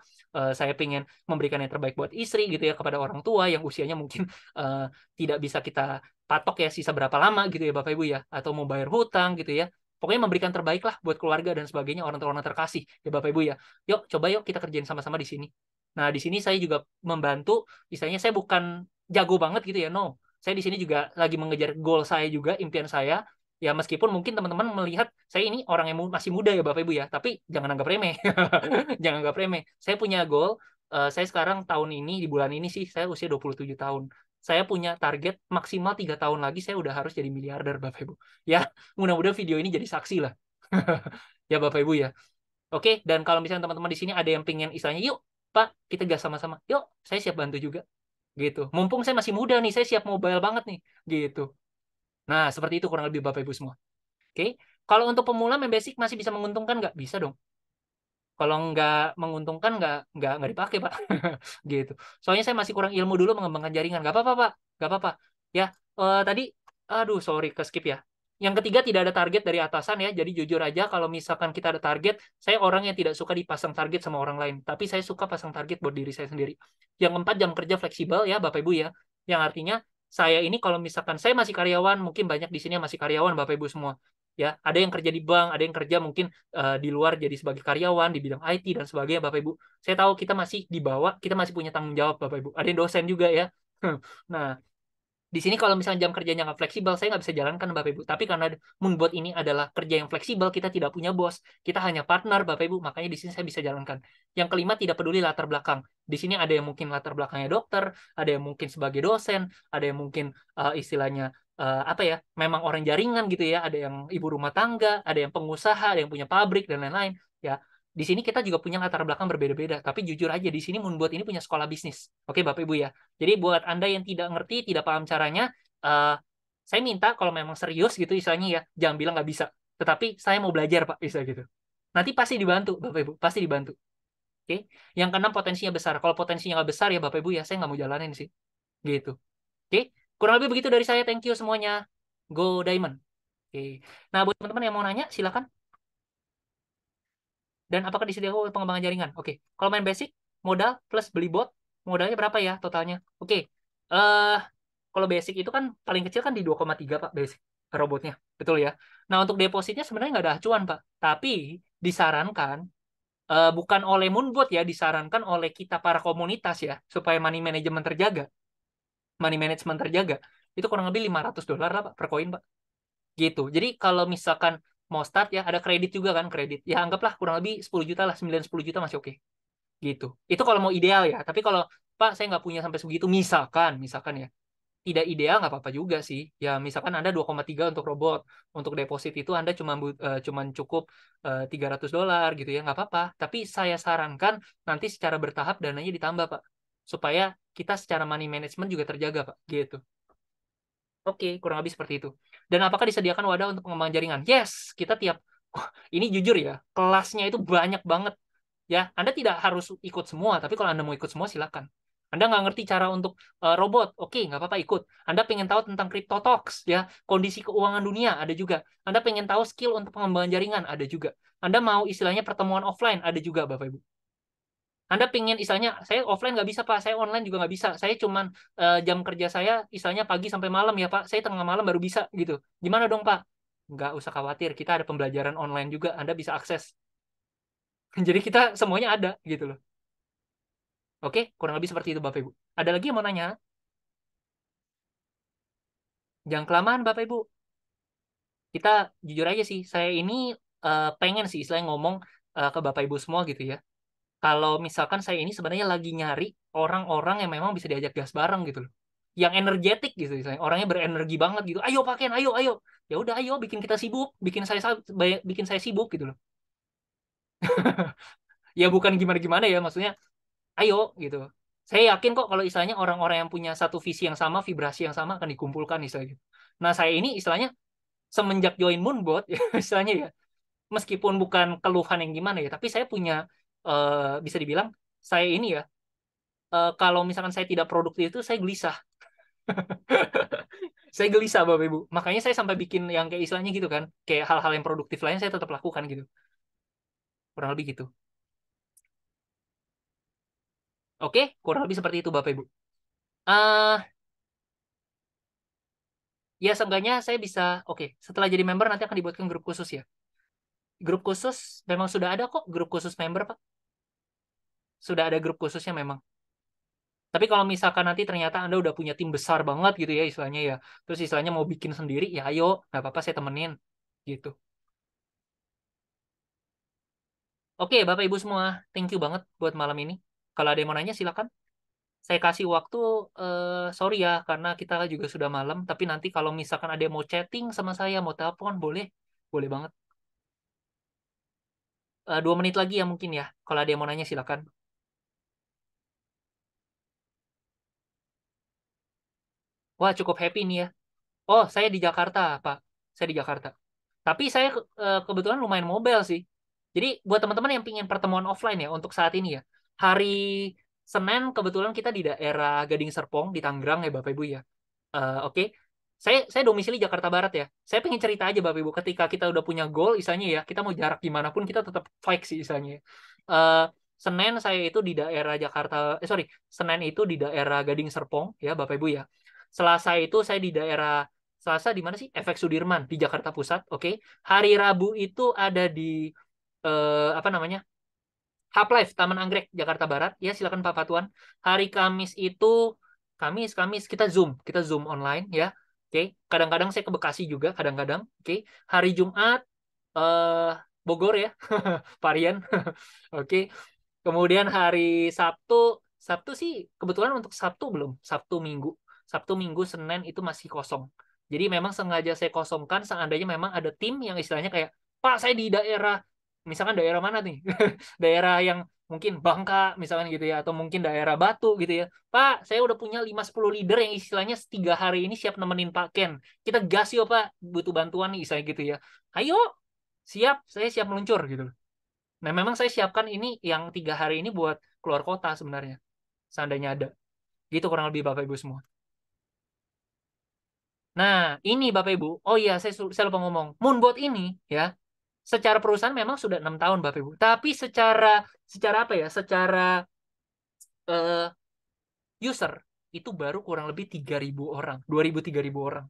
saya pengen memberikan yang terbaik buat istri gitu ya, kepada orang tua yang usianya mungkin eh, tidak bisa kita patok ya sisa berapa lama gitu ya Bapak Ibu ya, atau mau bayar hutang gitu ya. Pokoknya memberikan terbaik lah buat keluarga dan sebagainya, orang-orang terkasih ya Bapak Ibu ya. Yuk, coba yuk kita kerjain sama-sama di sini. Nah, di sini saya juga membantu, misalnya saya bukan jago banget gitu ya, no. Saya di sini juga lagi mengejar goal saya juga, impian saya. Ya meskipun mungkin teman-teman melihat saya ini orang yang masih muda ya Bapak Ibu ya, tapi jangan anggap remeh. Jangan anggap remeh. Saya punya goal, saya sekarang tahun ini, di bulan ini sih, saya usia 27 tahun. Saya punya target maksimal 3 tahun lagi saya udah harus jadi miliarder Bapak Ibu. Ya, mudah-mudahan video ini jadi saksi lah. Ya Bapak Ibu ya. Oke, dan kalau misalnya teman-teman di sini ada yang pengen istilahnya, yuk Pak, kita gas sama-sama. Yuk, saya siap bantu juga. Gitu. Mumpung saya masih muda nih, saya siap mobile banget nih. Gitu. Nah, seperti itu kurang lebih Bapak Ibu semua. Oke. Kalau untuk pemula main basic masih bisa menguntungkan nggak? Bisa dong. Kalau nggak menguntungkan nggak dipakai Pak. Gitu. Soalnya saya masih kurang ilmu dulu mengembangkan jaringan. Nggak apa-apa Pak. Nggak apa-apa. Ya, tadi, aduh sorry ke skip ya. Yang ketiga tidak ada target dari atasan ya. Jadi jujur aja kalau misalkan kita ada target, saya orang yang tidak suka dipasang target sama orang lain. Tapi saya suka pasang target buat diri saya sendiri. Yang keempat jam kerja fleksibel ya Bapak Ibu ya. Yang artinya saya ini kalau misalkan saya masih karyawan, mungkin banyak di sini yang masih karyawan Bapak Ibu semua. Ya, ada yang kerja di bank, ada yang kerja mungkin di luar jadi sebagai karyawan di bidang IT dan sebagainya Bapak Ibu. Saya tahu kita masih di bawah, kita masih punya tanggung jawab Bapak Ibu. Ada yang dosen juga ya. Nah, di sini kalau misalnya jam kerjanya nggak fleksibel, saya nggak bisa jalankan Bapak Ibu. Tapi karena Moonbot ini adalah kerja yang fleksibel, kita tidak punya bos, kita hanya partner Bapak Ibu. Makanya di sini saya bisa jalankan. Yang kelima tidak peduli latar belakang. Di sini ada yang mungkin latar belakangnya dokter, ada yang mungkin sebagai dosen, ada yang mungkin istilahnya apa ya, memang orang jaringan gitu ya. Ada yang ibu rumah tangga, ada yang pengusaha, ada yang punya pabrik dan lain-lain. Ya, di sini kita juga punya latar belakang berbeda-beda. Tapi jujur aja di sini Moonbot ini punya sekolah bisnis. Oke Bapak Ibu ya. Jadi buat Anda yang tidak ngerti, tidak paham caranya, eh, saya minta kalau memang serius gitu istilahnya ya, jangan bilang nggak bisa. Tetapi saya mau belajar Pak, bisa gitu. Nanti pasti dibantu Bapak Ibu, pasti dibantu. Oke. Yang keenam potensinya besar. Kalau potensinya nggak besar ya Bapak Ibu ya, saya nggak mau jalanin sih. Gitu. Oke. Kurang lebih begitu dari saya. Thank you semuanya. Go Diamond. Oke. Nah buat teman-teman yang mau nanya, silakan. Dan apakah disediakan pengembangan jaringan? Oke. Kalau main basic, modal plus beli bot, modalnya berapa ya totalnya? Oke. Eh Kalau basic itu kan paling kecil kan di 2,3 Pak basic robotnya. Betul ya. Nah, untuk depositnya sebenarnya nggak ada acuan Pak. Tapi disarankan bukan oleh Moonbot ya, disarankan oleh kita para komunitas ya, supaya money management terjaga. Money management terjaga. Itu kurang lebih $500 lah Pak per koin Pak. Gitu. Jadi kalau misalkan mau start ya ada kredit juga kan, kredit. Ya anggaplah kurang lebih 10 juta lah, 9-10 juta masih oke. Gitu. Itu kalau mau ideal ya. Tapi kalau Pak saya nggak punya sampai segitu, misalkan ya tidak ideal nggak apa-apa juga sih. Ya misalkan Anda 2,3 untuk robot, untuk deposit itu Anda cuman cukup $300 gitu ya, nggak apa-apa. Tapi saya sarankan nanti secara bertahap dananya ditambah Pak, supaya kita secara money management juga terjaga Pak. Gitu. Oke, kurang lebih seperti itu. Dan apakah disediakan wadah untuk pengembangan jaringan? Yes, kita tiap. Wah, ini jujur ya, kelasnya itu banyak banget. Ya, Anda tidak harus ikut semua, tapi kalau Anda mau ikut semua silakan. Anda nggak ngerti cara untuk robot, oke, nggak apa-apa ikut. Anda pengen tahu tentang crypto talks, ya, kondisi keuangan dunia, ada juga. Anda pengen tahu skill untuk pengembangan jaringan, ada juga. Anda mau istilahnya pertemuan offline, ada juga, Bapak Ibu. Anda pengen istilahnya, saya offline nggak bisa Pak, saya online juga nggak bisa. Saya cuman jam kerja saya istilahnya pagi sampai malam ya Pak, saya tengah malam baru bisa gitu. Gimana dong Pak? Nggak usah khawatir, kita ada pembelajaran online juga, Anda bisa akses. Jadi kita semuanya ada gitu loh. Oke, kurang lebih seperti itu Bapak Ibu. Ada lagi yang mau nanya? Jangan kelamaan Bapak Ibu. Kita jujur aja sih, saya ini pengen sih istilahnya ngomong ke Bapak Ibu semua gitu ya. Kalau misalkan saya ini sebenarnya lagi nyari orang-orang yang memang bisa diajak gas bareng gitu loh. yang energetik gitu, misalnya orangnya berenergi banget gitu, ayo pakein, ayo ayo, ya udah ayo, bikin kita sibuk, bikin saya sibuk gitu loh. Ya bukan gimana gimana ya, maksudnya ayo gitu. Saya yakin kok kalau istilahnya orang-orang yang punya satu visi yang sama, vibrasi yang sama akan dikumpulkan istilahnya. Nah saya ini istilahnya semenjak join Moonbot ya, istilahnya ya, meskipun bukan keluhan yang gimana ya, tapi saya punya bisa dibilang saya ini ya, kalau misalkan saya tidak produktif itu saya gelisah. Saya gelisah Bapak Ibu. Makanya saya sampai bikin yang kayak istilahnya gitu kan. Kayak hal-hal yang produktif lain saya tetap lakukan gitu. Kurang lebih gitu. Oke, kurang lebih seperti itu Bapak Ibu. eh Ya seenggaknya saya bisa, oke, setelah jadi member nanti akan dibuatkan grup khusus ya. Grup khusus memang sudah ada kok, grup khusus member Pak. Sudah ada grup khususnya memang. Tapi kalau misalkan nanti ternyata Anda udah punya tim besar banget gitu ya istilahnya ya. Terus istilahnya mau bikin sendiri, ya ayo, nggak apa-apa saya temenin. Gitu. Oke, Bapak Ibu semua, thank you banget buat malam ini. Kalau ada yang mau nanya silakan. Saya kasih waktu, sorry ya, karena kita juga sudah malam. Tapi nanti kalau misalkan ada yang mau chatting sama saya, mau telepon, boleh. Boleh banget. 2 menit lagi ya mungkin ya. Kalau ada yang mau nanya silakan. Wah, cukup happy nih ya. Oh, saya di Jakarta, Pak. Saya di Jakarta. Tapi saya kebetulan lumayan mobile sih. Jadi buat teman-teman yang pingin pertemuan offline ya untuk saat ini ya. Hari Senin kebetulan kita di daerah Gading Serpong di Tangerang ya Bapak Ibu ya. Oke. Saya domisili Jakarta Barat ya. Saya pengen cerita aja Bapak Ibu, ketika kita udah punya goal istilahnya ya, kita mau jarak gimana pun kita tetap fight sih istilahnya. Eh Senin saya itu di daerah Jakarta, sorry, Senin itu di daerah Gading Serpong ya Bapak Ibu ya. Selasa itu saya di daerah, Selasa di mana sih? Efek Sudirman di Jakarta Pusat, oke. Hari Rabu itu ada di apa namanya? Hub Life Taman Anggrek Jakarta Barat ya, silakan Pak Patuan. Hari Kamis itu Kamis kita Zoom online ya. Oke, kadang-kadang saya ke Bekasi juga kadang-kadang. Oke, hari Jumat eh Bogor ya. Varian. Oke. Kemudian hari Sabtu, Sabtu sih kebetulan untuk Sabtu belum, Sabtu Minggu Senin itu masih kosong. Jadi memang sengaja saya kosongkan seandainya memang ada tim yang istilahnya kayak, Pak saya di daerah, misalkan daerah mana nih? Daerah yang mungkin Bangka misalkan gitu ya, atau mungkin daerah Batu gitu ya. Pak, saya udah punya 5-10 leader yang istilahnya 3 hari ini siap nemenin Pak Ken. Kita gas yuk Pak, butuh bantuan nih istilahnya gitu ya. Ayo, siap, saya siap meluncur gitu. Nah, memang saya siapkan ini yang 3 hari ini buat keluar kota sebenarnya. Seandainya ada. Gitu kurang lebih Bapak Ibu semua. Nah, ini Bapak Ibu. Oh iya, saya lupa ngomong. Moonbot ini ya, secara perusahaan memang sudah 6 tahun Bapak Ibu. Tapi secara apa ya? Secara eh, user itu baru kurang lebih 3.000 orang, 2.000 3.000 orang.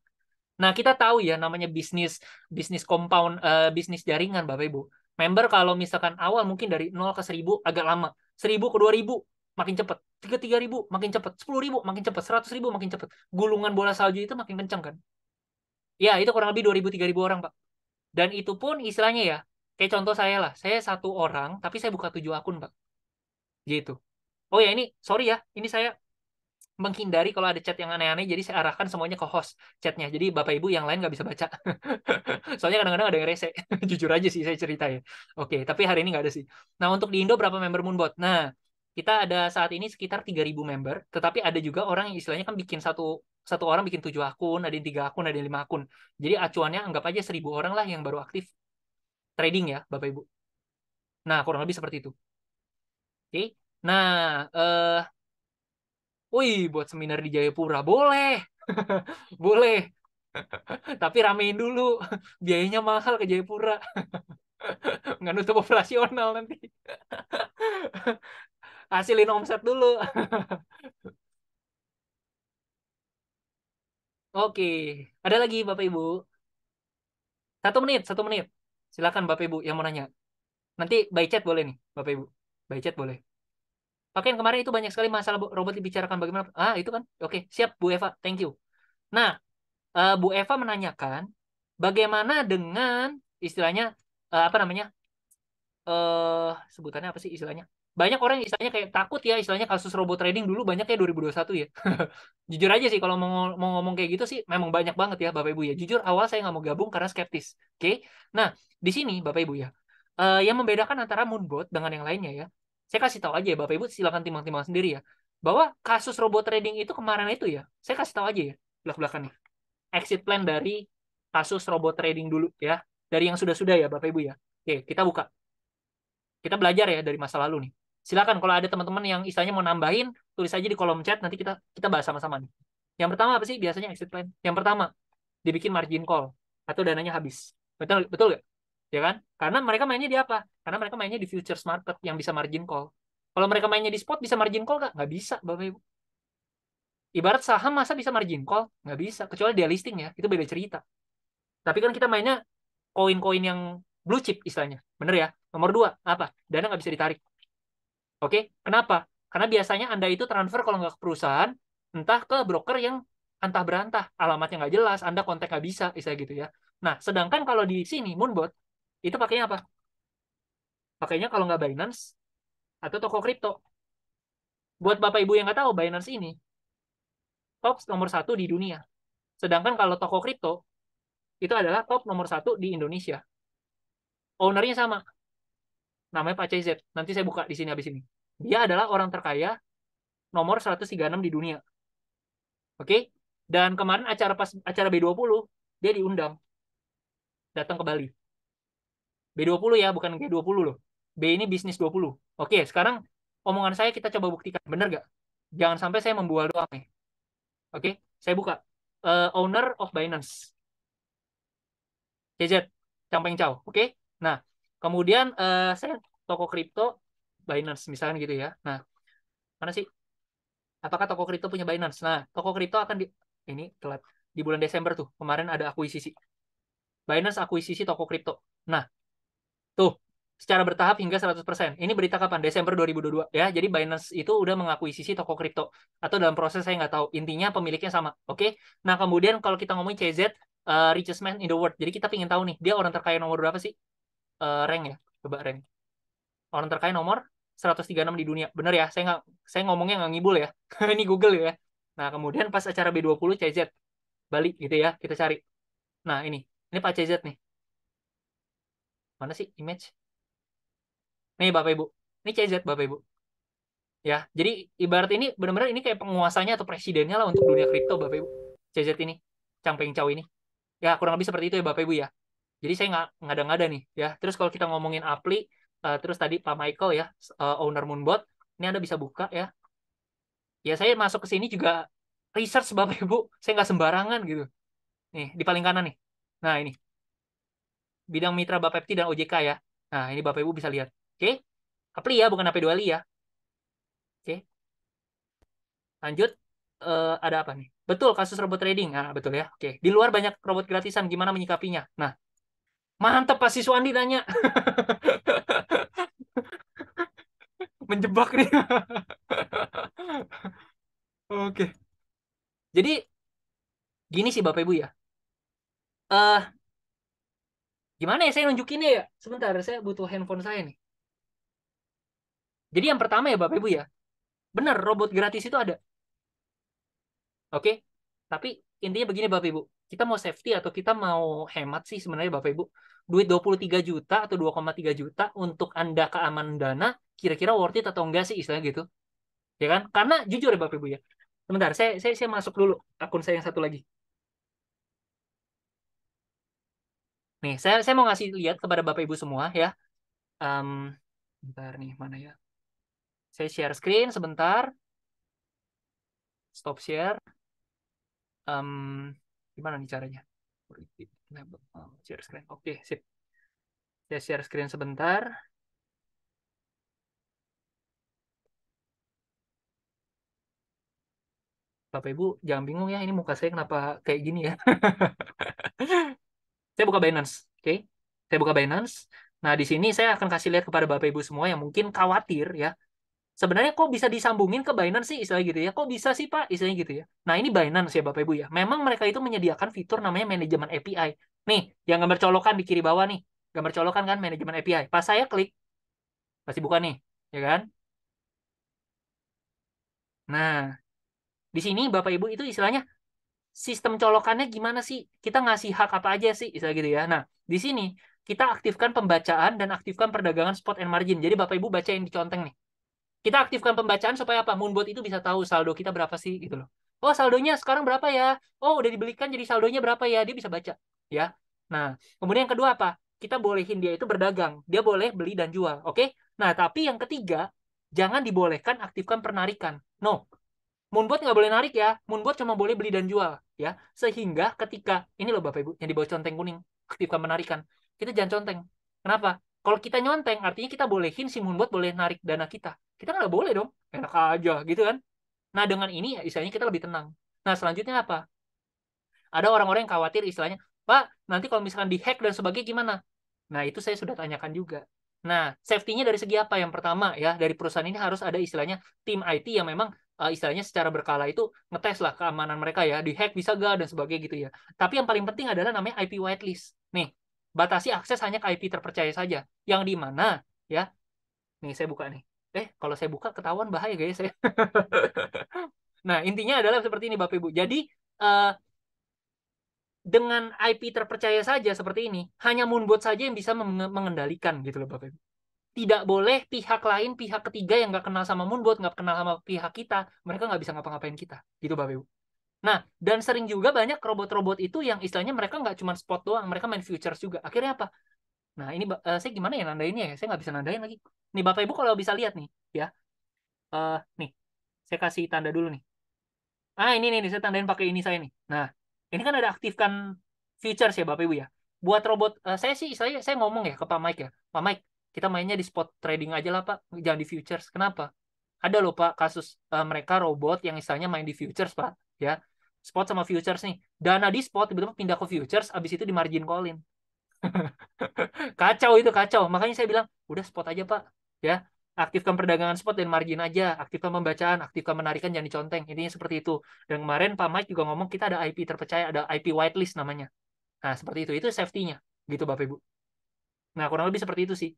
Nah, kita tahu ya namanya bisnis bisnis compound, bisnis jaringan Bapak Ibu. Member kalau misalkan awal mungkin dari 0 ke 1.000 agak lama. 1.000 ke 2.000 makin cepat. 3.000 makin cepat. 10.000 makin cepat. 100.000 makin cepat. Gulungan bola salju itu makin kencang kan. Ya, itu kurang lebih 2.000 3.000 orang, Pak. Dan itu pun istilahnya ya, kayak contoh saya lah. Saya 1 orang, tapi saya buka 7 akun, Pak. Gitu. Oh ya, ini, sorry ya. Ini saya menghindari kalau ada chat yang aneh-aneh, jadi saya arahkan semuanya ke host chatnya. Jadi Bapak Ibu yang lain nggak bisa baca. Soalnya kadang-kadang ada yang rese. Jujur aja sih saya cerita ya. Oke, tapi hari ini nggak ada sih. Nah, untuk di Indo berapa member Moonbot? Nah, kita ada saat ini sekitar 3.000 member, tetapi ada juga orang yang istilahnya kan bikin satu satu orang bikin 7 akun, ada yang 3 akun, ada yang 5 akun. Jadi acuannya anggap aja 1.000 orang lah yang baru aktif trading ya, Bapak Ibu. Nah, kurang lebih seperti itu. Oke. Nah, wih, buat seminar di Jayapura boleh. Boleh. Tapi ramein dulu. Biayanya mahal ke Jayapura. Nggak nutup operasional nanti. Hasilin omset dulu. Oke. Ada lagi Bapak Ibu. 1 menit, 1 menit. Silakan Bapak Ibu yang mau nanya. Nanti by chat boleh nih, Bapak Ibu. By chat boleh. Oke, yang kemarin itu banyak sekali masalah robot dibicarakan bagaimana. Ah, itu kan. Oke, siap Bu Eva. Thank you. Nah, Bu Eva menanyakan bagaimana dengan istilahnya apa namanya? Sebutannya apa sih istilahnya? banyak orang istilahnya kayak takut ya, istilahnya kasus robot trading dulu banyak ya 2021 ya. Jujur aja sih kalau mau ngomong kayak gitu sih memang banyak banget ya Bapak Ibu ya. Jujur awal saya nggak mau gabung karena skeptis. Oke. Nah, di sini Bapak Ibu ya. Yang membedakan antara Moonbot dengan yang lainnya ya. Saya kasih tahu aja ya Bapak Ibu silakan timbang-timbang sendiri ya. Bahwa kasus robot trading itu kemarin itu ya, saya kasih tahu aja ya belak-belakan nih. Exit plan dari kasus robot trading dulu ya. Dari yang sudah-sudah ya Bapak Ibu ya. Oke, kita buka. Kita belajar ya dari masa lalu nih. Silakan kalau ada teman-teman yang istilahnya mau nambahin, tulis aja di kolom chat nanti kita bahas sama-sama nih. Yang pertama apa sih biasanya exit plan? Yang pertama, dibikin margin call atau dananya habis. Betul betul nggak? Ya kan? Karena mereka mainnya di apa? Karena mereka mainnya di futures market yang bisa margin call. Kalau mereka mainnya di spot bisa margin call nggak? Nggak bisa, Bapak Ibu. Ibarat saham masa bisa margin call? Nggak bisa, kecuali dia listing ya. Itu beda cerita. Tapi kan kita mainnya koin-koin yang blue chip istilahnya. Bener ya? Nomor dua, apa? Dana nggak bisa ditarik. Oke, kenapa? Karena biasanya Anda itu transfer kalau nggak ke perusahaan, entah ke broker yang antah berantah, alamatnya nggak jelas, Anda kontak nggak bisa, istilah gitu ya. Nah, sedangkan kalau di sini, Moonbot, itu pakainya apa? Pakainya kalau nggak Binance, atau toko kripto. Buat Bapak Ibu yang nggak tahu, Binance ini top nomor satu di dunia. Sedangkan kalau toko kripto, itu adalah top nomor satu di Indonesia. Ownernya sama, namanya Pak CZ. Nanti saya buka di sini habis ini. Dia adalah orang terkaya nomor 136 di dunia. Oke? Dan kemarin pas acara B20, dia diundang datang ke Bali. B20 ya, bukan G20 loh. B ini bisnis 20. Oke, sekarang omongan saya kita coba buktikan. Bener gak? Jangan sampai saya membual doang nih. Oke, saya buka. Owner of Binance. CZ, Campeng Chow. Oke? Nah, kemudian saya toko kripto Binance misalnya gitu ya. Nah, mana sih? Apakah toko kripto punya Binance? Nah, toko kripto akan ini telat di bulan Desember tuh. Kemarin ada akuisisi. Binance akuisisi toko kripto. Nah, tuh secara bertahap hingga 100%. Ini berita kapan? Desember 2022 ya. Jadi Binance itu udah mengakuisisi toko kripto atau dalam proses saya nggak tahu. Intinya pemiliknya sama. Oke. Nah, kemudian kalau kita ngomongin CZ richest man in the world. Jadi kita pengen tahu nih, dia orang terkaya nomor berapa sih? Rank ya. Coba rank. Orang terkaya nomor 136 di dunia. Bener ya? Saya ngomongnya nggak ngibul ya. Ini Google ya. Nah, kemudian pas acara B20 CZ Bali gitu ya, kita cari. Nah, ini Pak CZ nih. Mana sih image? Nih Bapak Ibu. Ini CZ Bapak Ibu. Ya, jadi ibarat ini benar-benar ini kayak penguasanya atau presidennya lah untuk dunia kripto Bapak Ibu. CZ ini, Chang Peng Chow ini. Ya, kurang lebih seperti itu ya Bapak Ibu ya. Jadi saya nggak ngada-ngada nih ya. Terus kalau kita ngomongin Apli, terus tadi Pak Michael ya, owner Moonbot, ini Anda bisa buka ya. Ya saya masuk ke sini juga research Bapak Ibu. Saya nggak sembarangan gitu. Nih, di paling kanan nih. Nah, ini. Bidang mitra Bapepti dan OJK ya. Nah, ini Bapak Ibu bisa lihat. Oke. Apli ya, bukan AP2Ali ya. Oke. Lanjut, ada apa nih? Betul, kasus robot trading. Nah, betul ya. Oke. Di luar banyak robot gratisan, gimana menyikapinya? Nah, mantep Pak Siswandi nanya. Menjebak nih. Oke. Jadi, gini sih Bapak Ibu ya. eh Gimana ya saya nunjukinnya ya? Sebentar, saya butuh handphone saya nih. Jadi yang pertama ya Bapak Ibu ya. Benar, robot gratis itu ada. Oke. Tapi intinya begini Bapak Ibu. Kita mau safety atau kita mau hemat sih sebenarnya Bapak Ibu. Duit 23 juta atau 2,3 juta untuk Anda keamanan dana, kira-kira worth it atau enggak sih istilahnya gitu. Ya kan? Karena jujur ya Bapak Ibu ya. Sebentar, saya masuk dulu akun saya yang satu lagi. Nih, saya mau ngasih lihat kepada Bapak Ibu semua ya. Um, Bentar nih, mana ya? Saya share screen sebentar. Stop share. Em, Gimana nih caranya? Share screen. Oke, sip. Saya share screen sebentar. Bapak Ibu jangan bingung ya, ini muka saya kenapa kayak gini ya. Saya buka Binance, oke? Saya buka Binance. Nah, di sini saya akan kasih lihat kepada Bapak Ibu semua yang mungkin khawatir ya. Sebenarnya kok bisa disambungin ke Binance sih istilah gitu ya? Kok bisa sih Pak istilahnya gitu ya? Nah, ini Binance ya Bapak Ibu ya. Memang mereka itu menyediakan fitur namanya manajemen API. Nih, yang gambar colokan di kiri bawah nih. Gambar colokan kan manajemen API. Pas saya klik, pasti buka nih, ya kan? Nah, di sini Bapak Ibu itu istilahnya sistem colokannya gimana sih? Kita ngasih hak apa aja sih? Istilah gitu ya. Nah, di sini kita aktifkan pembacaan dan aktifkan perdagangan spot and margin. Jadi Bapak Ibu baca yang diconteng nih. Kita aktifkan pembacaan supaya apa? Moonbot itu bisa tahu saldo kita berapa sih gitu loh. Oh, saldonya sekarang berapa ya? Oh, udah dibelikan jadi saldonya berapa ya? Dia bisa baca, ya. Nah, kemudian yang kedua apa? Kita bolehin dia itu berdagang. Dia boleh beli dan jual, oke? Nah, tapi yang ketiga, jangan dibolehkan aktifkan penarikan. No. Moonbot nggak boleh narik ya. Moonbot cuma boleh beli dan jual, ya. Sehingga ketika ini loh Bapak Ibu yang di bawah conteng kuning, aktifkan penarikan. Kita jangan conteng. Kenapa? Kalau kita nyonteng, artinya kita bolehin si Moonbot boleh narik dana kita. Kita nggak boleh dong. Enak aja gitu kan. Nah, dengan ini ya istilahnya kita lebih tenang. Nah, selanjutnya apa? Ada orang-orang yang khawatir istilahnya, Pak, nanti kalau misalkan dihack dan sebagainya gimana? Nah, itu saya sudah tanyakan juga. Nah, safety-nya dari segi apa? Yang pertama ya, dari perusahaan ini harus ada istilahnya tim IT yang memang istilahnya secara berkala itu ngetes lah keamanan mereka ya, dihack bisa gak dan sebagainya gitu ya. Tapi yang paling penting adalah namanya IP whitelist. Nih, batasi akses hanya ke IP terpercaya saja. Yang di mana ya? Nih, saya buka nih. Kalau saya buka ketahuan bahaya guys saya. Nah, intinya adalah seperti ini Bapak Ibu. Jadi, eh, dengan IP terpercaya saja seperti ini, hanya Moonbot saja yang bisa mengendalikan gitu loh Bapak Ibu. Tidak boleh pihak lain, pihak ketiga yang nggak kenal sama Moonbot, nggak kenal sama pihak kita, mereka nggak bisa ngapa-ngapain kita. Gitu Bapak Ibu. Nah, dan sering juga banyak robot-robot itu yang istilahnya mereka nggak cuma spot doang, mereka main futures juga. Akhirnya apa? Nah, ini saya gimana ya nandainnya ya? Saya nggak bisa nandain lagi. Nih Bapak Ibu kalau bisa lihat nih, ya. Nih, saya kasih tanda dulu nih. Ini saya tandain pakai ini saya nih. Nah, ini kan ada aktifkan features ya Bapak Ibu ya. Buat robot saya ngomong ya ke Pak Mike ya. Pak Mike, kita mainnya di spot trading aja lah Pak, jangan di futures. Kenapa? Ada loh Pak kasus mereka robot yang istilahnya main di futures Pak, ya. Spot sama futures nih. Dana di spot tiba-tiba pindah ke futures, abis itu di margin call-in. Kacau itu kacau. Makanya saya bilang, udah spot aja Pak, ya. Aktifkan perdagangan spot dan margin aja, aktifkan pembacaan, aktifkan menarikan, jangan diconteng. Intinya seperti itu. Dan kemarin Pak Mike juga ngomong kita ada IP terpercaya, ada IP whitelist namanya. Nah, seperti itu. Itu safety-nya. Gitu Bapak Ibu. Nah, kurang lebih seperti itu sih.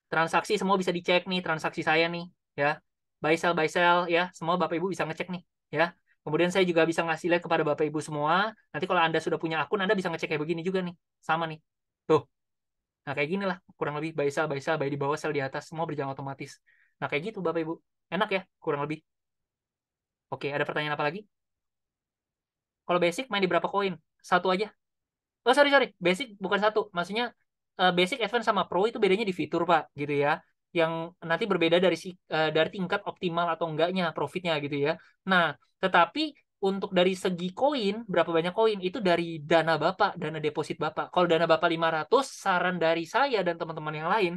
Transaksi semua bisa dicek nih, transaksi saya nih, ya. Buy sell, ya. Semua Bapak Ibu bisa ngecek nih, ya. Kemudian saya juga bisa ngasih lihat kepada Bapak Ibu semua. Nanti kalau Anda sudah punya akun, Anda bisa ngecek kayak begini juga nih. Sama nih. Tuh. Nah, kayak gini lah, kurang lebih buy sell, buy di bawah, sell di atas, semua berjalan otomatis. Nah, kayak gitu Bapak Ibu. Enak ya, kurang lebih. Oke, ada pertanyaan apa lagi? Kalau basic main di berapa koin? Satu aja. Oh, sorry, sorry. Basic bukan satu. Maksudnya basic, advance sama pro itu bedanya di fitur, Pak, gitu ya. Yang nanti berbeda dari tingkat optimal atau enggaknya profitnya gitu ya. Nah, tetapi untuk dari segi koin, berapa banyak koin itu dari dana Bapak, dana deposit Bapak. Kalau dana Bapak 500, saran dari saya dan teman-teman yang lain,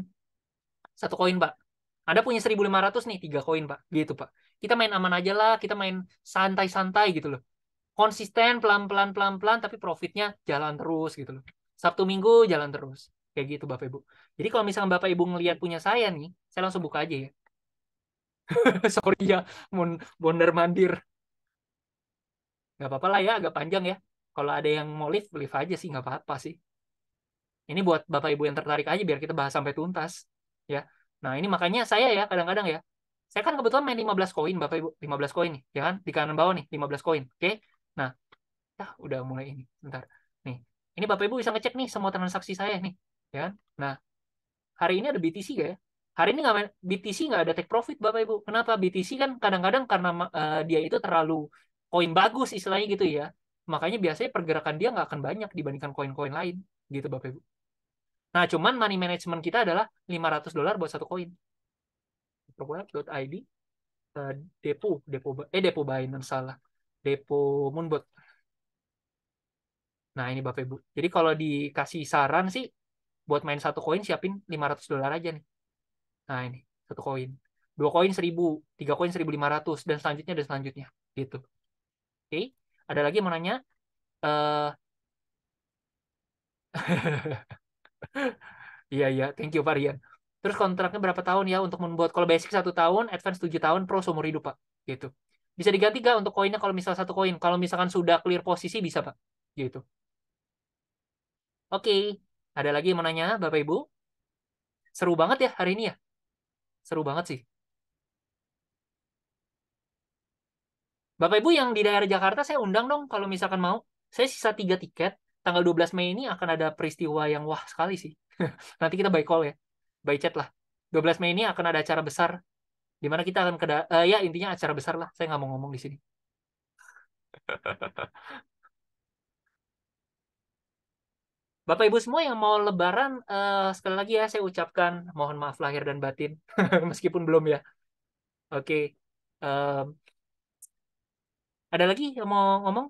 satu koin, Pak. Anda punya 1.500 nih, 3 koin, Pak. Gitu, Pak. Kita main aman aja lah, kita main santai-santai gitu loh. Konsisten, pelan-pelan, pelan-pelan, tapi profitnya jalan terus gitu loh. Sabtu Minggu jalan terus. Kayak gitu, Bapak Ibu. Jadi kalau misalnya Bapak Ibu ngelihat punya saya nih, saya langsung buka aja ya. Sorry ya, mondar-mandir. Nggak apa-apa lah ya, agak panjang ya. Kalau ada yang mau live aja sih, nggak apa-apa sih. Ini buat Bapak Ibu yang tertarik aja biar kita bahas sampai tuntas. Ya. Nah, ini makanya saya ya kadang-kadang ya. Saya kan kebetulan main 15 koin Bapak Ibu, 15 koin nih, ya kan? Di kanan bawah nih 15 koin. Oke. Nah, udah mulai ini. Bentar. Nih. Ini Bapak Ibu bisa ngecek nih semua transaksi saya nih, ya kan? Nah, hari ini ada BTC gak ya? Hari ini nggak BTC nggak ada take profit Bapak Ibu. Kenapa? BTC kan kadang-kadang karena dia itu terlalu koin bagus istilahnya gitu ya. Makanya biasanya pergerakan dia nggak akan banyak dibandingkan koin-koin lain gitu Bapak Ibu. Nah, cuman money management kita adalah $500 buat satu koin. Web.id depo Binance salah. Depo Moonbot. Nah, ini Bapak Ibu. Jadi kalau dikasih saran sih buat main satu koin siapin $500 aja nih. Nah, ini satu koin. 2 koin 1.000, 3 koin 1.500 dan selanjutnya gitu. Oke. Ada lagi yang mau nanya? Eh iya iya, thank you Varian. Terus kontraknya berapa tahun ya untuk membuat kalau basic 1 tahun, advance 7 tahun, pro seumur hidup Pak. Gitu. Bisa diganti gak untuk koinnya kalau misal satu koin? Kalau misalkan sudah clear posisi bisa Pak. Gitu. Oke. Ada lagi yang mau nanya Bapak Ibu? Seru banget ya hari ini ya. Seru banget sih. Bapak Ibu yang di daerah Jakarta saya undang dong kalau misalkan mau. Saya sisa 3 tiket. Tanggal 12 Mei ini akan ada peristiwa yang wah sekali sih. Nanti kita by call ya. By chat lah. 12 Mei ini akan ada acara besar. Di mana kita akan ya intinya acara besar lah. Saya nggak mau ngomong di sini. Bapak Ibu semua yang mau Lebaran, sekali lagi ya saya ucapkan mohon maaf lahir dan batin. Meskipun belum ya. Oke. Em, ada lagi yang mau ngomong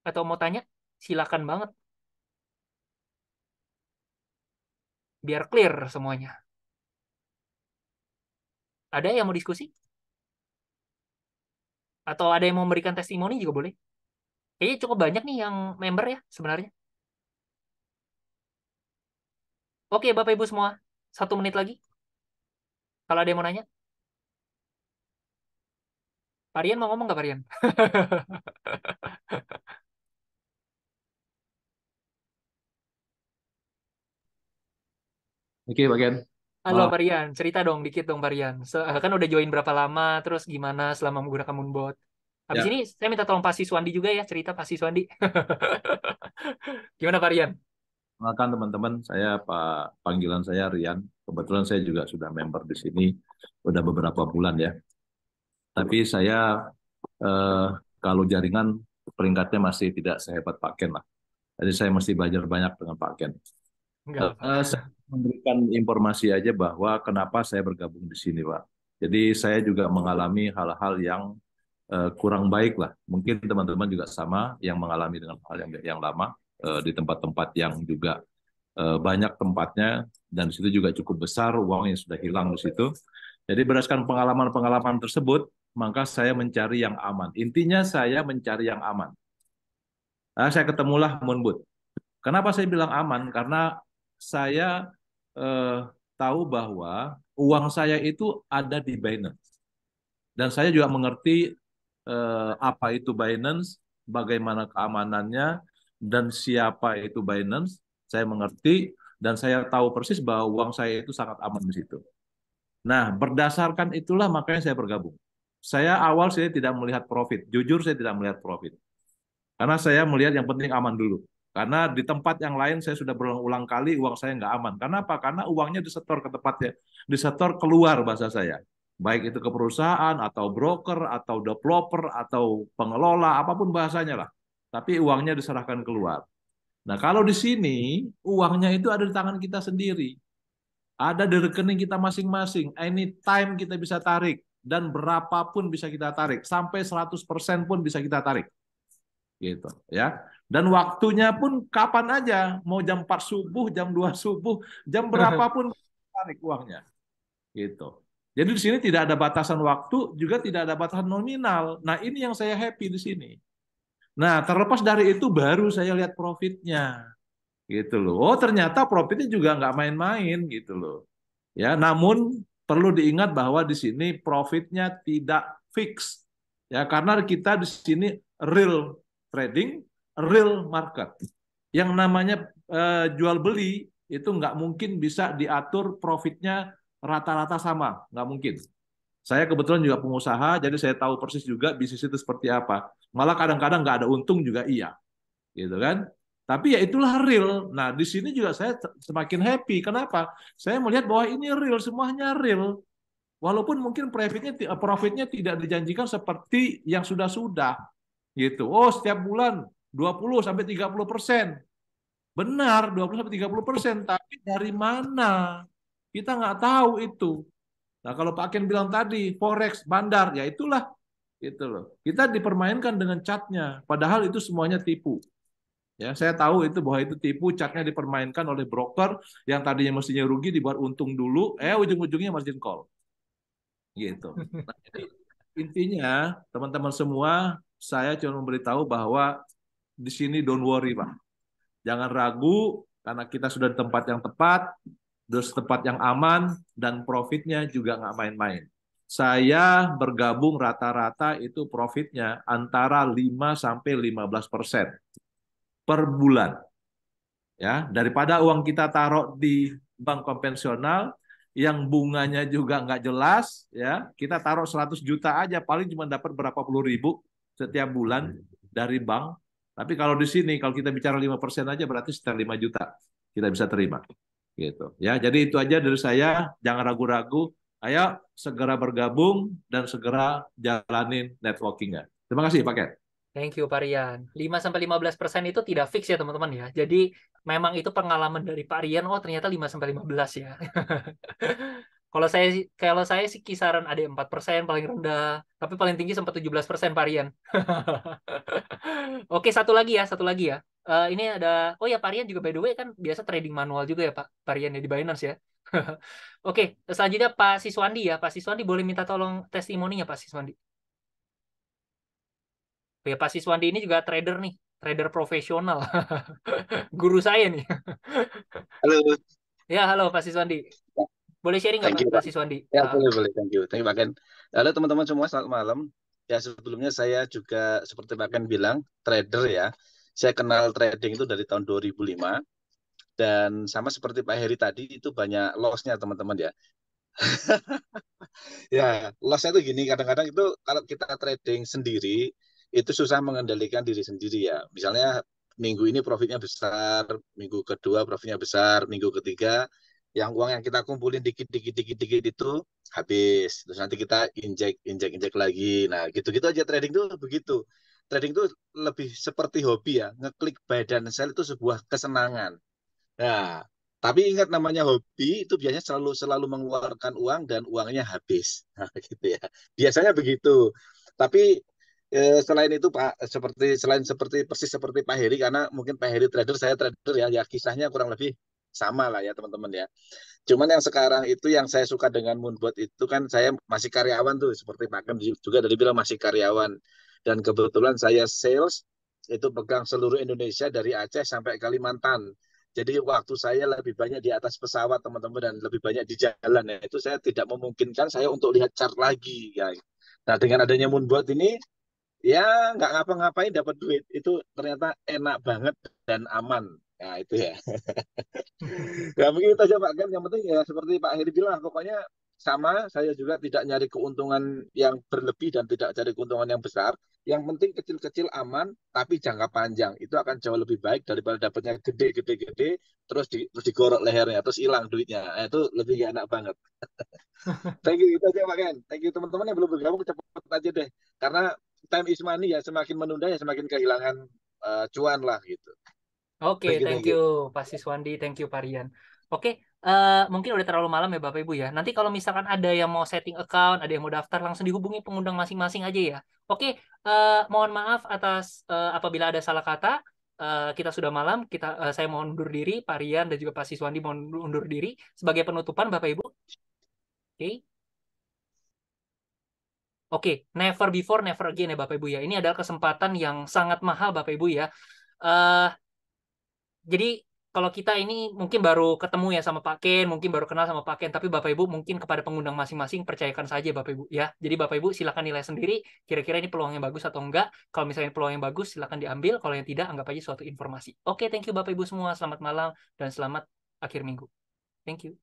atau mau tanya? Silakan banget. Biar clear semuanya. Ada yang mau diskusi? Atau ada yang mau memberikan testimoni juga boleh. Kayaknya cukup banyak nih yang member ya sebenarnya. Oke Bapak Ibu semua, 1 menit lagi. Kalau ada yang mau nanya. Parian mau ngomong nggak Parian? Oke, bagian Halo malam. Parian, cerita dong dikit dong Parian. Kan udah join berapa lama, terus gimana selama menggunakan Moonbot? Habis ini Ya, saya minta tolong Pak Siswandi juga ya, cerita Pak Siswandi. Gimana Parian? kenalkan teman-teman, saya Pak, panggilan saya Rian. Kebetulan saya juga sudah member di sini udah beberapa bulan ya. Tapi saya eh, kalau jaringan peringkatnya masih tidak sehebat Pak Ken lah. Jadi saya mesti belajar banyak dengan Pak Ken. Enggak apa. Saya memberikan informasi aja bahwa kenapa saya bergabung di sini, Pak. Jadi saya juga mengalami hal-hal yang kurang baik lah. Mungkin teman-teman juga sama yang mengalami dengan hal yang lama di tempat-tempat yang juga banyak tempatnya dan di situ juga cukup besar uang yang sudah hilang di situ. Jadi berdasarkan pengalaman-pengalaman tersebut, maka saya mencari yang aman. Intinya saya mencari yang aman. Nah, saya ketemulah Moonbot. Kenapa saya bilang aman? Karena saya eh, tahu bahwa uang saya itu ada di Binance. Dan saya juga mengerti apa itu Binance, bagaimana keamanannya, dan siapa itu Binance. Saya mengerti dan saya tahu persis bahwa uang saya itu sangat aman di situ. Nah, berdasarkan itulah makanya saya bergabung. Saya tidak melihat profit. Jujur saya tidak melihat profit. Karena saya melihat yang penting aman dulu. Karena di tempat yang lain saya sudah berulang-ulang kali uang saya nggak aman. Kenapa? Karena uangnya disetor ke tempatnya, disetor keluar bahasa saya. Baik itu ke perusahaan, atau broker, atau developer, atau pengelola, apapun bahasanya lah. Tapi uangnya diserahkan keluar. Nah kalau di sini, uangnya itu ada di tangan kita sendiri. Ada di rekening kita masing-masing. Anytime kita bisa tarik. Dan berapapun bisa kita tarik. Sampai 100% pun bisa kita tarik gitu ya. Dan waktunya pun kapan aja, mau jam 4 subuh, jam 2 subuh, jam berapapun tarik uangnya gitu. Jadi di sini tidak ada batasan waktu, juga tidak ada batasan nominal. Nah, ini yang saya happy di sini. Nah, terlepas dari itu baru saya lihat profitnya gitu loh. Oh, ternyata profitnya juga nggak main-main gitu loh. Ya, namun perlu diingat bahwa di sini profitnya tidak fix. Ya, karena kita di sini real trading, real market. Yang namanya jual beli itu nggak mungkin bisa diatur profitnya rata-rata sama, nggak mungkin. Saya kebetulan juga pengusaha, jadi saya tahu persis juga bisnis itu seperti apa. Malah kadang-kadang nggak ada untung juga iya, gitu kan? Tapi ya itulah real. Nah, di sini juga saya semakin happy. Kenapa? Saya melihat bahwa ini real, semuanya real. Walaupun mungkin profitnya tidak dijanjikan seperti yang sudah-sudah gitu. Oh, setiap bulan 20 sampai 30%. Benar, 20 sampai 30%, tapi dari mana? Kita nggak tahu itu. Nah, kalau Pak Ken bilang tadi, forex, bandar, ya itulah gitu loh. Kita dipermainkan dengan catnya, padahal itu semuanya tipu. Ya, saya tahu itu bahwa itu tipu, catnya dipermainkan oleh broker yang tadinya mestinya rugi dibuat untung dulu, ujung-ujungnya margin call. Gitu. Nah, jadi intinya teman-teman semua, saya cuma memberitahu bahwa di sini don't worry, Pak. Jangan ragu karena kita sudah di tempat yang tepat, di tempat yang aman, dan profitnya juga nggak main-main. Saya bergabung rata-rata itu profitnya antara 5 sampai 15% per bulan. Ya, daripada uang kita taruh di bank konvensional yang bunganya juga nggak jelas, ya kita taruh 100 juta aja paling cuma dapat berapa puluh ribu. setiap bulan dari bank. Tapi kalau di sini, kalau kita bicara 5% aja berarti sekitar 5 juta kita bisa terima. Gitu. Ya, jadi itu aja dari saya. Jangan ragu-ragu. Ayo segera bergabung dan segera jalanin networking-nya. Terima kasih, Pak Ken. Thank you, Pak Rian. 5-15% itu tidak fix ya, teman-teman ya. Jadi memang itu pengalaman dari Pak Rian, oh ternyata 5-15 ya. Kalau saya sih kisaran ada 4% paling rendah, tapi paling tinggi sempat 17% Pak Rian. Oke, satu lagi ya. Ini ada, oh ya Pak Rian juga by the way kan biasa trading manual juga ya Pak Rian ya di Binance ya. Oke, selanjutnya Pak Siswandi ya. Pak Siswandi boleh minta tolong testimoninya Pak Siswandi. Ya, Pak Siswandi ini juga trader nih, trader profesional. Guru saya nih. Halo, Ya, halo Pak Siswandi. Boleh sharing nggak thank Pak, you, Pak Pak. Siswandi? Ya, boleh, thank you, Pak Ken. Halo teman-teman semua, selamat malam. Ya, sebelumnya saya juga seperti Pak Ken bilang, trader ya. Saya kenal trading itu dari tahun 2005, dan sama seperti Pak Heri tadi, itu banyak loss-nya teman-teman ya. Ya, loss-nya itu gini, kadang-kadang itu kalau kita trading sendiri, itu susah mengendalikan diri sendiri ya. Misalnya minggu ini profitnya besar, minggu kedua profitnya besar, minggu ketiga yang uang yang kita kumpulin dikit itu habis. Terus nanti kita injek lagi. Nah, gitu-gitu aja trading tuh begitu. Trading tuh lebih seperti hobi ya. Ngeklik buy dan sell itu sebuah kesenangan. Nah, tapi ingat namanya hobi itu biasanya selalu selalu mengeluarkan uang dan uangnya habis. Nah, gitu ya. Biasanya begitu. Tapi selain itu Pak, seperti persis seperti Pak Heri, karena mungkin Pak Heri trader, saya trader ya, ya kisahnya kurang lebih sama lah ya teman-teman ya. Cuman yang sekarang itu yang saya suka dengan Moonbot itu kan saya masih karyawan tuh, seperti Pak Ken juga tadi bilang masih karyawan. Dan kebetulan saya sales itu pegang seluruh Indonesia dari Aceh sampai Kalimantan. Jadi waktu saya lebih banyak di atas pesawat teman-teman dan lebih banyak di jalan ya. Itu saya tidak memungkinkan saya untuk lihat chart lagi ya. Nah dengan adanya Moonbot ini ya nggak ngapa-ngapain dapat duit itu ternyata enak banget dan aman. Nah itu ya. Ya mungkin itu aja Pak Ken. Yang penting ya seperti Pak Heri bilang, pokoknya sama. Saya juga tidak nyari keuntungan yang berlebih dan tidak cari keuntungan yang besar. Yang penting kecil-kecil aman, tapi jangka panjang. Itu akan jauh lebih baik daripada dapatnya gede, terus digorok lehernya, terus hilang duitnya. Nah, itu lebih gak enak banget. Thank you, itu aja Pak Ken. Thank you teman-teman yang belum bergabung, cepet aja deh. Karena time is money ya, semakin menunda ya semakin kehilangan cuan lah gitu. Oke, Thank you, thank thank you you. Pak Siswandi, thank you Pak Rian. Oke, mungkin udah terlalu malam ya Bapak Ibu ya. Nanti kalau misalkan ada yang mau setting account, ada yang mau daftar, langsung dihubungi pengundang masing-masing aja ya. Oke, mohon maaf atas apabila ada salah kata. Kita sudah malam, saya mohon undur diri, Pak Rian dan juga Pak Siswandi mohon undur diri sebagai penutupan Bapak Ibu. Oke. Oke, never before, never again ya Bapak Ibu ya. Ini adalah kesempatan yang sangat mahal Bapak Ibu ya. Eh Jadi kalau kita ini mungkin baru ketemu ya sama Pak Ken, mungkin baru kenal sama Pak Ken, tapi Bapak Ibu mungkin kepada pengundang masing-masing percayakan saja Bapak Ibu ya. Jadi Bapak Ibu silakan nilai sendiri kira-kira ini peluang yang bagus atau enggak. Kalau misalnya peluang yang bagus silakan diambil, kalau yang tidak anggap aja suatu informasi. Oke, thank you Bapak Ibu semua. Selamat malam dan selamat akhir minggu. Thank you.